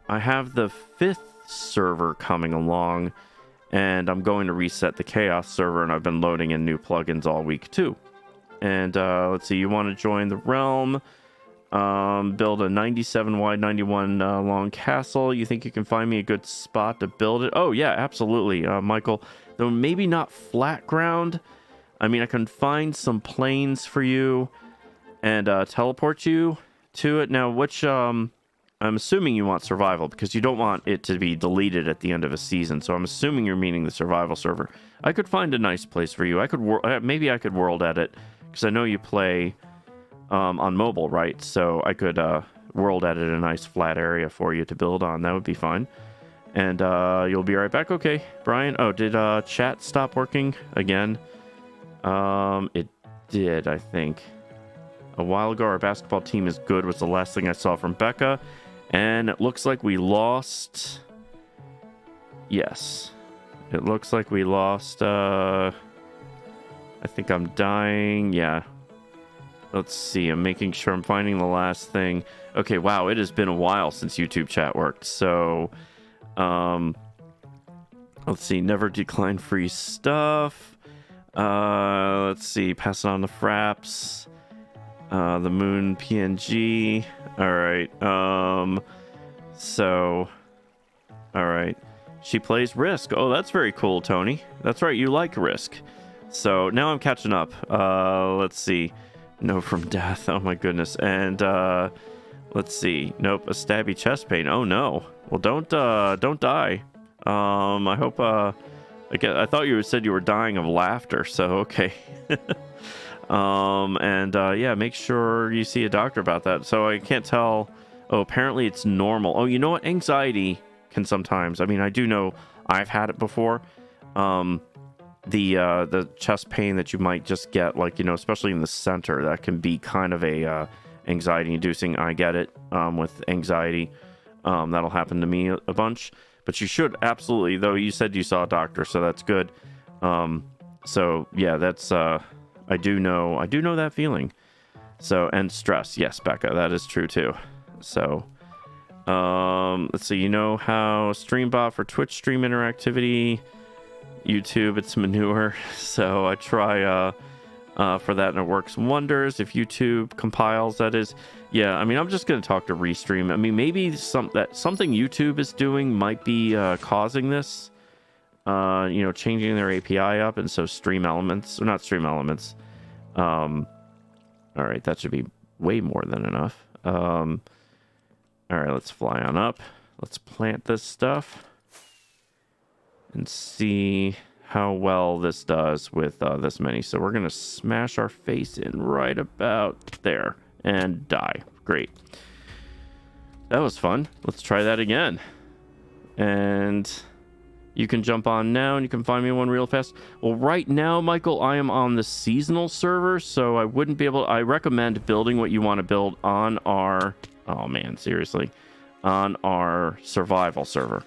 I have the 5th server coming along, and I'm going to reset the Chaos server, and I've been loading in new plugins all week too. And let's see, you want to join the realm, build a 97 wide, 91 long castle. You think you can find me a good spot to build it? Oh yeah, absolutely, Michael. Though maybe not flat ground. I mean, I can find some plains for you and teleport you to it. Now, which I'm assuming you want survival because you don't want it to be deleted at the end of a season. So I'm assuming you're meaning the survival server. I could find a nice place for you. I could maybe I could world edit because I know you play on mobile, right? So I could world edit a nice flat area for you to build on. That would be fine. And you'll be right back. Okay, Brian. Oh, did chat stop working again? It did, I think. A while ago, our basketball team is good was the last thing I saw from Becca. And it looks like we lost. Yes. It looks like we lost. I think I'm dying. Yeah. Let's see. I'm making sure I'm finding the last thing. Okay, wow. It has been a while since YouTube chat worked. So, let's see. Never decline free stuff. Let's see. Pass it on to Fraps. The moon PNG. All right. So, all right. She plays Risk. Oh, that's very cool, Tony. That's right. You like Risk. So now I'm catching up. Let's see. No from death. Oh my goodness. And let's see. Nope. A stabby chest pain. Oh no. Well, don't die. I hope. I thought you said you were dying of laughter. So okay. Yeah, make sure you see a doctor about that. So I can't tell. Oh, apparently it's normal. Oh, you know what? Anxiety can sometimes. I mean, I do know I've had it before. The chest pain that you might just get, like, especially in the center, that can be kind of a anxiety inducing. I get it with anxiety. That'll happen to me a bunch. But you should absolutely, though you said you saw a doctor, so that's good. So yeah, that's I do know that feeling. So, and stress. Yes, Becca, that is true too. So, let's see, how StreamBot for Twitch stream interactivity, YouTube, it's manure. So I try for that and it works wonders. If YouTube compiles, that is. Yeah, I mean, I'm just going to talk to Restream. I mean, maybe something YouTube is doing might be causing this. Changing their API up, and so Stream Elements, or not Stream Elements. All right, that should be way more than enough. All right, let's fly on up. Let's plant this stuff and see how well this does with this many. So we're gonna smash our face in right about there and die. Great. That was fun. Let's try that again. And You can jump on now and you can find me one real fast. Well, right now, Michael, I am on the seasonal server, so I wouldn't be able... I recommend building what you want to build on our... Oh, man, seriously. On our survival server.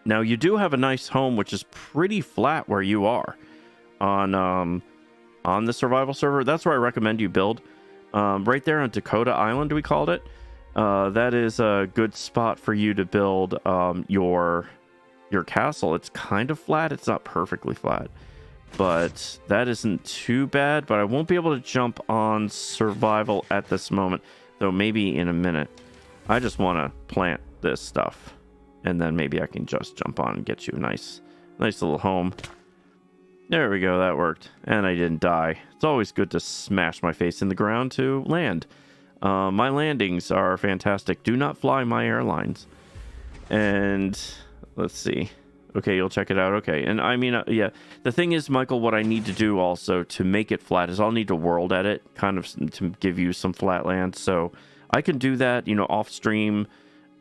Now, you do have a nice home, which is pretty flat where you are. On the survival server, that's where I recommend you build. Right there on Dakota Island, we called it. That is a good spot for you to build your castle. It's kind of flat. It's not perfectly flat, but that isn't too bad. But I won't be able to jump on survival at this moment, though maybe in a minute. I just want to plant this stuff, and then maybe I can just jump on and get you a nice little home. There we go. That worked, and I didn't die. It's always good to smash my face in the ground to land. My landings are fantastic. Do not fly my airlines. And let's see. Okay, you'll check it out. Okay, and I mean, yeah. The thing is, Michael, what I need to do also to make it flat is I'll need to world edit, kind of to give you some flat land. So I can do that, off stream,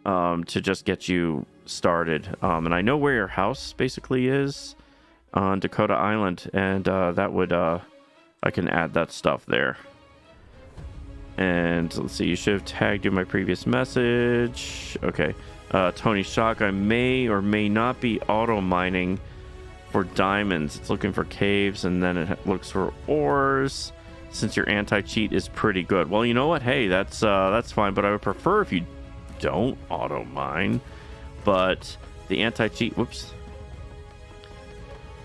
to just get you started. And I know where your house basically is on Dakota Island, and that would, I can add that stuff there. And let's see, you should have tagged you in my previous message. Okay. Tony Shock, I may or may not be auto mining for diamonds. It's looking for caves, and then it looks for ores, since your anti-cheat is pretty good. Well, you know what? Hey, that's fine, but I would prefer if you don't auto mine. But the anti-cheat, whoops.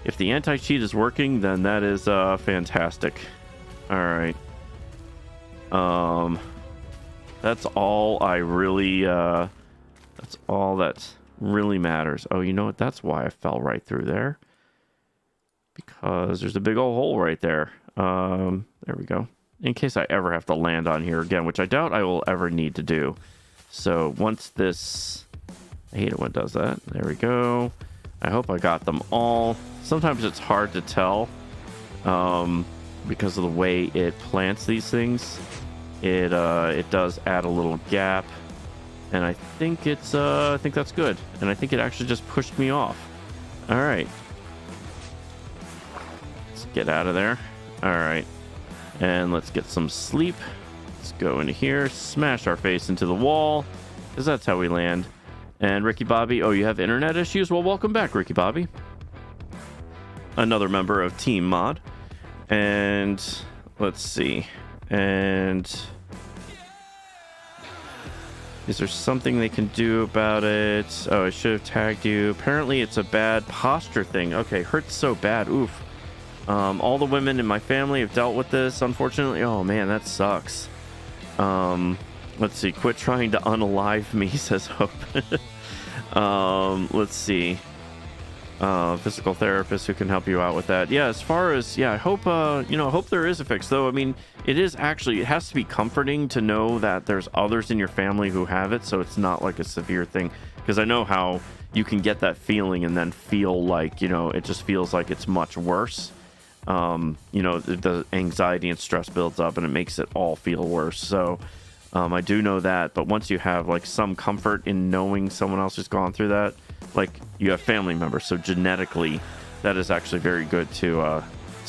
If the anti-cheat is working, then that is fantastic. All right. That's all I really that's all that really matters. Oh, you know what? That's why I fell right through there. Because there's a big old hole right there. There we go. In case I ever have to land on here again, which I doubt I will ever need to do. So once this... I hate it when it does that. There we go. I hope I got them all. Sometimes it's hard to tell. Because of the way it plants these things. It does add a little gap. And I think I think that's good. And I think it actually just pushed me off. All right. Let's get out of there. All right. And let's get some sleep. Let's go into here, smash our face into the wall, because that's how we land. And Ricky Bobby, oh, you have internet issues? Well, welcome back, Ricky Bobby. Another member of Team Mod. And let's see. And... is there something they can do about it? Oh, I should have tagged you. Apparently, it's a bad posture thing. Okay, hurts so bad. Oof. All the women in my family have dealt with this, unfortunately. Oh, man, that sucks. Let's see. Quit trying to unalive me, says Hope. Let's see. Physical therapist who can help you out with that. Yeah, as far as... yeah, I hope, I hope there is a fix, though. I mean, it has to be comforting to know that there's others in your family who have it, so it's not like a severe thing. Because I know how you can get that feeling and then feel like, it just feels like it's much worse. The anxiety and stress builds up and it makes it all feel worse. So I do know that, but once you have like some comfort in knowing someone else who's gone through that, like you have family members, so genetically that is actually very good to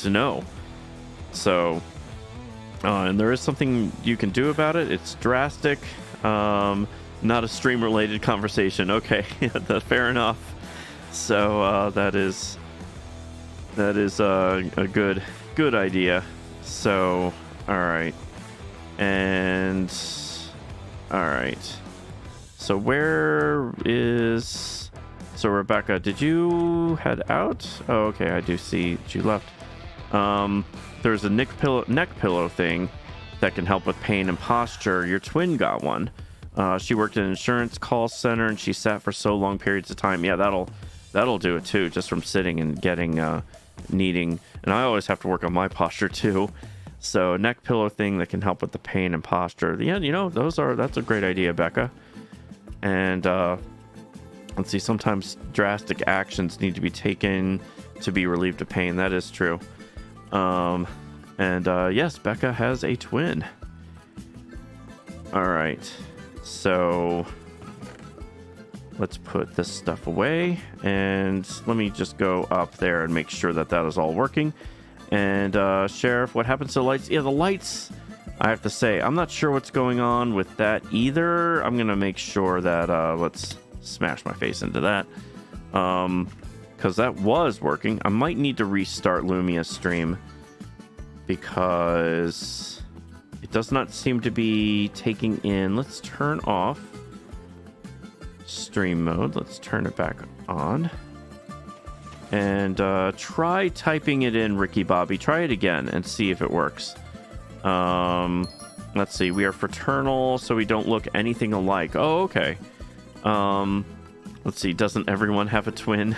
know. So and there is something you can do about it. It's drastic, not a stream related conversation. Okay. Fair enough. So that is a good idea. So all right. And all right, so so Rebecca, did you head out? Oh, okay, I do see you left. There's a neck pillow thing that can help with pain and posture. Your twin got one. She worked in an insurance call center and she sat for so long periods of time. Yeah, that'll do it too, just from sitting and getting needing. And I always have to work on my posture too. So neck pillow thing that can help with the pain and posture. Yeah, that's a great idea, Becca. And let's see, sometimes drastic actions need to be taken to be relieved of pain. That is true. Yes, Becca has a twin. All right. So let's put this stuff away, and let me just go up there and make sure that that is all working. And Sheriff, what happens to the lights? Yeah, the lights, I have to say, I'm not sure what's going on with that either. I'm gonna make sure that let's smash my face into that, because that was working. I might need to restart Lumia's stream because it does not seem to be taking in. Let's turn off stream mode. Let's turn it back on. And try typing it in, Ricky Bobby. Try it again and see if it works. Let's see. We are fraternal, so we don't look anything alike. Oh, okay. Let's see. Doesn't everyone have a twin?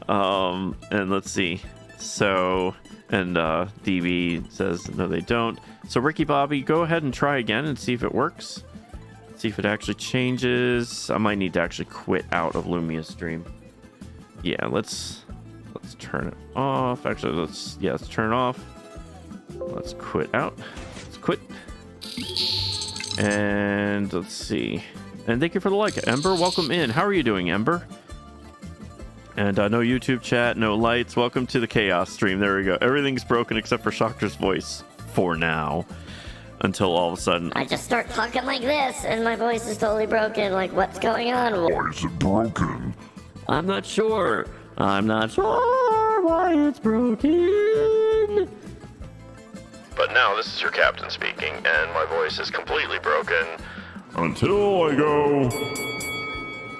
And let's see. So, and DB says, no, they don't. So, Ricky Bobby, go ahead and try again and see if it works. See if it actually changes. I might need to actually quit out of Lumia's stream. Yeah, let's turn it off. Actually, let's turn it off. Let's quit out. Let's quit. And let's see. And thank you for the like, Ember. Welcome in. How are you doing, Ember? And no YouTube chat, no lights. Welcome to the chaos stream. There we go. Everything's broken except for Shocker's voice for now. Until all of a sudden I just start talking like this and my voice is totally broken. Like, what's going on? Why is it broken? I'm not sure. I'm not sure why it's broken. But now this is your captain speaking, and my voice is completely broken. Until I go.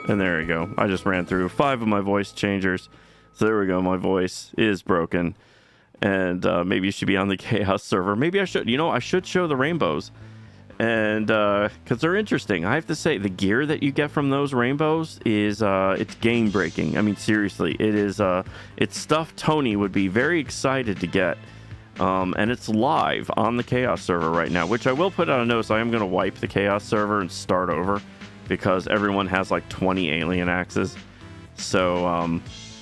And there we go. I just ran through 5 of my voice changers. So there we go. My voice is broken. And maybe you should be on the chaos server. Maybe I should. You know, I should show the rainbows. And because they're interesting. I have to say, the gear that you get from those rainbows is it's game breaking. I mean, seriously, it is it's stuff Tony would be very excited to get. And it's live on the chaos server right now, which I will put out a notice. I am going to wipe the chaos server and start over because everyone has like 20 alien axes. So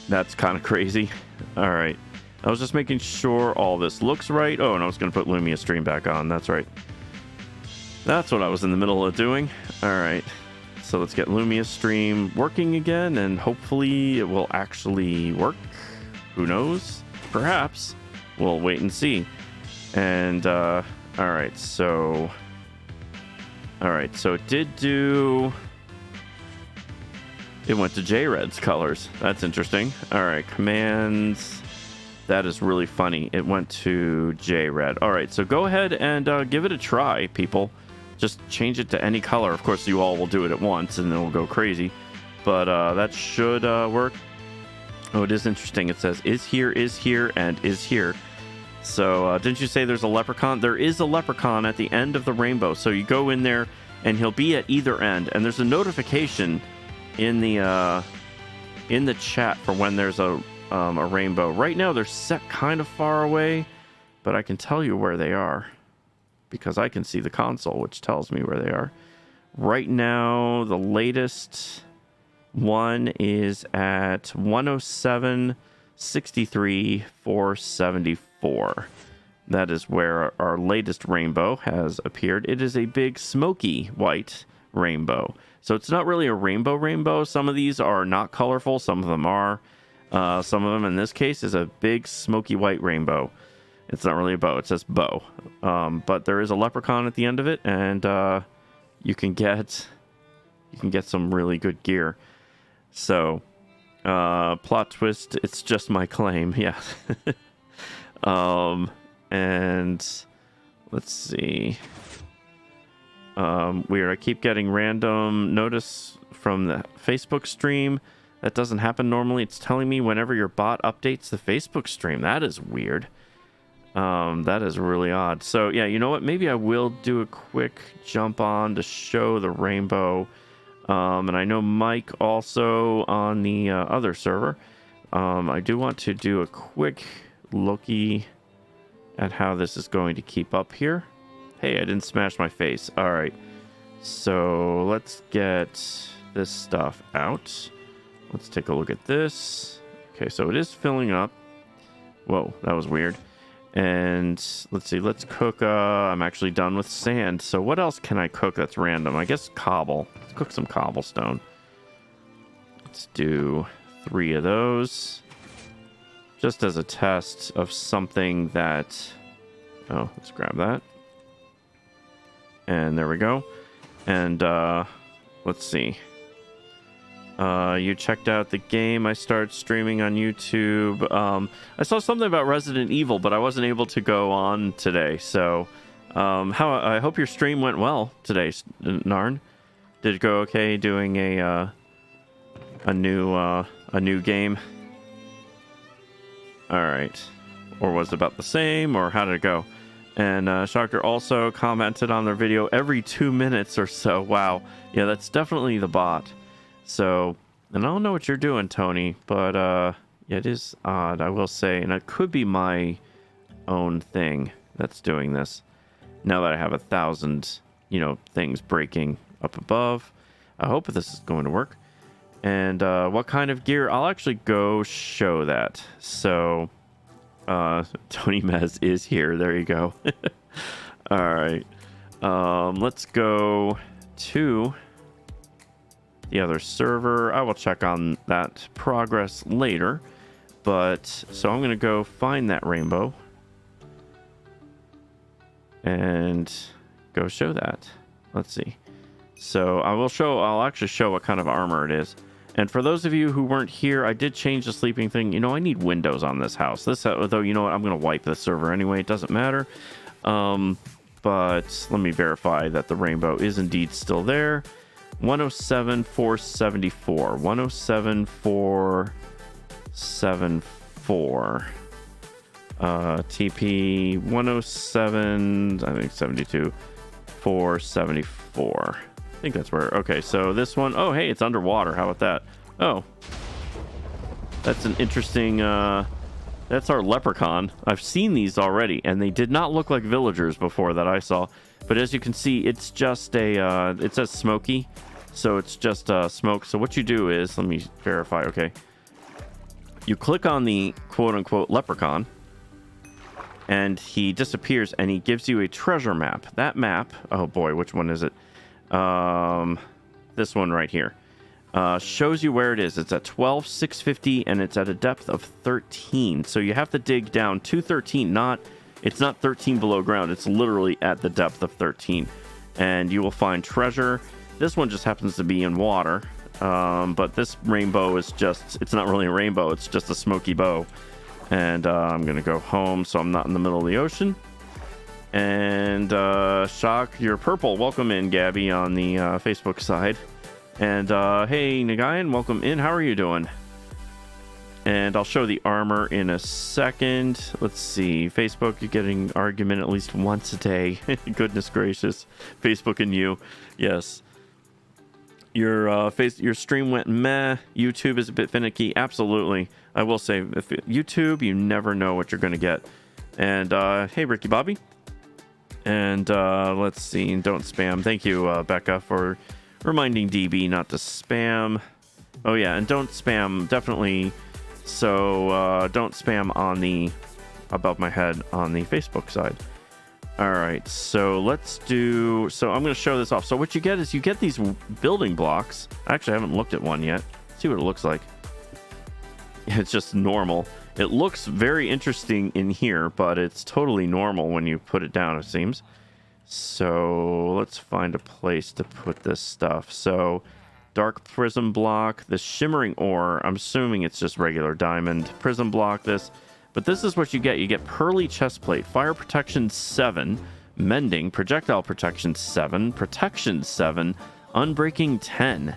that's kind of crazy. All right. I was just making sure all this looks right. Oh, and I was going to put Lumia stream back on. That's right. That's what I was in the middle of doing. All right. So let's get Lumia stream working again, and hopefully it will actually work. Who knows? Perhaps. We'll wait and see. And, all right. So it did do... It went to JRed's colors. That's interesting. All right. Commands... That is really funny. It went to JRed. All right, so go ahead and give it a try, people. Just change it to any color. Of course, you all will do it at once, and it'll go crazy. But that should work. Oh, it is interesting. It says, is here, and is here. So didn't you say there's a leprechaun? There is a leprechaun at the end of the rainbow. So you go in there, and he'll be at either end. And there's a notification in the chat for when there's a rainbow. Right now they're set kind of far away, but I can tell you where they are because I can see the console, which tells me where they are. Right now, the latest one is at 107.63.474. That is where our latest rainbow has appeared. It is a big smoky white rainbow. So it's not really a rainbow. Some of these are not colorful. Some of them are. Some of them, in this case, is a big smoky white rainbow. It's not really a bow. It says bow. But there is a leprechaun at the end of it, and you can get some really good gear. So, plot twist, it's just my claim. Yeah. And let's see. Weird. I keep getting random notice from the Facebook stream. That doesn't happen normally. It's telling me whenever your bot updates the Facebook stream. That is weird. That is really odd. So, yeah, you know what? Maybe I will do a quick jump on to show the rainbow. And I know Mike also on the other server. I do want to do a quick looky at how this is going to keep up here. Hey, I didn't smash my face. All right. So let's get this stuff out. Let's take a look at this. Okay, so it is filling up. Whoa, that was weird. And let's see, let's cook. I'm actually done with sand. So what else can I cook that's random? I guess cobble. Let's cook some cobblestone. Let's do 3 of those. Just as a test of something that... Oh, let's grab that. And there we go. And let's see. You checked out the game. I started streaming on YouTube. I saw something about Resident Evil, but I wasn't able to go on today. So, I hope your stream went well today, Narn. Did it go okay doing a new game? All right. Or was it about the same, or how did it go? And Shocker also commented on their video every 2 minutes or so. Wow. Yeah, that's definitely the bot. So, and I don't know what you're doing, Tony, but yeah, it is odd, I will say. And it could be my own thing that's doing this. Now that I have 1,000, things breaking up above. I hope this is going to work. And what kind of gear? I'll actually go show that. So, Tony Mez is here. There you go. All right. Let's go to the other server. I will check on that progress later. But, so I'm going to go find that rainbow. And go show that. Let's see. So I'll actually show what kind of armor it is. And for those of you who weren't here, I did change the sleeping thing. I need windows on this house. Though, you know what? I'm going to wipe this server anyway. It doesn't matter. But let me verify that the rainbow is indeed still there. 107,474. 107,474. TP 107, I think 72, 474. I think that's where. Okay, so this one, oh hey, it's underwater. How about that? Oh, that's an interesting. That's our leprechaun. I've seen these already, and they did not look like villagers before that I saw. But as you can see, it's just a. It says smoky, so it's just smoke. So what you do is, let me verify. Okay, you click on the quote-unquote leprechaun. And he disappears, and he gives you a treasure map. That map, oh boy, which one is it? This one right here. Shows you where it is. It's at 12,650, and it's at a depth of 13. So you have to dig down to 13. It's not 13 below ground. It's literally at the depth of 13. And you will find treasure. This one just happens to be in water. But this rainbow is just, it's not really a rainbow. It's just a smoky bow. And I'm going to go home so I'm not in the middle of the ocean. And Shock, you're purple. Welcome in, Gabby, on the Facebook side. And hey, Nagayan, welcome in. How are you doing? And I'll show the armor in a second. Let's see. Facebook, you're getting argument at least once a day. Goodness gracious. Facebook and you. Yes. Your stream went meh. YouTube is a bit finicky. Absolutely. I will say, if YouTube, you never know what you're going to get. And hey, Ricky Bobby. And let's see. Don't spam. Thank you, Becca, for reminding DB not to spam. Oh yeah, and don't spam. Definitely. So don't spam on the above my head on the Facebook side. All right, so let's do. So I'm going to show this off. So what you get is you get these building blocks. Actually, I haven't looked at one yet. Let's see what it looks like. It's just normal. It looks very interesting in here, but it's totally normal when you put it down, it seems. So let's find a place to put this stuff. So dark prism block, the shimmering ore. I'm assuming it's just regular diamond prism block. This. But this is what you get. You get pearly chestplate, fire protection 7, mending, projectile protection 7, protection 7, unbreaking 10.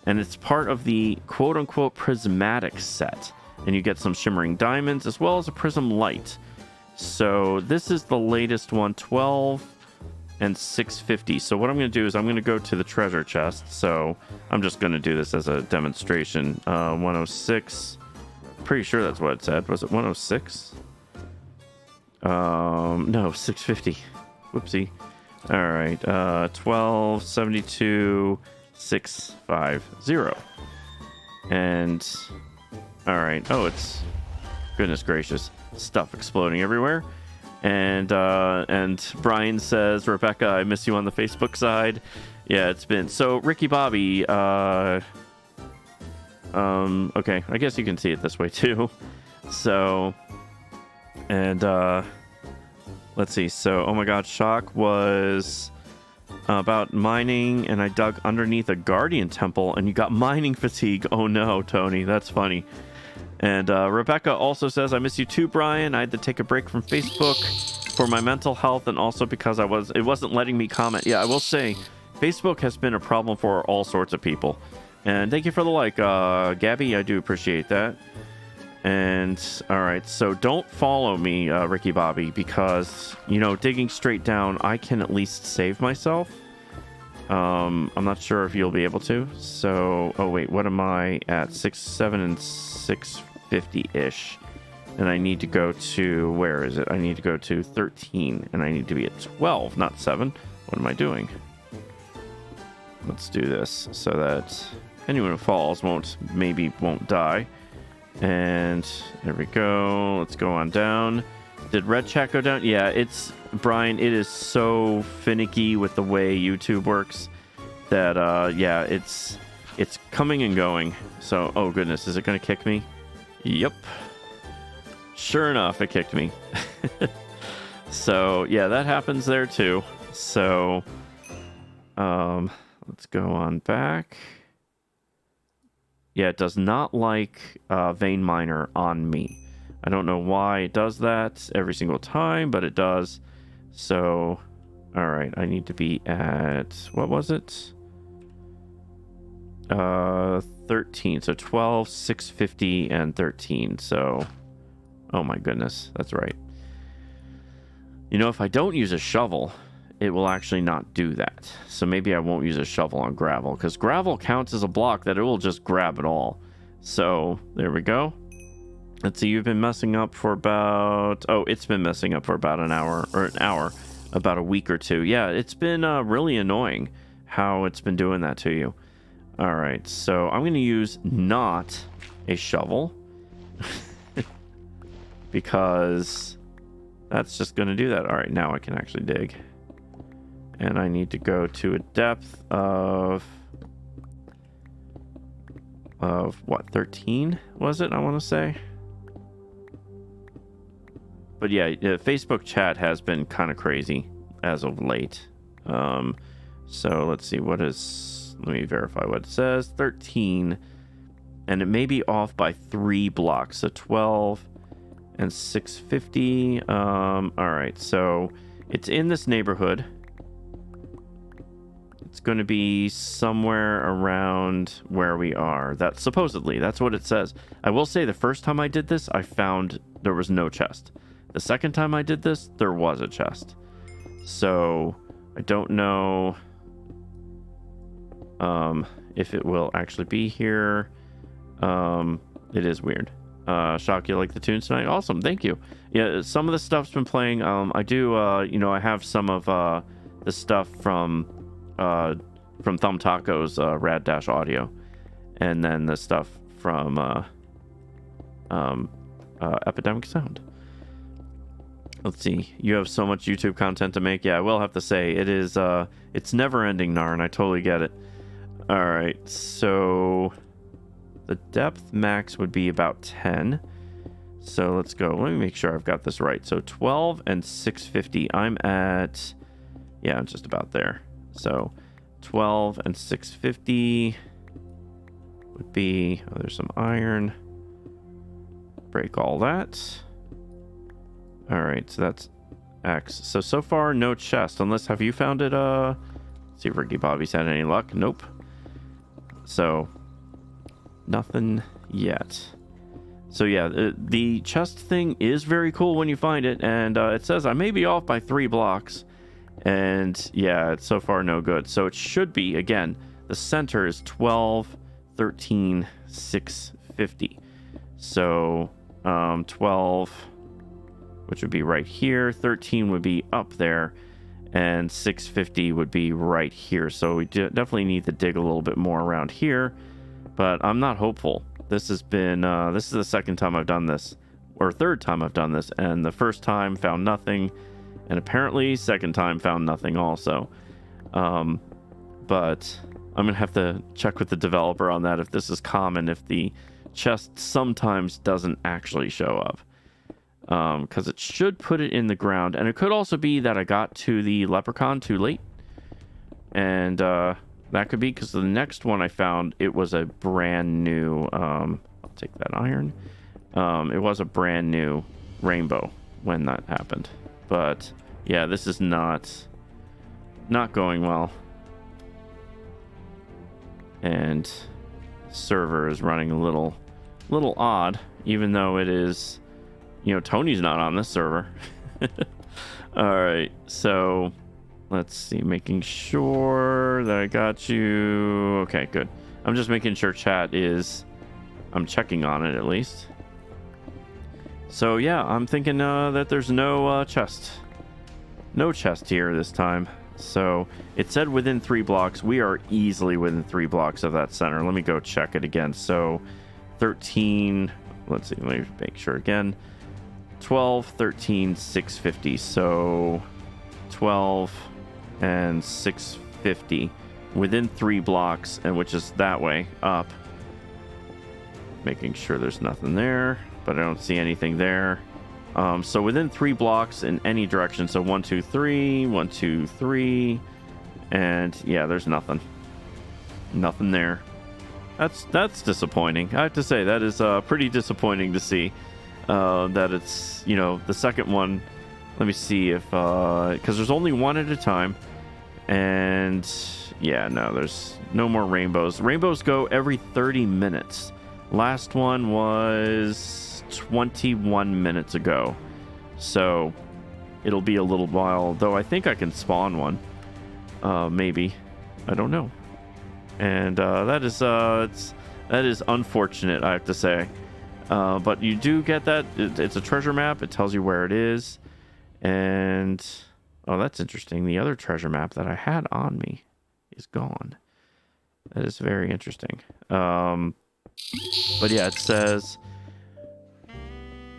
And it's part of the quote-unquote prismatic set. And you get some shimmering diamonds as well as a prism light. So this is the latest one, 12 and 650. So what I'm going to do is I'm going to go to the treasure chest. So I'm just going to do this as a demonstration. 106. Pretty sure that's what it said. Was it 106? No, 650. Whoopsie. All right. 1272 650. And all right. Oh, it's goodness gracious. Stuff exploding everywhere. And Brian says, Rebecca, I miss you on the Facebook side. Yeah, it's been so. Ricky Bobby, Okay, I guess you can see it this way too. So, and let's see. So, oh my god, Shock was about mining, and I dug underneath a guardian temple, and you got mining fatigue. Oh no, Tony, that's funny. And Rebecca also says, I miss you too, Brian. I had to take a break from Facebook for my mental health, and also because it wasn't letting me comment. Yeah, I will say, Facebook has been a problem for all sorts of people. And thank you for the like, Gabby. I do appreciate that. And all right, so don't follow me, Ricky Bobby, because digging straight down, I can at least save myself. I'm not sure if you'll be able to. So, oh wait, what am I at? 6'7" and 650-ish. And I need to go to, where is it? I need to go to 13, and I need to be at 12, not 7. What am I doing? Let's do this so that anyone who falls won't die. And there we go. Let's go on down. Did red chat go down? Yeah, it's Brian. It is so finicky with the way YouTube works that yeah, it's coming and going. So, oh goodness, is it gonna kick me? Yep. Sure enough, it kicked me. So yeah, that happens there too. So let's go on back. Yeah, it does not like Vein Miner on me. I don't know why it does that every single time, but it does. So, all right, I need to be at, what was it? 13. So 12, 650, and 13. So, oh my goodness, that's right. If I don't use a shovel, it will actually not do that. So maybe I won't use a shovel on gravel, because gravel counts as a block that it will just grab it all. So there we go. Let's see, you've been messing up for about, it's been messing up for about an hour, about a week or two. Yeah, it's been really annoying how it's been doing that to you. All right, so I'm going to use not a shovel because that's just going to do that. All right, now I can actually dig. And I need to go to a depth of what, 13 was it, I want to say? But yeah, Facebook chat has been kind of crazy as of late. So let's see, let me verify what it says. 13, and it may be off by 3 blocks. So 12 and 650. All right, so it's in this neighborhood. It's going to be somewhere around where we are. That's supposedly, that's what it says. I will say the first time I did this, I found there was no chest. The second time I did this, there was a chest. So I don't know if it will actually be here. It is weird. Shock, you like the tunes tonight? Awesome, thank you. Yeah, some of the stuff's been playing. I do, I have some of the stuff from Thumb Taco's Rad Dash Audio, and then the stuff from Epidemic Sound. Let's see. You have so much YouTube content to make. Yeah, I will have to say it is. It's never ending, Narn. I totally get it. All right, so the depth max would be about 10. So let's go. Let me make sure I've got this right. So 12 and 650. I'm at, yeah, I'm just about there. So 12 and 650 would be, oh, there's some iron. Break all that. All right, so that's X. So far, no chest. Unless, have you found it? See if Ricky Bobby's had any luck. Nope. So, nothing yet. So yeah, the chest thing is very cool when you find it. And it says I may be off by 3 blocks. And yeah, it's so far no good. So it should be, again, the center is 12, 13, 650. So 12, which would be right here. 13 would be up there. And 650 would be right here. So we definitely need to dig a little bit more around here. But I'm not hopeful. This has been, this is the second time I've done this. Or third time I've done this. And the first time found nothing. And apparently second time found nothing also. But I'm gonna have to check with the developer on that if this is common, if the chest sometimes doesn't actually show up. Because it should put it in the ground. And it could also be that I got to the leprechaun too late. And that could be because the next one I found, it was a brand new... I'll take that iron. It was a brand new rainbow when that happened. But yeah, this is not going well. And server is running a little odd, even though it is... You know, Tony's not on this server. All right, so let's see, making sure that I got you. Okay, good. I'm just making sure chat is, I'm checking on it at least. So yeah, I'm thinking that there's no chest. No chest here this time. So it said within 3 blocks. We are easily within 3 blocks of that center. Let me go check it again. So 13, let's see, let me make sure again. 12, 13, 650. So 12 and 650 within 3 blocks, and which is that way up. Making sure there's nothing there, but I don't see anything there. So within 3 blocks in any direction. So 1, 2, 3, 1, 2, 3, and yeah, there's nothing. Nothing there. That's disappointing. I have to say that is pretty disappointing to see. That it's, you know, the second one. Let me see if because there's only one at a time, and yeah, no, there's no more rainbows. Rainbows go every 30 minutes. Last one was 21 minutes ago, so it'll be a little while, though I think I can spawn one, maybe, I don't know. And that is unfortunate, I have to say. But you do get that. It's a treasure map. It tells you where it is. And, oh, that's interesting. The other treasure map that I had on me is gone. That is very interesting. But yeah, it says...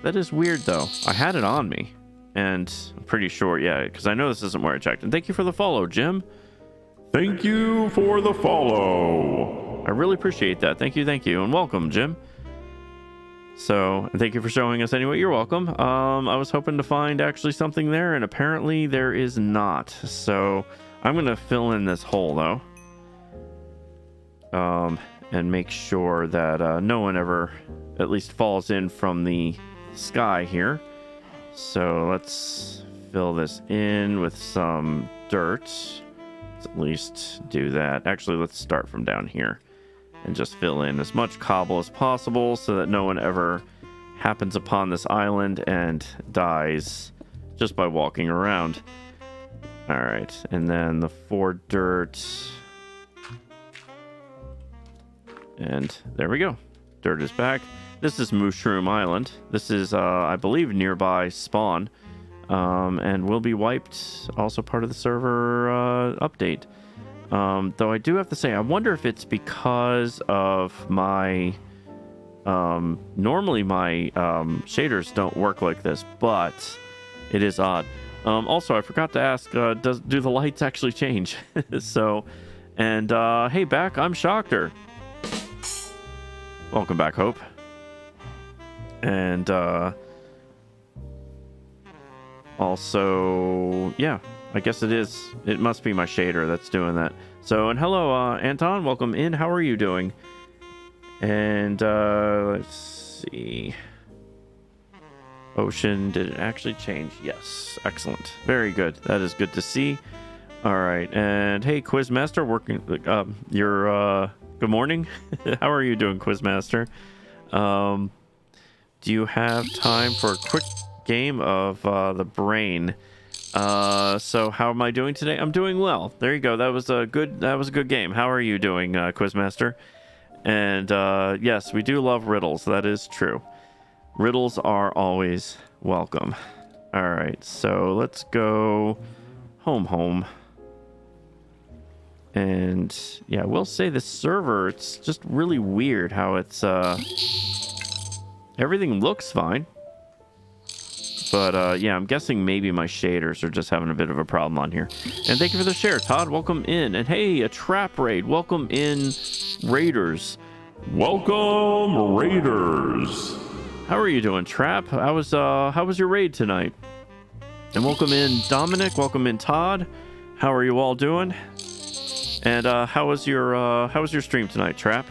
That is weird, though. I had it on me. And I'm pretty sure, yeah, because I know this isn't where I checked. And thank you for the follow, Jim. Thank you for the follow. I really appreciate that. Thank you. And welcome, Jim. So, thank you for showing us anyway. You're welcome. I was hoping to find actually something there, and apparently there is not. So, I'm going to fill in this hole, though. And make sure that no one ever at least falls in from the sky here. So, let's fill this in with some dirt. Let's at least do that. Actually, let's start from down here. And just fill in as much cobble as possible so that no one ever happens upon this island and dies just by walking around. Alright, and then the 4 dirt. And there we go. Dirt is back. This is Mushroom Island. This is, I believe, nearby spawn. And will be wiped, also part of the server update. Though I do have to say, I wonder if it's because of my... normally my shaders don't work like this, but it is odd. Also, I forgot to ask, do the lights actually change? So, and hey, back, I'm Shocker. Welcome back, Hope. And also, yeah. I guess it is. It must be my shader that's doing that. So, and hello, Anton. Welcome in. How are you doing? And, let's see. Ocean, did it actually change? Yes. Excellent. Very good. That is good to see. All right. And, hey, Quizmaster, working, good morning. How are you doing, Quizmaster? Do you have time for a quick game of, the brain? So how am I doing today? I'm doing well. There you go. That was a good game. How are you doing, Quizmaster? And yes, we do love riddles. That is true. Riddles are always welcome. All right, so let's go home. And yeah, we'll say the server, it's just really weird how it's everything looks fine. But yeah, I'm guessing maybe my shaders are just having a bit of a problem on here. And thank you for the share, Todd. Welcome in. And hey, a trap raid. Welcome in, Raiders. Welcome, Raiders. How are you doing, Trap? How was your raid tonight? And welcome in, Dominic. Welcome in, Todd. How are you all doing? And how was your stream tonight, Trap?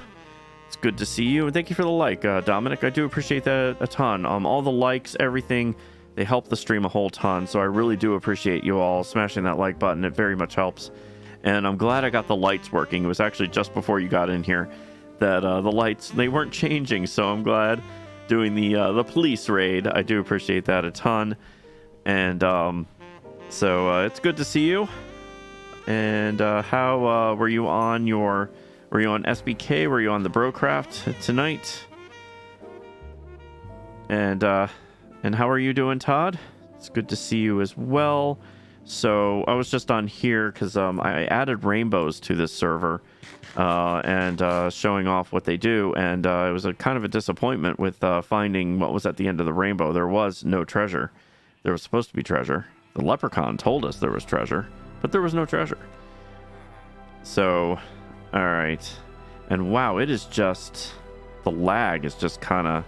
It's good to see you, and thank you for the like, Dominic. I do appreciate that a ton. All the likes, everything, they help the stream a whole ton. So I really do appreciate you all smashing that like button. It very much helps. And I'm glad I got the lights working. It was actually just before you got in here that the lights, they weren't changing. So I'm glad doing the police raid. I do appreciate that a ton. And so it's good to see you. And how were you on SBK? Were you on the Brocraft tonight? And how are you doing, Todd? It's good to see you as well. So I was just on here because I added rainbows to this server and showing off what they do. And it was a kind of a disappointment with finding what was at the end of the rainbow. There was no treasure. There was supposed to be treasure. The leprechaun told us there was treasure, but there was no treasure. So, all right. And wow, it is just, the lag is just kind of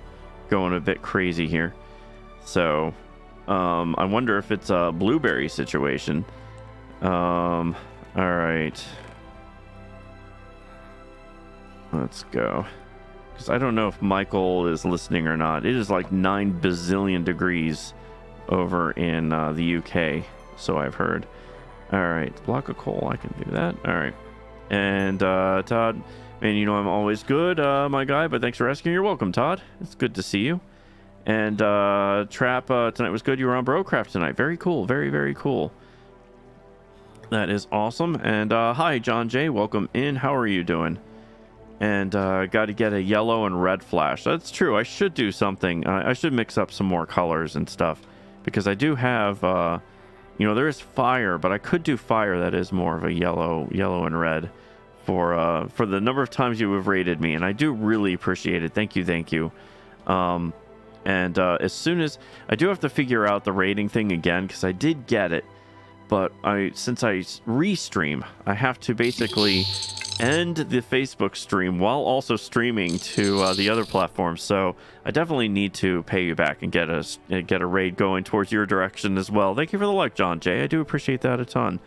going a bit crazy here. So, I wonder if it's a blueberry situation. All right. Let's go. Because I don't know if Michael is listening or not. It is like 9 bazillion degrees over in the UK, so I've heard. All right, block of coal, I can do that. All right. And Todd, man, you know I'm always good, my guy, but thanks for asking. You're welcome, Todd. It's good to see you. And Trap, tonight was good. You were on Brocraft tonight. Very cool. Very, very cool. That is awesome. And hi, John J. Welcome in. How are you doing? And got to get a yellow and red flash. That's true. I should do something. I should mix up some more colors and stuff. Because I do have, there is fire, but I could do fire that is more of a yellow and red for the number of times you have rated me. And I do really appreciate it. Thank you. And as soon as I do have to figure out the rating thing again, because I did get it, but since I restream, I have to basically end the Facebook stream while also streaming to the other platforms. So I definitely need to pay you back and get a raid going towards your direction as well. Thank you for the like, John J. I do appreciate that a ton.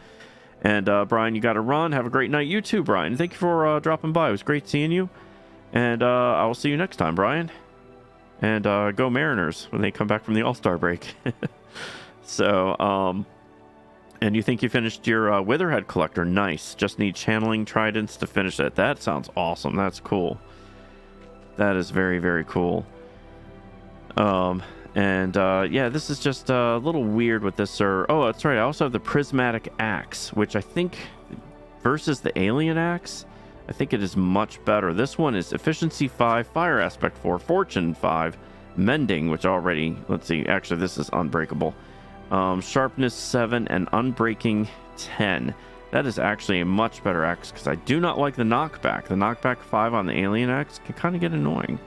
And Brian, you got to run. Have a great night. You too, Brian. Thank you for dropping by. It was great seeing you. And I will see you next time, Brian. And go Mariners when they come back from the All-Star break. So, and you think you finished your Witherhead collector? Nice. Just need channeling tridents to finish it. That sounds awesome. That's cool. That is very, very cool. Yeah, this is just a little weird with this, sir. Oh, that's right. I also have the prismatic axe, which I think versus the alien axe, I think it is much better. This one is efficiency 5, fire aspect 4, fortune 5, mending, which already, let's see, actually this is unbreakable. Sharpness 7 and unbreaking 10. That is actually a much better axe because I do not like the knockback. The knockback 5 on the alien axe can kind of get annoying.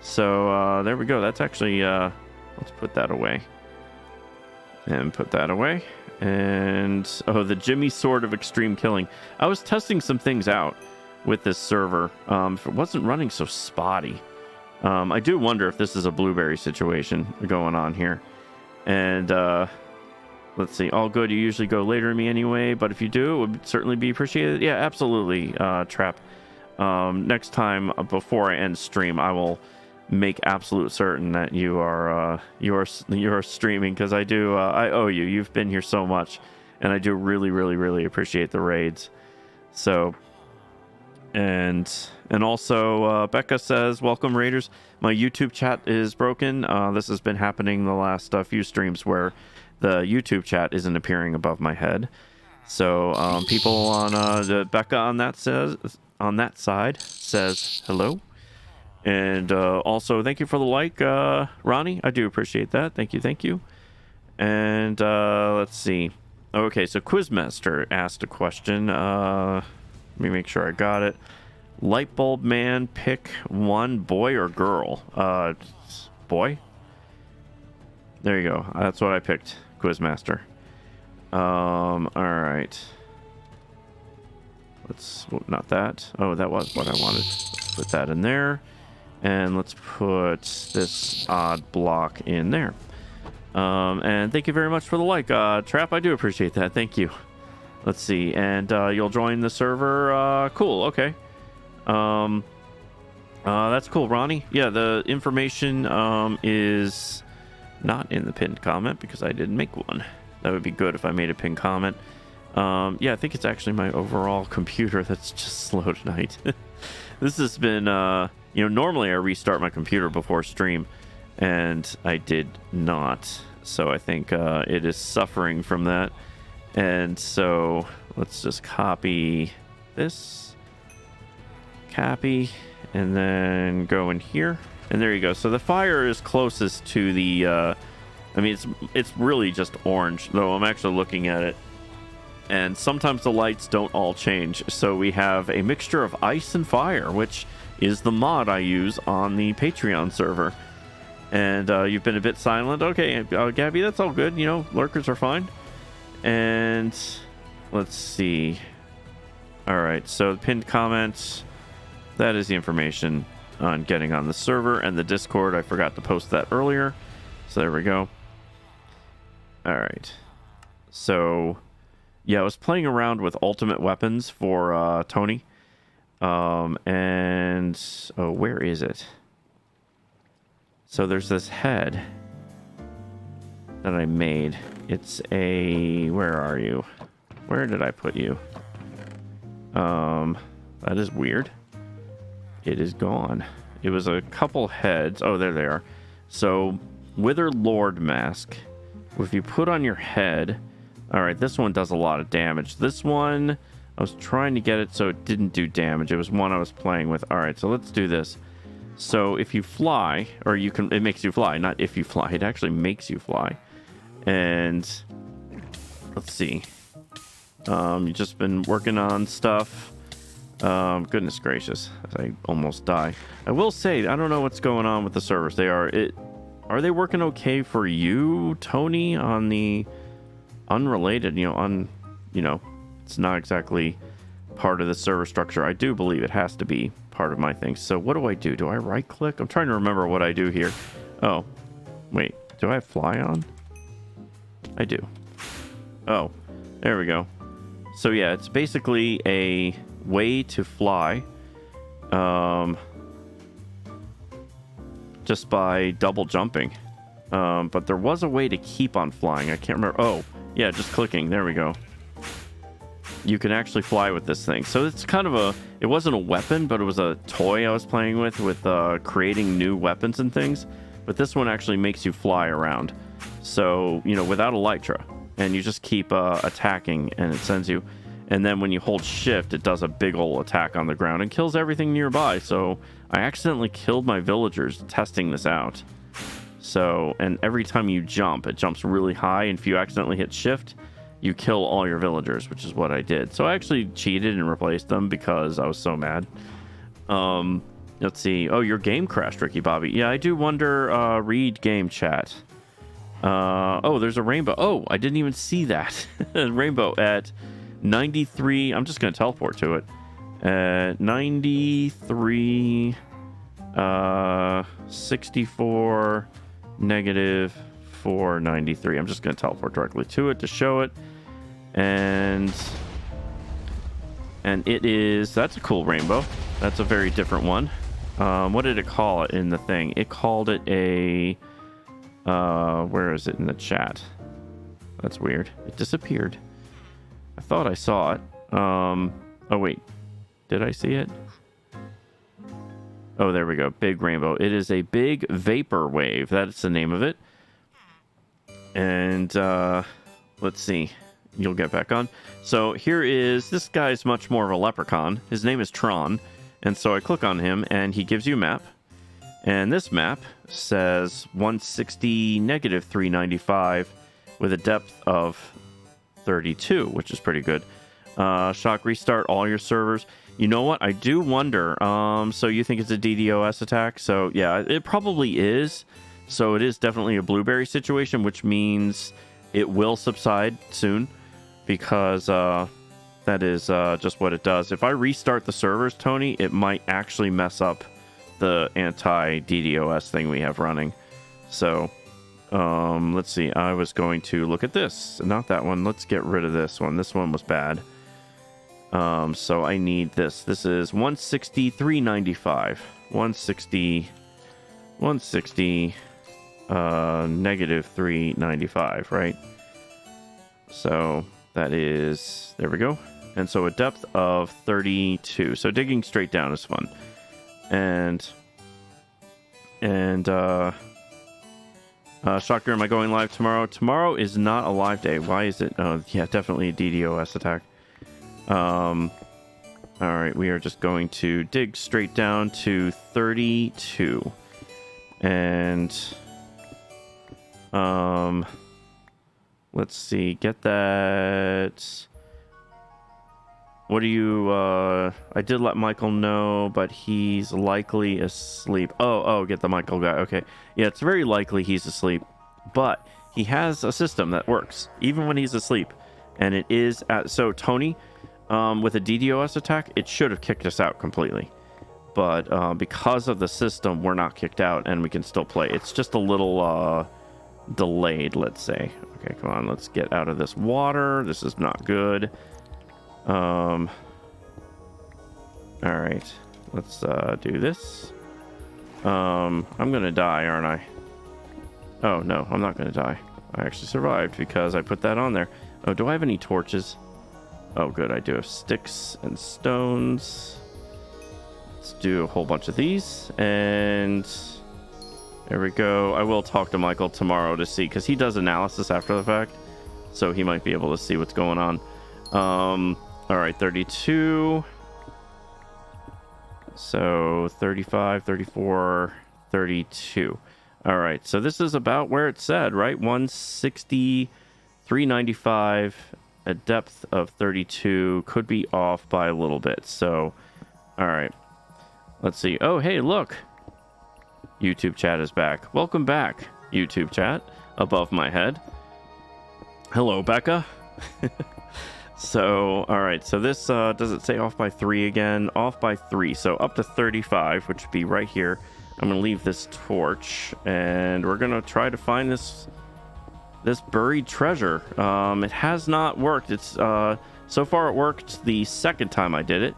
So there we go. That's actually, let's put that away. And put that away. And, oh, the Jimmy Sword of Extreme Killing. I was testing some things out with this server. If it wasn't running so spotty. I do wonder if this is a blueberry situation going on here. And let's see, all good. You usually go later than me anyway, but if you do, it would certainly be appreciated. Yeah, absolutely, Trap. Next time before I end stream, I will make absolute certain that you are streaming, because I owe you. You've been here so much, and I do really appreciate the raids. So, and also Becca says, welcome Raiders. My YouTube chat is broken. This has been happening the last few streams where the YouTube chat isn't appearing above my head. So people on Becca on that side says hello. And also thank you for the like, Ronnie. I do appreciate that. Thank you. And let's see. Okay, so Quizmaster asked a question. Let me make sure I got it. Lightbulb man, pick one, boy or girl? Boy. There you go. That's what I picked, Quizmaster. All right. Let's, well, not that. Oh, that was what I wanted. Let's put that in there. And let's put this odd block in there. And thank you very much for the like, Trap. I do appreciate that. Thank you. Let's see. And you'll join the server. Cool. Okay. That's cool, Ronnie. Yeah, the information is not in the pinned comment because I didn't make one. That would be good if I made a pinned comment. Yeah, I think it's actually my overall computer that's just slow tonight. This has been, normally I restart my computer before stream, and I did not. So I think it is suffering from that. And so let's just copy this, copy, and then go in here. And there you go. So the fire is closest to the, I mean, it's really just orange, though I'm actually looking at it. And sometimes the lights don't all change. So we have a mixture of ice and fire, which is the mod I use on the Patreon server. And you've been a bit silent. Okay, Gabby, that's all good. You know, lurkers are fine. And let's see. All right, so the pinned comments, that is the information on getting on the server and the Discord. I forgot to post that earlier. So there we go. All right. So, yeah, I was playing around with ultimate weapons for Tony. And, oh, where is it? So there's this head that I made. It's a, where are you? Where did I put you? That is weird. It is gone. It was a couple heads. Oh, there they are. So, Wither Lord Mask. If you put on your head... Alright, this one does a lot of damage. This one, I was trying to get it so it didn't do damage. It was one I was playing with. Alright, so let's do this. So, if you fly, or you can... It makes you fly, not if you fly. It actually makes you fly. And... Let's see. You've just been working on stuff. Goodness gracious, I almost die. I will say, I don't know what's going on with the servers. Are they working okay for you, Tony, on the unrelated, it's not exactly part of the server structure. I do believe it has to be part of my thing. So what do I do? Do I right click? I'm trying to remember what I do here. Oh, wait, do I have fly on? I do. Oh, there we go. So yeah, it's basically a way to fly just by double jumping, but there was a way to keep on flying. I can't remember. Oh yeah, just clicking, there we go. You can actually fly with this thing. So it's kind of it wasn't a weapon, but it was a toy I was playing with creating new weapons and things. But this one actually makes you fly around, so without elytra, and you just keep attacking, and it sends you. And then when you hold shift, it does a big ol' attack on the ground and kills everything nearby. So I accidentally killed my villagers testing this out. So, and every time you jump, it jumps really high. And if you accidentally hit shift, you kill all your villagers, which is what I did. So I actually cheated and replaced them because I was so mad. Let's see. Oh, your game crashed, Ricky Bobby. Yeah, I do wonder, read game chat. Oh, there's a rainbow. Oh, I didn't even see that. Rainbow at 93. I'm just going to teleport to it. 93, 64, negative 493. I'm just going to teleport directly to it to show it. And it is, that's a cool rainbow. That's a very different one. What did it call it in the thing? It called it a, where is it in the chat? That's weird. It disappeared. I thought I saw it. Oh, wait. Did I see it? Oh, there we go. Big rainbow. It is a big vapor wave. That's the name of it. And let's see. You'll get back on. So here is... This guy's much more of a leprechaun. His name is Tron. And so I click on him, and he gives you a map. And this map says 160, negative 395, with a depth of 32, which is pretty good. Shock restart all your servers. You know what? I do wonder. So you think it's a DDoS attack? So yeah, it probably is. So it is definitely a blueberry situation, which means it will subside soon, because that is just what it does. If I restart the servers, Tony, it might actually mess up the anti-DDoS thing we have running. So let's see. I was going to look at this, not that one. Let's get rid of this one. This one was bad. So I need this. This is 163.95. 160 negative 395, right? So that is, there we go. And so a depth of 32. So digging straight down is fun. And Shocker, am I going live tomorrow? Tomorrow is not a live day. Why is it? Oh, yeah, definitely a DDoS attack. All right, we are just going to dig straight down to 32. And let's see, get that. What do you, I did let Michael know, but he's likely asleep. Oh, get the Michael guy. Okay. Yeah, it's very likely he's asleep, but he has a system that works even when he's asleep. And it is so Tony, with a DDoS attack, it should have kicked us out completely. But because of the system, we're not kicked out and we can still play. It's just a little delayed, let's say. Okay, come on, let's get out of this water. This is not good. All right, let's do this. I'm gonna die, aren't I? Oh no, I'm not gonna die. I actually survived because I put that on there. Oh, do I have any torches? Oh good, I do have sticks and stones. Let's do a whole bunch of these, and there we go. I will talk to Michael tomorrow to see, because he does analysis after the fact, so he might be able to see what's going on. All right, 32. So 35, 34, 32. All right, so this is about where it said, right? 163.95, a depth of 32. Could be off by a little bit. So, all right. Let's see. Oh, hey, look. YouTube chat is back. Welcome back, YouTube chat, above my head. Hello, Becca. So, all right. So this, does it say off by 3 again? Off by 3. So up to 35, which would be right here. I'm going to leave this torch, and we're going to try to find this buried treasure. It has not worked. It's, so far it worked the second time I did it,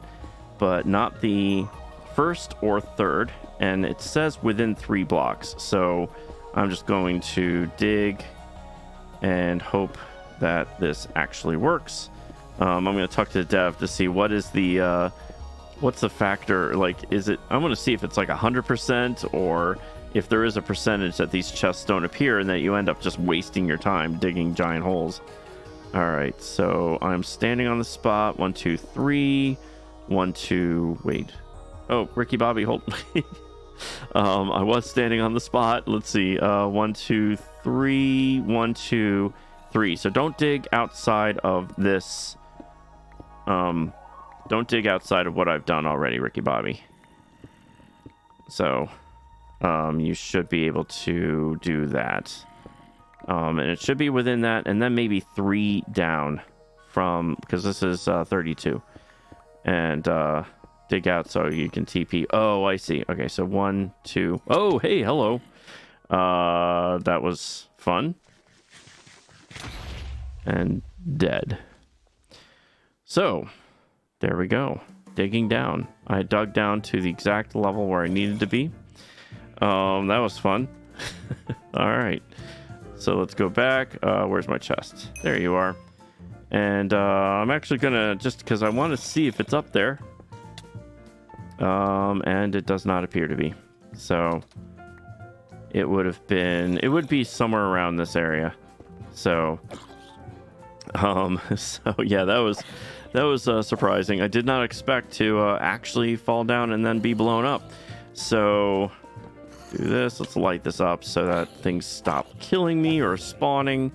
but not the first or third, and it says within 3 blocks. So I'm just going to dig and hope that this actually works. I'm going to talk to the dev to see what is the what's the factor, like, is it, I'm going to see if it's like 100%, or if there is a percentage that these chests don't appear and that you end up just wasting your time digging giant holes. All right, so I'm standing on the spot. 1 2 3 1 2 wait. Oh, Ricky Bobby, hold. I was standing on the spot. Let's see. 1 2 3 1 2 3. So don't dig outside of this. Don't dig outside of what I've done already, Ricky Bobby. So you should be able to do that. And it should be within that, and then maybe 3 down from, because this is 32. And dig out so you can TP. Oh, I see. Okay, so 1 2. Oh, hey, hello. That was fun. And dead. So there we go. Digging down. I dug down to the exact level where I needed to be. That was fun. All right. So let's go back. Where's my chest? There you are. And I'm actually gonna, just because I want to see if it's up there. And it does not appear to be. So it would be somewhere around this area. So so yeah, that was surprising. I did not expect to actually fall down and then be blown up. So do this. Let's light this up so that things stop killing me or spawning.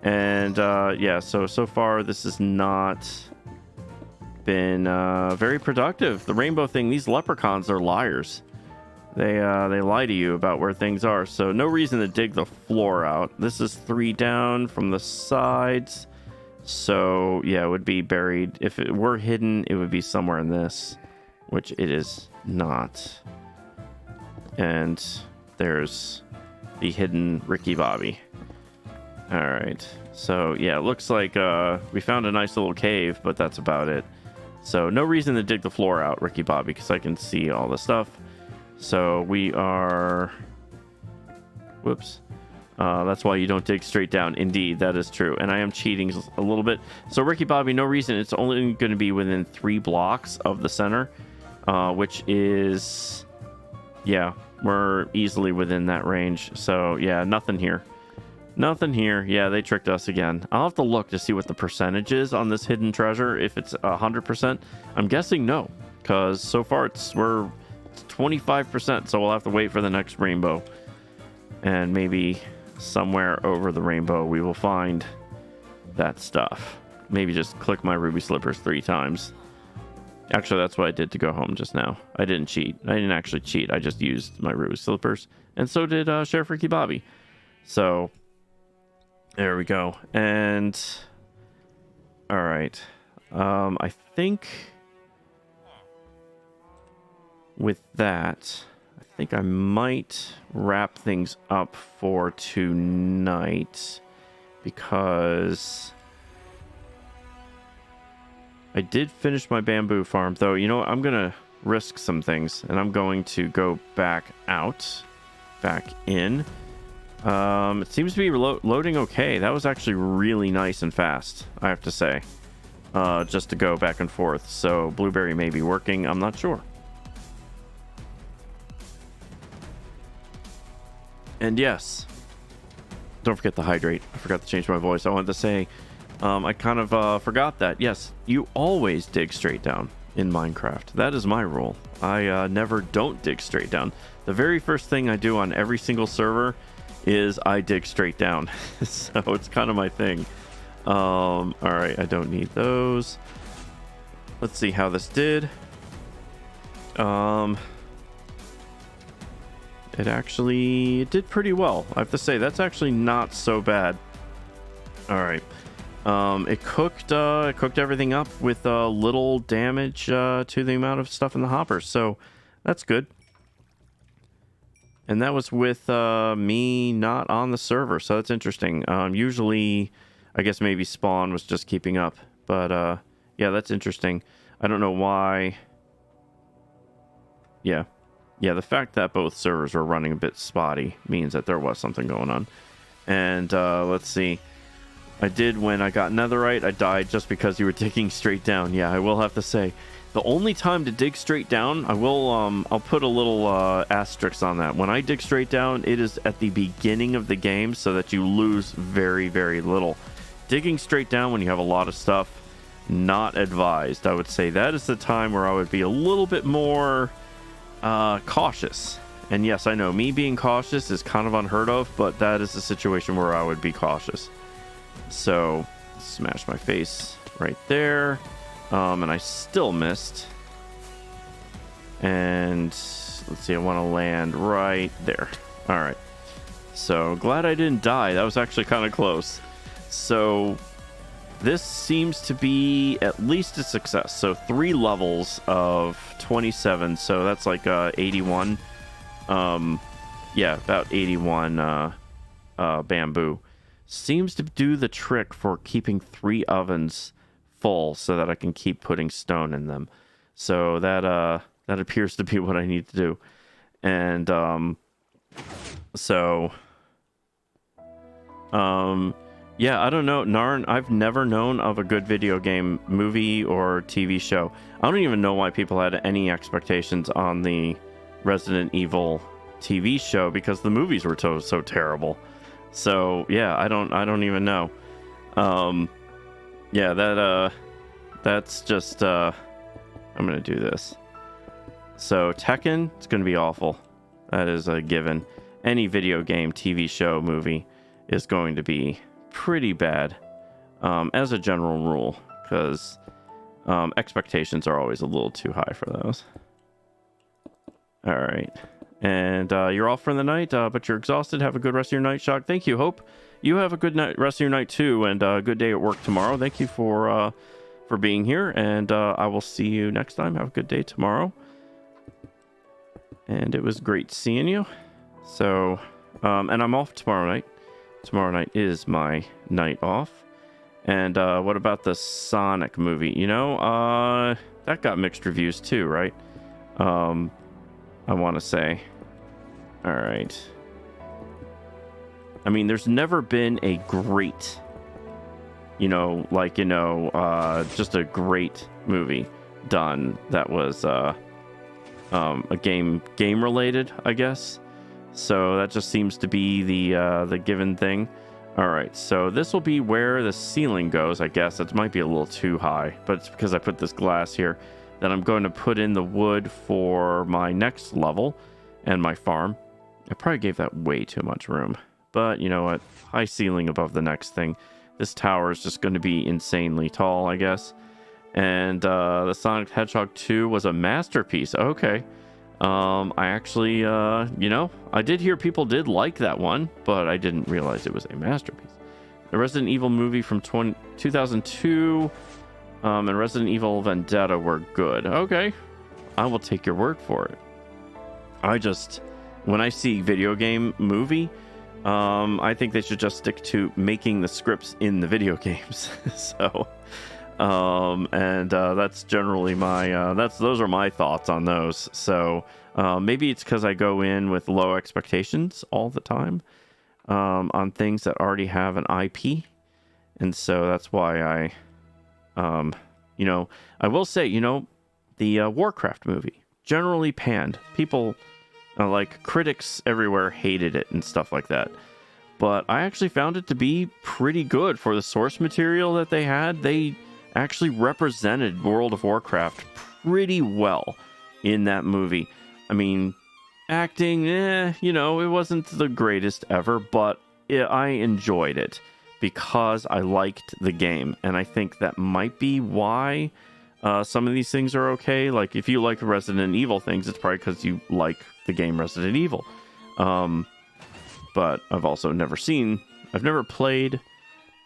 And yeah, so far this has not been very productive. The rainbow thing, these leprechauns are liars. They lie to you about where things are. So no reason to dig the floor out. This is 3 down from the sides. So yeah, it would be buried. If it were hidden, it would be somewhere in this, which it is not. And there's the hidden Ricky Bobby. All right. So yeah, it looks like we found a nice little cave, but that's about it. So no reason to dig the floor out, Ricky Bobby, because I can see all the stuff. So we are... Whoops. That's why you don't dig straight down. Indeed, that is true. And I am cheating a little bit. So Ricky Bobby, no reason. It's only going to be within 3 blocks of the center, which is... Yeah, we're easily within that range. So yeah, nothing here. Nothing here. Yeah, they tricked us again. I'll have to look to see what the percentage is on this hidden treasure. If it's 100%, I'm guessing no, because so far we're 25%. So we'll have to wait for the next rainbow, and maybe somewhere over the rainbow we will find that stuff. Maybe just click my ruby slippers 3 times. Actually, that's what I did to go home just now. I didn't cheat. I didn't actually cheat. I just used my ruby slippers, and so did Sheriff Ricky Bobby. So there we go. And all right, I think with that, I think I might wrap things up for tonight, because I did finish my bamboo farm, though. You know what? I'm gonna risk some things, and I'm going to go back in. It seems to be loading okay. That was actually really nice and fast, I have to say, just to go back and forth. So blueberry may be working. I'm not sure. And yes, don't forget to hydrate. I forgot to change my voice. I wanted to say, I kind of forgot that. Yes, you always dig straight down in Minecraft. That is my rule. I never don't dig straight down. The very first thing I do on every single server is I dig straight down. So it's kind of my thing. All right, I don't need those. Let's see how this did. It did pretty well. I have to say, that's actually not so bad. All right. It cooked everything up with little damage to the amount of stuff in the hoppers. So that's good. And that was with me not on the server, so that's interesting. Usually, I guess maybe spawn was just keeping up, but yeah, that's interesting. I don't know why. Yeah, the fact that both servers were running a bit spotty means that there was something going on. And let's see. When I got netherite, I died just because you were digging straight down. Yeah, I will have to say, the only time to dig straight down, I'll put a little asterisk on that. When I dig straight down, it is at the beginning of the game, so that you lose very, very little. Digging straight down when you have a lot of stuff, not advised. I would say that is the time where I would be a little bit more cautious. And yes, I know me being cautious is kind of unheard of, but that is the situation where I would be cautious. So smash my face right there. And I still missed. And let's see, I want to land right there. All right. So glad I didn't die. That was actually kind of close. So this seems to be at least a success. So 3 levels of 27. So that's like 81. Yeah, about 81 bamboo. Seems to do the trick for keeping 3 ovens full, so that I can keep putting stone in them. So that appears to be what I need to do. And yeah, I don't know, Narn, I've never known of a good video game, movie, or TV show. I don't even know why people had any expectations on the Resident Evil TV show, because the movies were so terrible. So yeah, I don't even know. Yeah, that's just I'm gonna do this. So Tekken, it's gonna be awful. That is a given. Any video game, TV show, movie is going to be pretty bad, as a general rule, because expectations are always a little too high for those. All right, And you're off for the night, but you're exhausted. Have a good rest of your night, Shock. Thank you. Hope you have a good night, rest of your night too, and a good day at work tomorrow. Thank you for being here, and I will see you next time. Have a good day tomorrow. And it was great seeing you. So, and I'm off tomorrow night. Tomorrow night is my night off. And what about the Sonic movie? You know, that got mixed reviews too, right? I want to say. All right. I mean, there's never been a great, just a great movie done that was a game related, I guess. So that just seems to be the given thing. All right, so this will be where the ceiling goes, I guess. It might be a little too high, but it's because I put this glass here. Then I'm going to put in the wood for my next level and my farm. I probably gave that way too much room, but you know what? High ceiling above the next thing. This tower is just going to be insanely tall, I guess. And the Sonic the Hedgehog 2 was a masterpiece. Okay. I actually, I did hear people did like that one, but I didn't realize it was a masterpiece. The Resident Evil movie from 2002 and Resident Evil Vendetta were good. Okay. I will take your word for it. When I see video game movie, I think they should just stick to making the scripts in the video games. So, that's generally my, those are my thoughts on those. So, maybe it's because I go in with low expectations all the time, on things that already have an IP. And so that's why I will say, the Warcraft movie, generally panned. People, critics everywhere hated it and stuff like that. But I actually found it to be pretty good for the source material that they had. They actually represented World of Warcraft pretty well in that movie. I mean, acting, it wasn't the greatest ever, but I enjoyed it because I liked the game. And I think that might be why some of these things are okay. Like, if you like the Resident Evil things, it's probably because you like the game Resident Evil. But I've also never played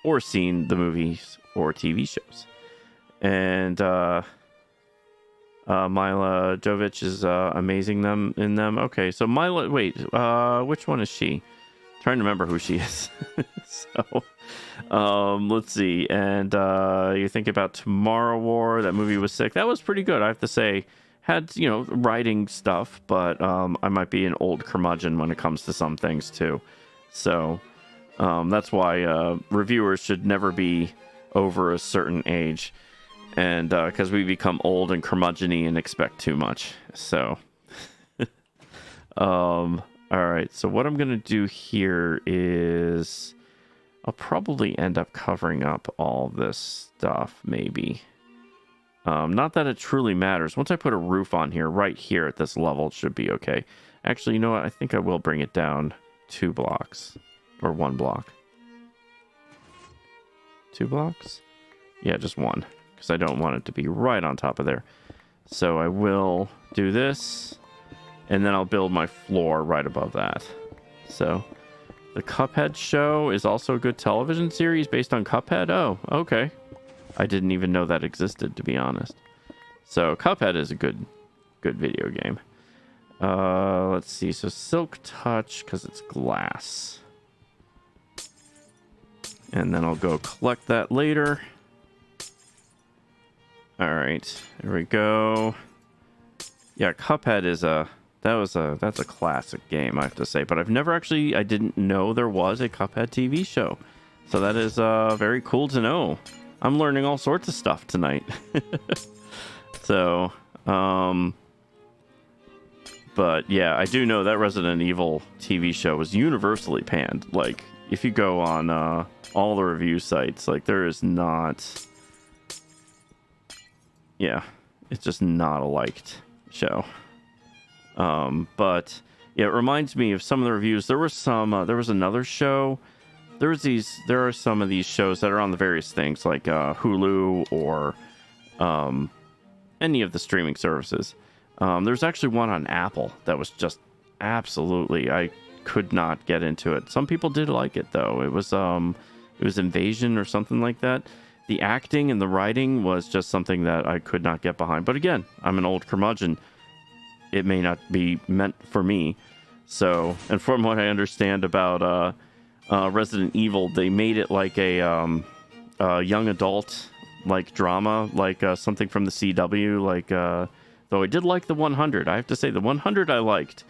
or seen the movies or TV shows. And Mila Jovovich is amazing in them. Okay, so Mila, wait, which one is she? I'm trying to remember who she is. So, let's see. And you think about Tomorrow War. That movie was sick. That was pretty good, I have to say. Had, writing stuff, but I might be an old curmudgeon when it comes to some things too. So that's why reviewers should never be over a certain age. And because we become old and curmudgeon-y and expect too much. So, all right. So what I'm going to do here is I'll probably end up covering up all this stuff, maybe. Not that it truly matters. Once I put a roof on here, right here at this level, it should be okay. Actually, you know what? I think I will bring it down 2 blocks. Or 1 block. 2 blocks? Yeah, just 1. Because I don't want it to be right on top of there. So I will do this. And then I'll build my floor right above that. So, the Cuphead show is also a good television series based on Cuphead? Oh, okay. I didn't even know that existed, to be honest. So, Cuphead is a good video game. Let's see. So, Silk Touch, because it's glass. And then I'll go collect that later. All right. There we go. Yeah, Cuphead is that's a classic game, I have to say. But I didn't know there was a Cuphead TV show. So that is very cool to know. I'm learning all sorts of stuff tonight. So, but yeah, I do know that Resident Evil TV show was universally panned. Like, if you go on all the review sites, like, there is not... Yeah, it's just not a liked show. But yeah, it reminds me of some of the reviews. There was another show. There are some of these shows that are on the various things like Hulu or any of the streaming services. There's actually one on Apple that was just absolutely. I could not get into it. Some people did like it though. It was Invasion or something like that. The acting and the writing was just something that I could not get behind. But again, I'm an old curmudgeon. It may not be meant for me. So, and from what I understand about Resident Evil, they made it like a young adult like drama, like something from the CW. Like, though I did like the 100. I have to say the 100 I liked,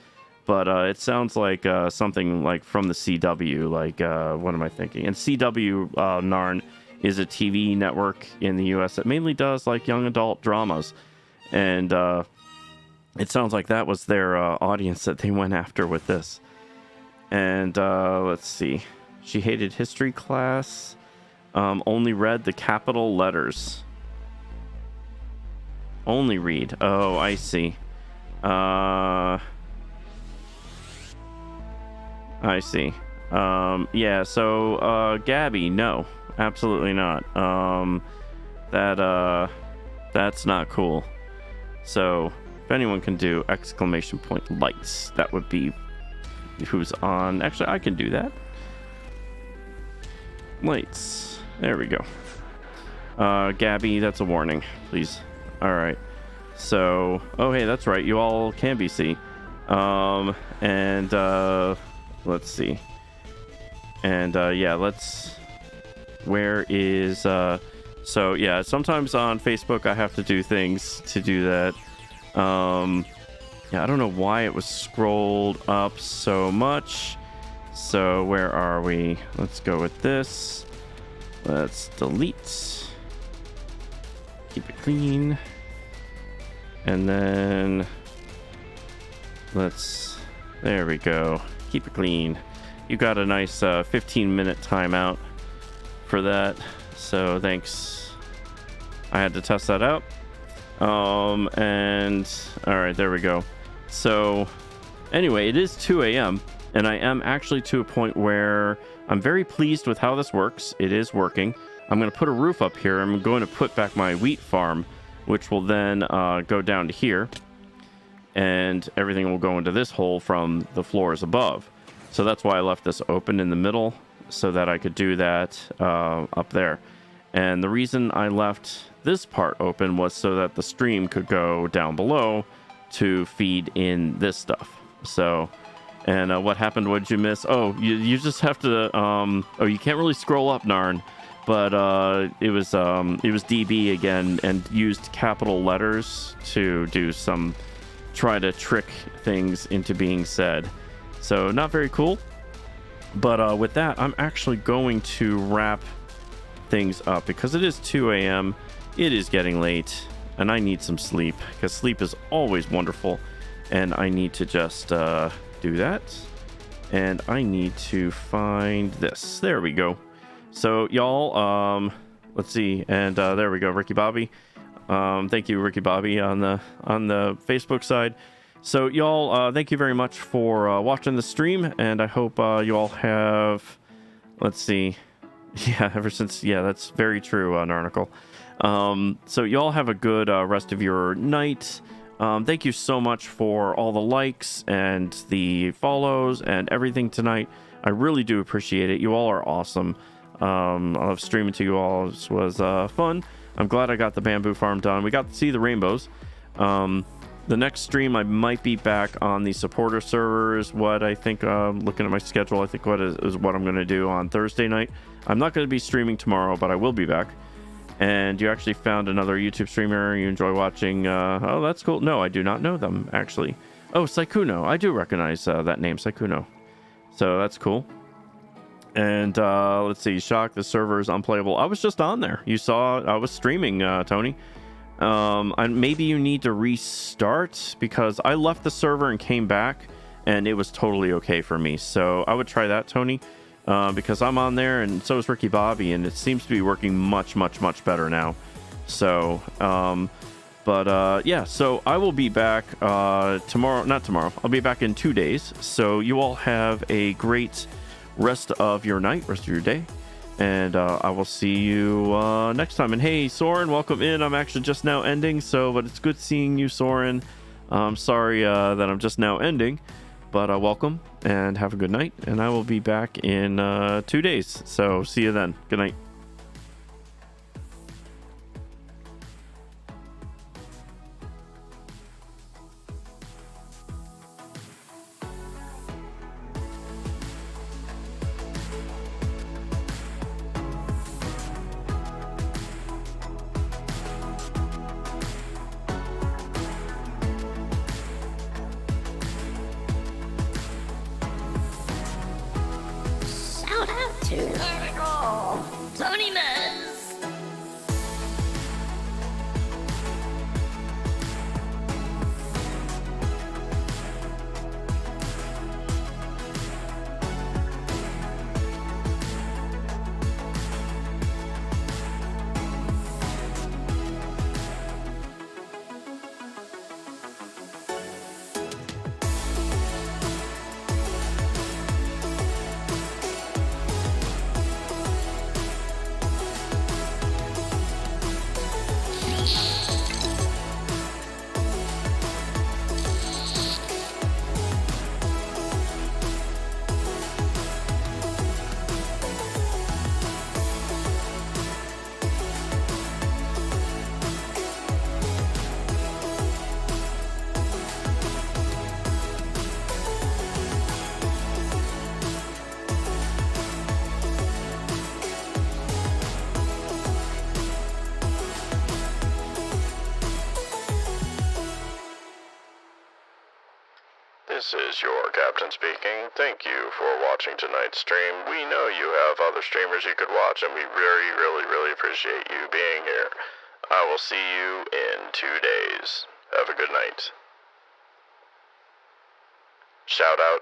but it sounds like something like from the CW. Like, what am I thinking? And CW, Narn, is a TV network in the US that mainly does like young adult dramas, and it sounds like that was their audience that they went after with this. And let's see. She hated history class. Only read the capital letters. Only read. Oh, I see. I see. Yeah, so Gabby, no. Absolutely not. That's not cool. So if anyone can do exclamation point lights, that would be who's on. Actually, I can do that. Lights. There we go. Gabby, that's a warning, please. All right. So, oh hey, that's right. You all can be seen. And let's see. And yeah, where is so yeah, sometimes on Facebook I have to do things to do that. Yeah, I don't know why it was scrolled up so much. So where are we? Let's go with this. Let's delete. Keep it clean. And then there we go. Keep it clean. You got a nice 15-minute timeout for that. So thanks. I had to test that out. And all right, there we go. So anyway, it is 2 a.m. and I am actually to a point where I'm very pleased with how this works. It is working. I'm going to put a roof up here. I'm going to put back my wheat farm, which will then go down to here, and everything will go into this hole from the floors above. So that's why I left this open in the middle, so that I could do that up there. And the reason I left this part open was so that the stream could go down below to feed in this stuff. So, and what happened? What did you miss? Oh, you just have to, oh, you can't really scroll up, Narn, but it was DB again and used capital letters to do some, try to trick things into being said. So not very cool. But with that, I'm actually going to wrap things up because it is 2 a.m. It is getting late and I need some sleep because sleep is always wonderful. And I need to just do that. And I need to find this. There we go. So y'all, let's see. And there we go. Ricky Bobby. Thank you, Ricky Bobby, on the Facebook side. So y'all, thank you very much for watching the stream, and I hope you all have, let's see, yeah, ever since, yeah, that's very true, Narnicle. So y'all have a good rest of your night. Thank you so much for all the likes and the follows and everything tonight. I really do appreciate it. You all are awesome. I love streaming to you all. This was fun. I'm glad I got the bamboo farm done. We got to see the rainbows. The next stream, I might be back on the supporter servers. What I think, looking at my schedule, I think what is what I'm going to do on Thursday night. I'm not going to be streaming tomorrow, but I will be back. And you actually found another YouTube streamer you enjoy watching. Oh, that's cool. No, I do not know them, actually. Oh, Saikuno. I do recognize that name, Saikuno. So that's cool. And let's see. Shock, the server is unplayable. I was just on there. You saw I was streaming, Tony. And maybe you need to restart because I left the server and came back and it was totally okay for me. So I would try that, Tony, because I'm on there and so is Ricky Bobby and it seems to be working much better now. So, yeah, so I will be back, not tomorrow, I'll be back in 2 days. So you all have a great rest of your night, rest of your day. And I will see you next time. And hey, Soren, welcome in. I'm actually just now ending, but it's good seeing you, Soren. I'm sorry that I'm just now ending, But welcome and have a good night. And I will be back in 2 days. So see you then. Good night. Shout out to Tony Mez. This is your captain speaking. Thank you for watching tonight's stream. We know you have other streamers you could watch, and we really appreciate you being here. I will see you in 2 days. Have a good night. Shout out